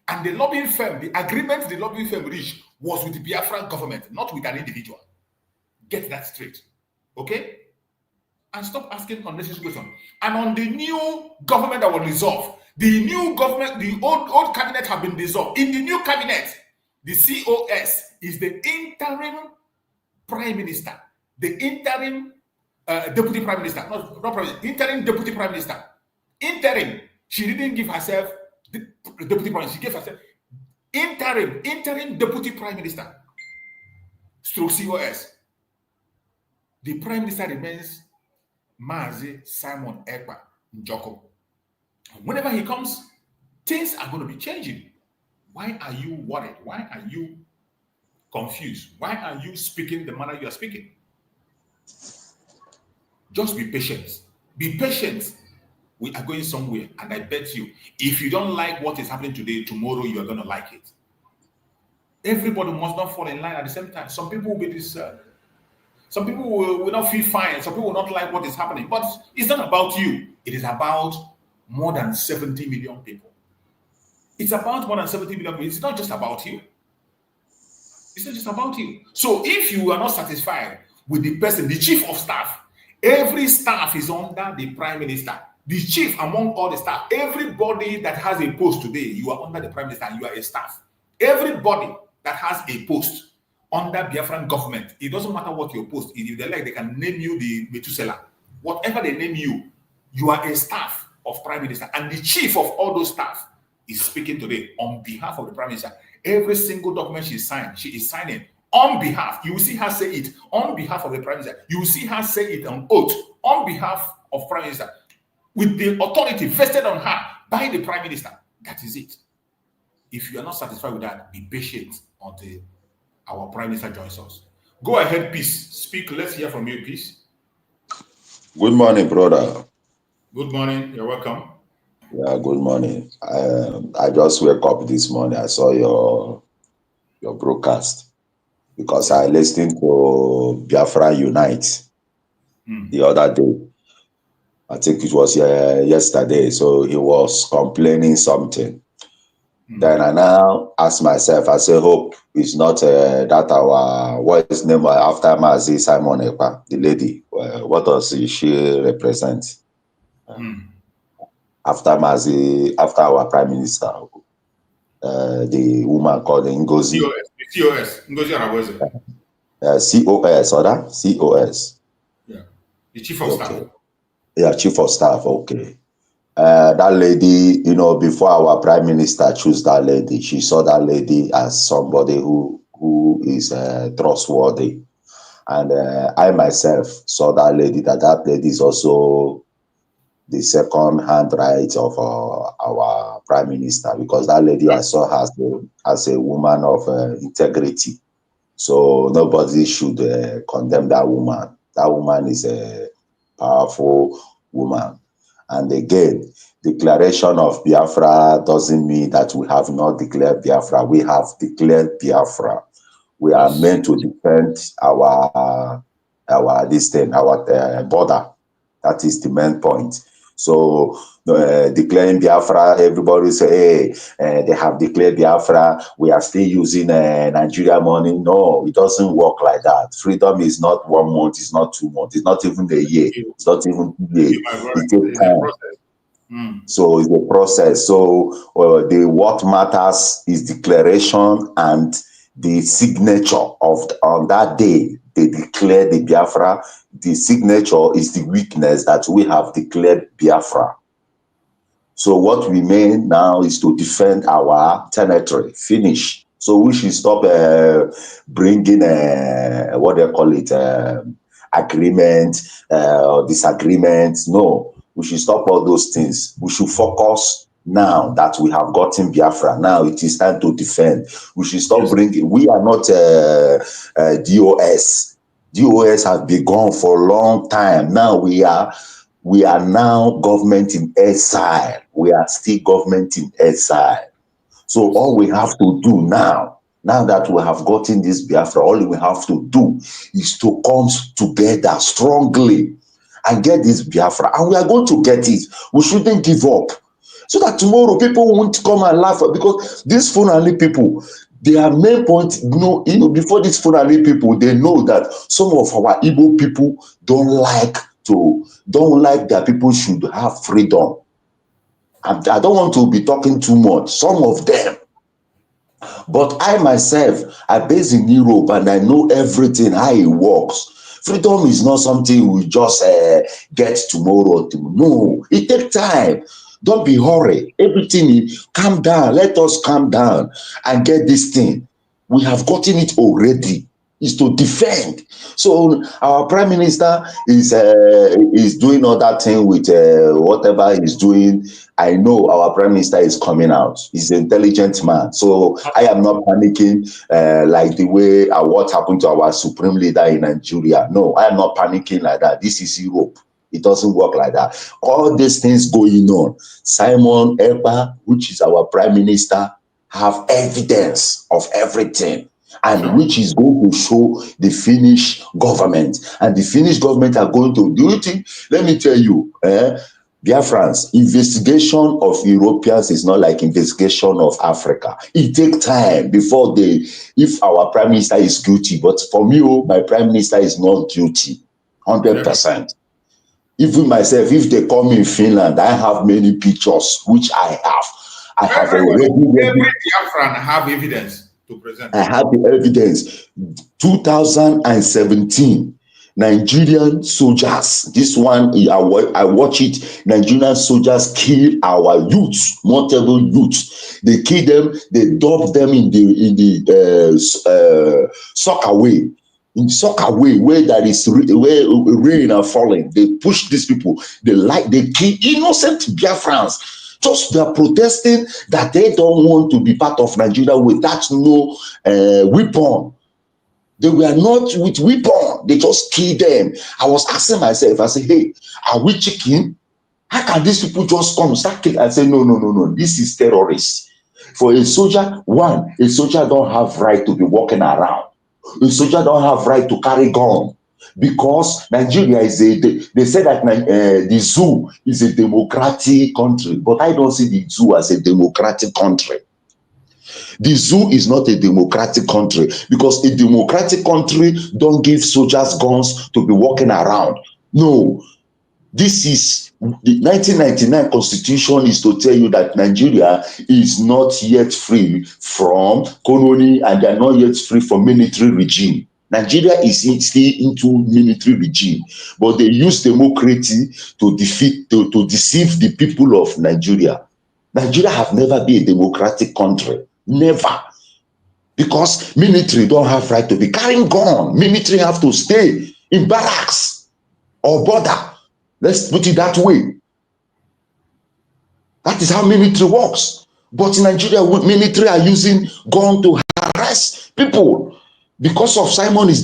And the lobbying firm, the agreement the lobbying firm reached was with the Biafran government, not with an individual. Get that straight. Okay? And stop asking unnecessary questions. And on the new government that was dissolved, the new government, the old cabinet have been dissolved. In the new cabinet, the COS is the interim prime minister, the interim deputy prime minister, not prime minister, interim deputy prime minister. Interim. She didn't give herself the deputy prime minister. She gave herself interim deputy prime minister. Stroke COS. The prime minister remains Mazi Simon Ekpa Njoko. Whenever he comes, things are going to be changing. Why are you worried? Why are you confused? Why are you speaking the manner you are speaking? Just be patient. Be patient. We are going somewhere, and I bet you, if you don't like what is happening today, tomorrow you are going to like it. Everybody must not fall in line at the same time. Some people will be disturbed. Some people will not feel fine. Some people will not like what is happening. But it's not about you. It is about more than 70 million people. It's about more than 70 million people. It's not just about you. It's not just about you. So if you are not satisfied with the person, the chief of staff, every staff is under the prime minister. The chief among all the staff, everybody that has a post today, you are under the prime minister and you are a staff. Everybody that has a post under Biafran government, it doesn't matter what your post is. If they like, they can name you the Methuselah. Whatever they name you, you are a staff of prime minister. And the chief of all those staff is speaking today on behalf of the prime minister. Every single document she is signing on behalf. You will see her say it on behalf of the prime minister. You will see her say it on oath on behalf of prime minister, with the authority vested on her by the prime minister. That is it. If you are not satisfied with that, be patient until our prime minister joins us. Go ahead, Peace. Speak. Let's hear from you, Peace. Good morning, brother. Good morning. You're welcome. Yeah, good morning. I just woke up this morning. I saw your broadcast because I listened to Biafra Unite the other day. I think it was yesterday. So he was complaining something. Then I now ask myself, I say, hope it's not that our, what is name after Mazi Simon Ekpa, the lady. What does she represent? After Mazi, after our prime minister, the woman called Ngozi. COS. Ngozi Arabweze. COS, or that? COS. Yeah. The chief of staff. Yeah, chief of staff, okay. That lady, you know, before our prime minister chose that lady, she saw that lady as somebody who is trustworthy. And I myself saw that lady is also the second hand right of our prime minister, because that lady, I saw her as a woman of integrity. So nobody should condemn that woman. That woman is a powerful woman. And again, declaration of Biafra doesn't mean that we have not declared Biafra. We have declared Biafra. We are meant to defend our border. That is the main point. So declaring Biafra, everybody say, hey, they have declared Biafra. We are still using Nigeria money. No, it doesn't work like that. Freedom is not 1 month. It's not 2 months. It's not even a year. It's not even 2 years. It takes time. So it's a process. So what matters is declaration and the signature on that day they declare the Biafra. The signature is the weakness that we have declared Biafra. So what we mean now is to defend our territory. Finish. So we should stop bringing what they call it, agreement or disagreements. No, we should stop all those things. We should focus now that we have gotten Biafra. Now it is time to defend. We should stop bringing. We are not DOS. DOS have been gone for a long time. Now we are now government in exile. We are still government in exile. So all we have to do now that we have gotten this Biafra, all we have to do is to come together strongly and get this Biafra. And we are going to get it. We shouldn't give up. So that tomorrow people won't come and laugh, because these Fulani people, their main point, before these Fulani people, they know that some of our Igbo people don't like that people should have freedom. And I don't want to be talking too much, some of them. But I myself, I base in Europe and I know everything, how it works. Freedom is not something we just get tomorrow. No, it takes time. Don't be hurry. Everything, calm down. Let us calm down and get this thing. We have gotten it already. Is to defend. So our prime minister is doing all that thing with whatever he's doing. I know our prime minister is coming out. He's an intelligent man. So I am not panicking like the way what happened to our supreme leader in Nigeria. No, I am not panicking like that. This is Europe. It doesn't work like that. All these things going on. Simon Ekpa, which is our prime minister, have evidence of everything. And which is going to show the Finnish government. And the Finnish government are going to do it. Let me tell you, Biafrans, investigation of Europeans is not like investigation of Africa. It takes time before if our prime minister is guilty. But for me, my prime minister is not guilty, 100%. Even myself, if they come in Finland, I have many pictures, which I have. Every Biafran have evidence to present. I have the evidence. 2017, Nigerian soldiers. This one, I watch it. Nigerian soldiers kill our youths, multiple youths. They kill them. They dump them in the soccer way. In soccer way, where there is where rain are falling. They push these people. They kill innocent Biafrans. Just they are protesting that they don't want to be part of Nigeria without no weapon. They were not with weapon. They just killed them. I was asking myself, I said, hey, are we chicken? How can these people just come start killing? I said, no. This is terrorists. For a soldier, a soldier don't have right to be walking around. A soldier don't have right to carry gun. Because Nigeria they say that the zoo is a democratic country, but I don't see the zoo as a democratic country. The zoo is not a democratic country, because a democratic country don't give soldiers guns to be walking around. No, this is the 1999 constitution is to tell you that Nigeria is not yet free from colony and they are not yet free from military regime. Nigeria is still into military regime, but they use democracy to deceive the people of Nigeria. Nigeria have never been a democratic country, never, because military don't have right to be carrying gun. Military have to stay in barracks or border. Let's put it that way. That is how military works. But in Nigeria, military are using gun to harass people. Because of Simon is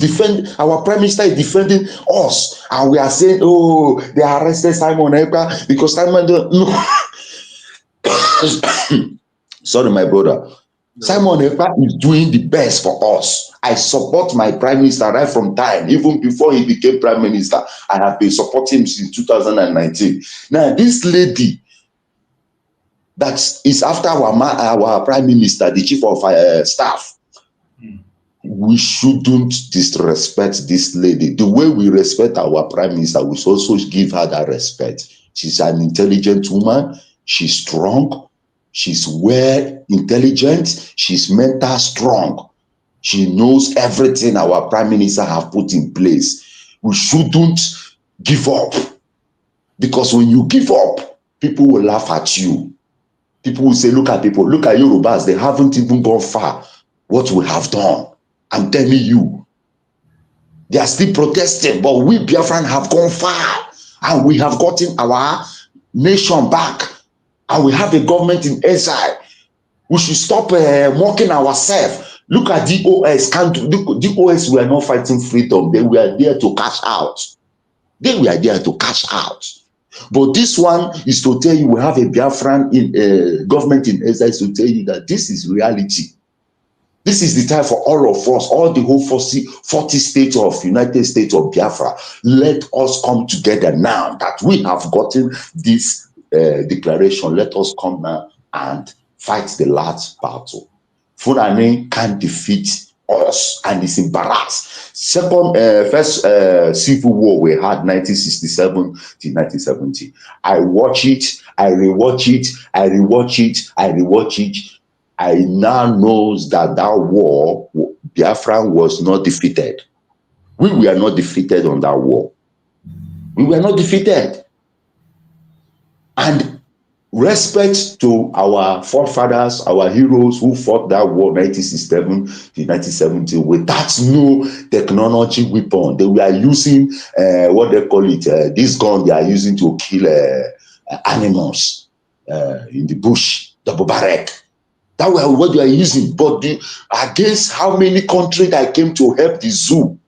our prime minister is defending us, and we are saying, oh, they arrested Simon Ekpa because Simon no. Sorry, my brother. Simon Ekpa is doing the best for us. I support my prime minister right from time, even before he became prime minister. I have been supporting him since 2019. Now, this lady that is after our prime minister, the chief of staff, we shouldn't disrespect this lady. The way we respect our prime minister, we should also give her that respect. She's an intelligent woman. She's strong. She's well intelligent. She's mental strong. She knows everything our prime minister have put in place. We shouldn't give up, because when you give up, people will laugh at you. People will say, look at Yorubas, they haven't even gone far. What we have done, I'm telling you, they are still protesting, but we Biafran have gone far, and we have gotten our nation back, and we have a government in exile. We should stop mocking ourselves. Look at DOS. DOS were not fighting freedom. They were there to cash out. They were there to cash out. But this one is to tell you we have a Biafran government in exile, to tell you that this is reality. This is the time for all of us, all the whole 40 states of United States of Biafra. Let us come together now that we have gotten this declaration. Let us come now and fight the last battle. Fulani can defeat us, and it's embarrassed. First civil war we had 1967 to 1970. I watch it, I rewatch it, I rewatch it, I rewatch it. I now knows that war, Biafra was not defeated. We were not defeated on that war. We were not defeated. And respect to our forefathers, our heroes who fought that war 1967 to 1970 without no technology weapon. They were using what they call it, this gun they are using to kill animals in the bush, double barrack. That was what they are using. But against how many countries that came to help the zoo?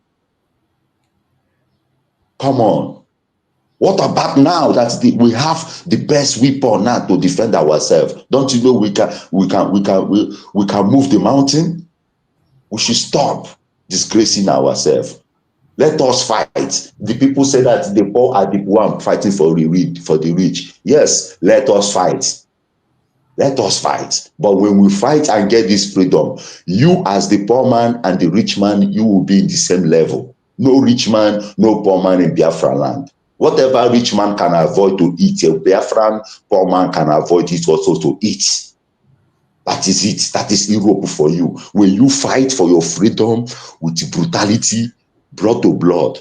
Come on. What about now that we have the best weapon now to defend ourselves? Don't you know we can move the mountain? We should stop disgracing ourselves. Let us fight. The people say that the poor are the one fighting for the rich. Yes, let us fight. Let us fight. But when we fight and get this freedom, you as the poor man and the rich man, you will be in the same level. No rich man, no poor man in Biafra land. Whatever rich man can avoid to eat, a Biafran poor man can avoid it also to eat. That is it. That is Europe for you. When you fight for your freedom with brutality, blood to blood,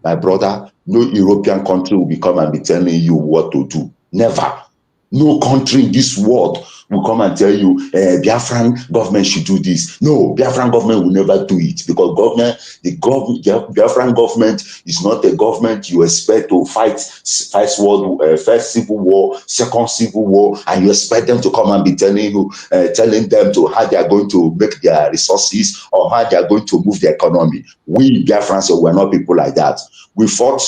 my brother, no European country will come and be telling you what to do. Never. No country in this world will come and tell you, Biafran government should do this. No, Biafran government will never do it, because Biafran government is not a government you expect to fight first civil war, second civil war, and you expect them to come and be telling them to how they are going to make their resources or how they are going to move the economy. We Biafrans were not people like that. We fought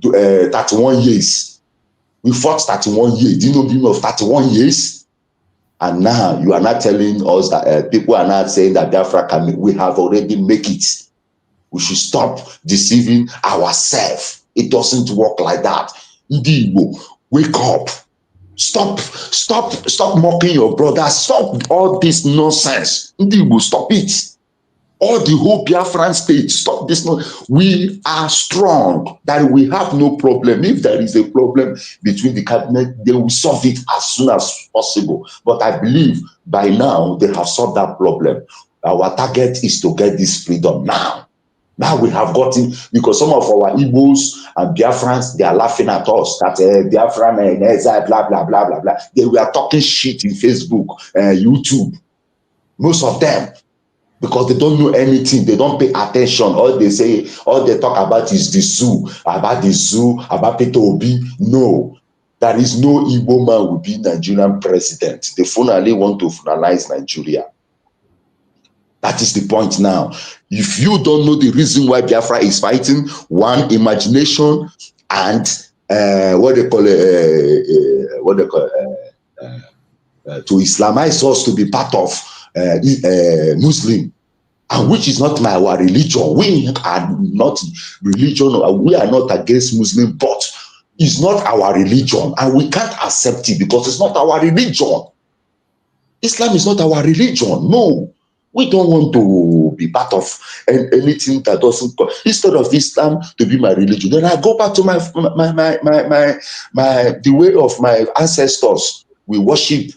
31 years. We fought 31 years. Do you know the meaning of 31 years? And now you are not telling us that people are not saying that Biafra can make. We have already make it. We should stop deceiving ourselves. It doesn't work like that. Ndibo, wake up. Stop mocking your brother. Stop all this nonsense. Ndibo, stop it. All the whole Biafran state, stop this. We are strong, that we have no problem. If there is a problem between the cabinet, they will solve it as soon as possible. But I believe by now they have solved that problem. Our target is to get this freedom now. Now we have gotten, because some of our Igbos and Biafrans, they are laughing at us that Biafran and exile, blah, blah, blah, blah, blah. They were talking shit in Facebook, YouTube. Most of them. Because they don't know anything, they don't pay attention. All they talk about is the zoo, about Peter Obi. No, there is no Igbo man will be Nigerian president. They finally want to finalize Nigeria. That is the point now. If you don't know the reason why Biafra is fighting, one, imagination, and to Islamize us to be part of Muslim, and which is not our religion. We are not religion. We are not against Muslim, but it's not our religion, and we can't accept it because it's not our religion. Islam is not our religion. No, we don't want to be part of anything that doesn't. Instead of Islam to be my religion, then I go back to the way of my ancestors. We worship.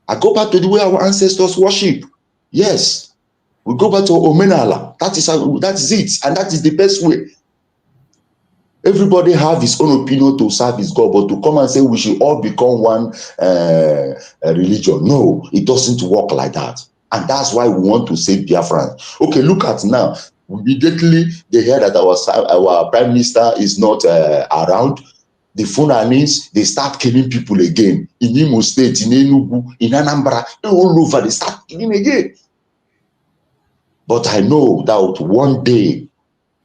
I go back to the way our ancestors worship. Yes. We go back to Omenala. That is it, and that is the best way. Everybody have his own opinion to serve his God, but to come and say we should all become one religion, no, it doesn't work like that. And that's why we want to save Biafran. Okay, look at now. Immediately they hear that our prime minister is not around. The Funanis, they start killing people again. In Imo State, in Enugu, in Anambra, all over, they start killing again. But I know that one day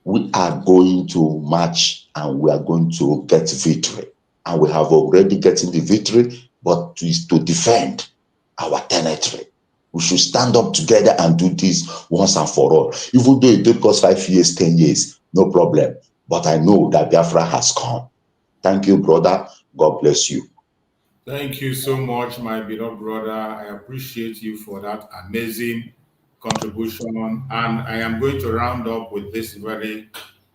we are going to march and we are going to get victory. And we have already gotten the victory, but to defend our territory. We should stand up together and do this once and for all. Even though it took us 5 years, 10 years, no problem. But I know that Biafra has come. Thank you, brother. God bless you. Thank you so much, my beloved brother. I appreciate you for that amazing contribution. And I am going to round up with this very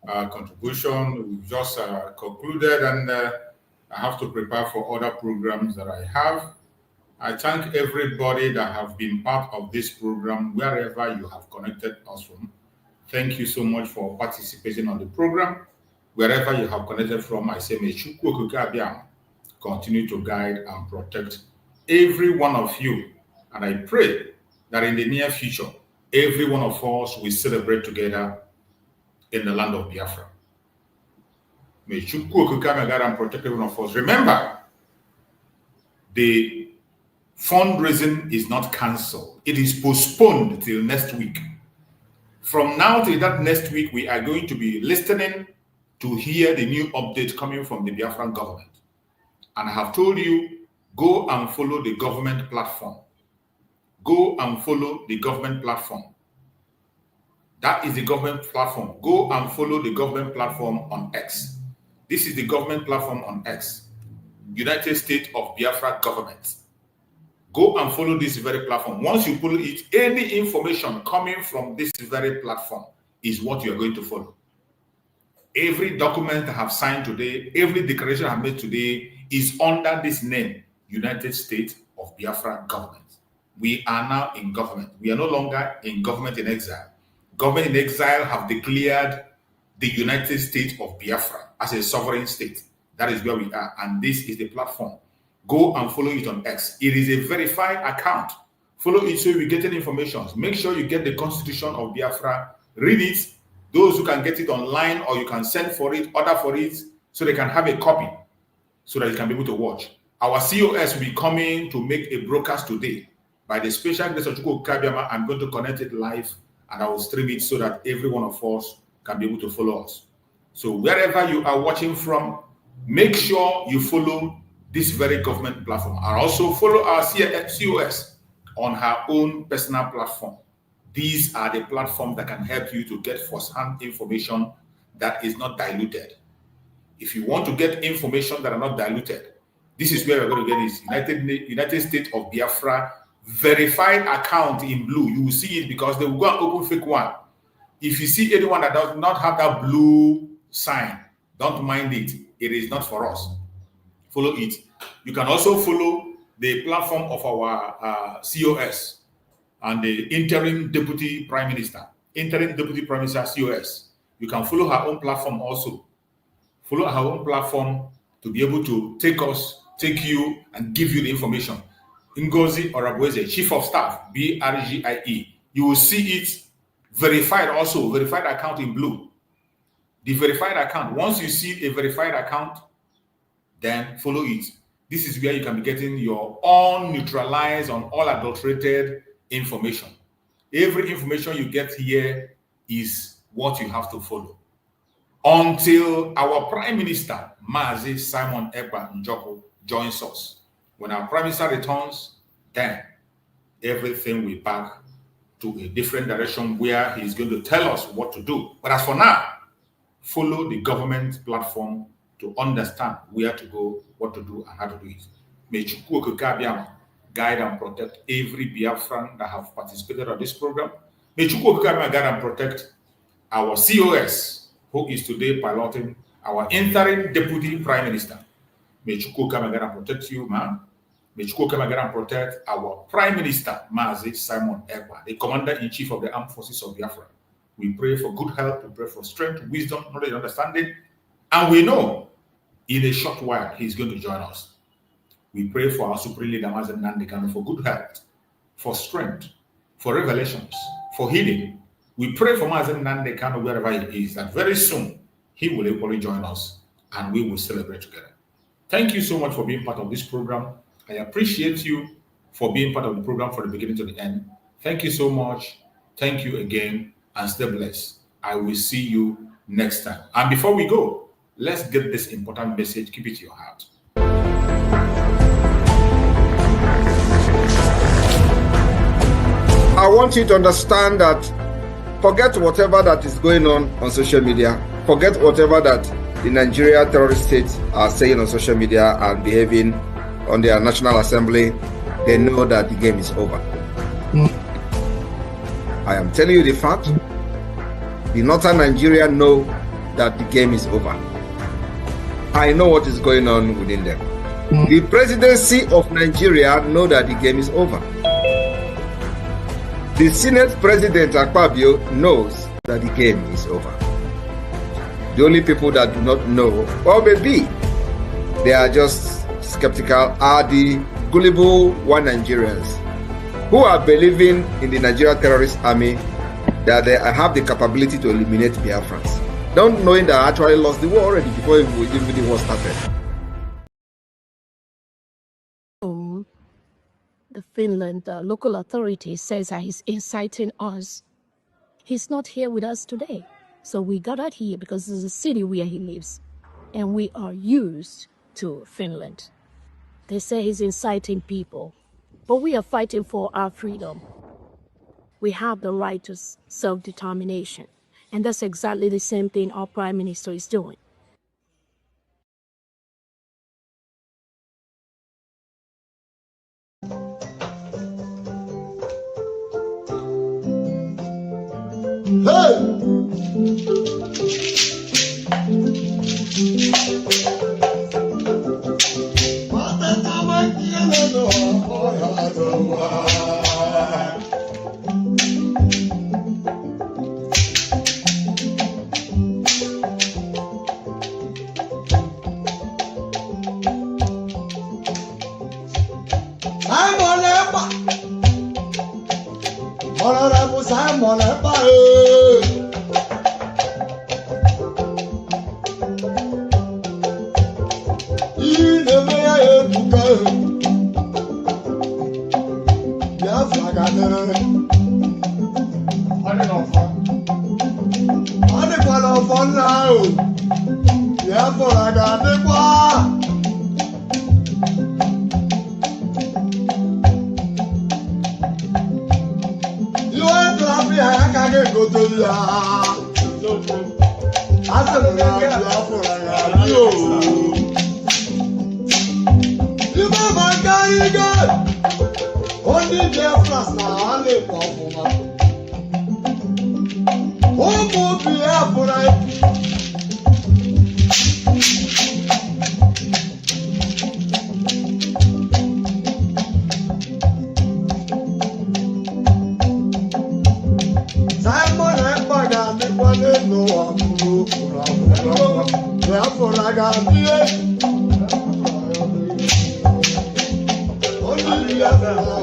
contribution. We've just concluded, and I have to prepare for other programs that I have. I thank everybody that have been part of this program, wherever you have connected us from. Thank you so much for participating on the program. Wherever you have connected from, I say, may Chukwu Okike Abiama continue to guide and protect every one of you. And I pray that in the near future, every one of us will celebrate together in the land of Biafra. May Chukwu Okike Abiama guide and protect every one of us. Remember, the fundraising is not cancelled. It is postponed till next week. From now till that next week, we are going to be listening to hear the new update coming from the Biafran government. And I have told you, go and follow the government platform. Go and follow the government platform. That is the government platform. Go and follow the government platform on X. This is the government platform on X. United States of Biafra government. Go and follow this very platform. Once you follow it, any information coming from this very platform is what you are going to follow. Every document I have signed today, every declaration I have made today is under this name, United States of Biafra government. We are now in government. We are no longer in government in exile. Government in exile have declared the United States of Biafra as a sovereign state. That is where we are, and this is the platform. Go and follow it on X. It is a verified account. Follow it so you get any information. Make sure you get the Constitution of Biafra. Read it. Those who can get it online, or you can send for it, order for it, so they can have a copy, so that you can be able to watch. Our COS will be coming to make a broadcast today. By the special grace of Chukwu Okike Abiama, I'm going to connect it live, and I will stream it so that every one of us can be able to follow us. So wherever you are watching from, make sure you follow this very government platform, and also follow our COS on her own personal platform. These are the platforms that can help you to get first-hand information that is not diluted. If you want to get information that are not diluted, this is where we're going to get this United States of Biafra verified account in blue. You will see it because they will go and open fake one. If you see anyone that does not have that blue sign, don't mind it. It is not for us. Follow it. You can also follow the platform of our COS and the interim deputy prime minister, COS. You can follow her own platform also. Follow her own platform to be able to take you and give you the information. Ngozi Orabueze, Chief of Staff, BRGIE. You will see it verified also, verified account in blue. The verified account, once you see a verified account, then follow it. This is where you can be getting your unneutralized, unadulterated information. Every information you get here is what you have to follow. Until our Prime Minister, Mazi Simon Ekpa Njoko, joins us. When our Prime Minister returns, then everything will back to a different direction where he's going to tell us what to do. But as for now, follow the government platform to understand where to go, what to do, and how to do it. May Chukwu Okike Abiama guide and protect every Biafran that have participated on this program. May Chukwu Okike Abiama guide and protect our COS, who is today piloting our interim deputy prime minister. May Chukwu Okike Abiama guide and protect you, man. May Chukwu come again and protect our Prime Minister, Mazi Simon Ekpa, the Commander-in-Chief of the Armed Forces of Biafra. We pray for good health, we pray for strength, wisdom, knowledge, and understanding. And we know in a short while he's going to join us. We pray for our Supreme Leader, Mazi Nnamdi Kanu, for good health, for strength, for revelations, for healing. We pray for Mazi Nnamdi Kanu wherever he is, that very soon he will equally join us and we will celebrate together. Thank you so much for being part of this program. I appreciate you for being part of the program from the beginning to the end. Thank you so much. Thank you again, and stay blessed. I will see you next time. And before we go, let's get this important message. Keep it to your heart. I want you to understand that forget whatever that is going on social media. Forget whatever that the Nigeria terrorist states are saying on social media and behaving on their National Assembly. They know that the game is over. I am telling you the fact. The northern Nigeria know that the game is over. I know what is going on within them. The presidency of Nigeria know that the game is over. The Senate President Akpabio knows that the game is over. The only people that do not know, or maybe they are just skeptical, are the gullible one Nigerians who are believing in the Nigerian terrorist army that they have the capability to eliminate Biafrans, not knowing that I actually lost the war already before even the war started. The Finland local authority says that he's inciting us. He's not here with us today. So we gathered here because this is a city where he lives. And we are used to Finland. They say he's inciting people. But we are fighting for our freedom. We have the right to self-determination. And that's exactly the same thing our Prime Minister is doing. Simon Ekpa. Only Biafrans now, only Biafra. Oh, Biafra. Simon Ekpa got the one no one to Biafra got the only Biafra.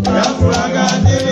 Biafra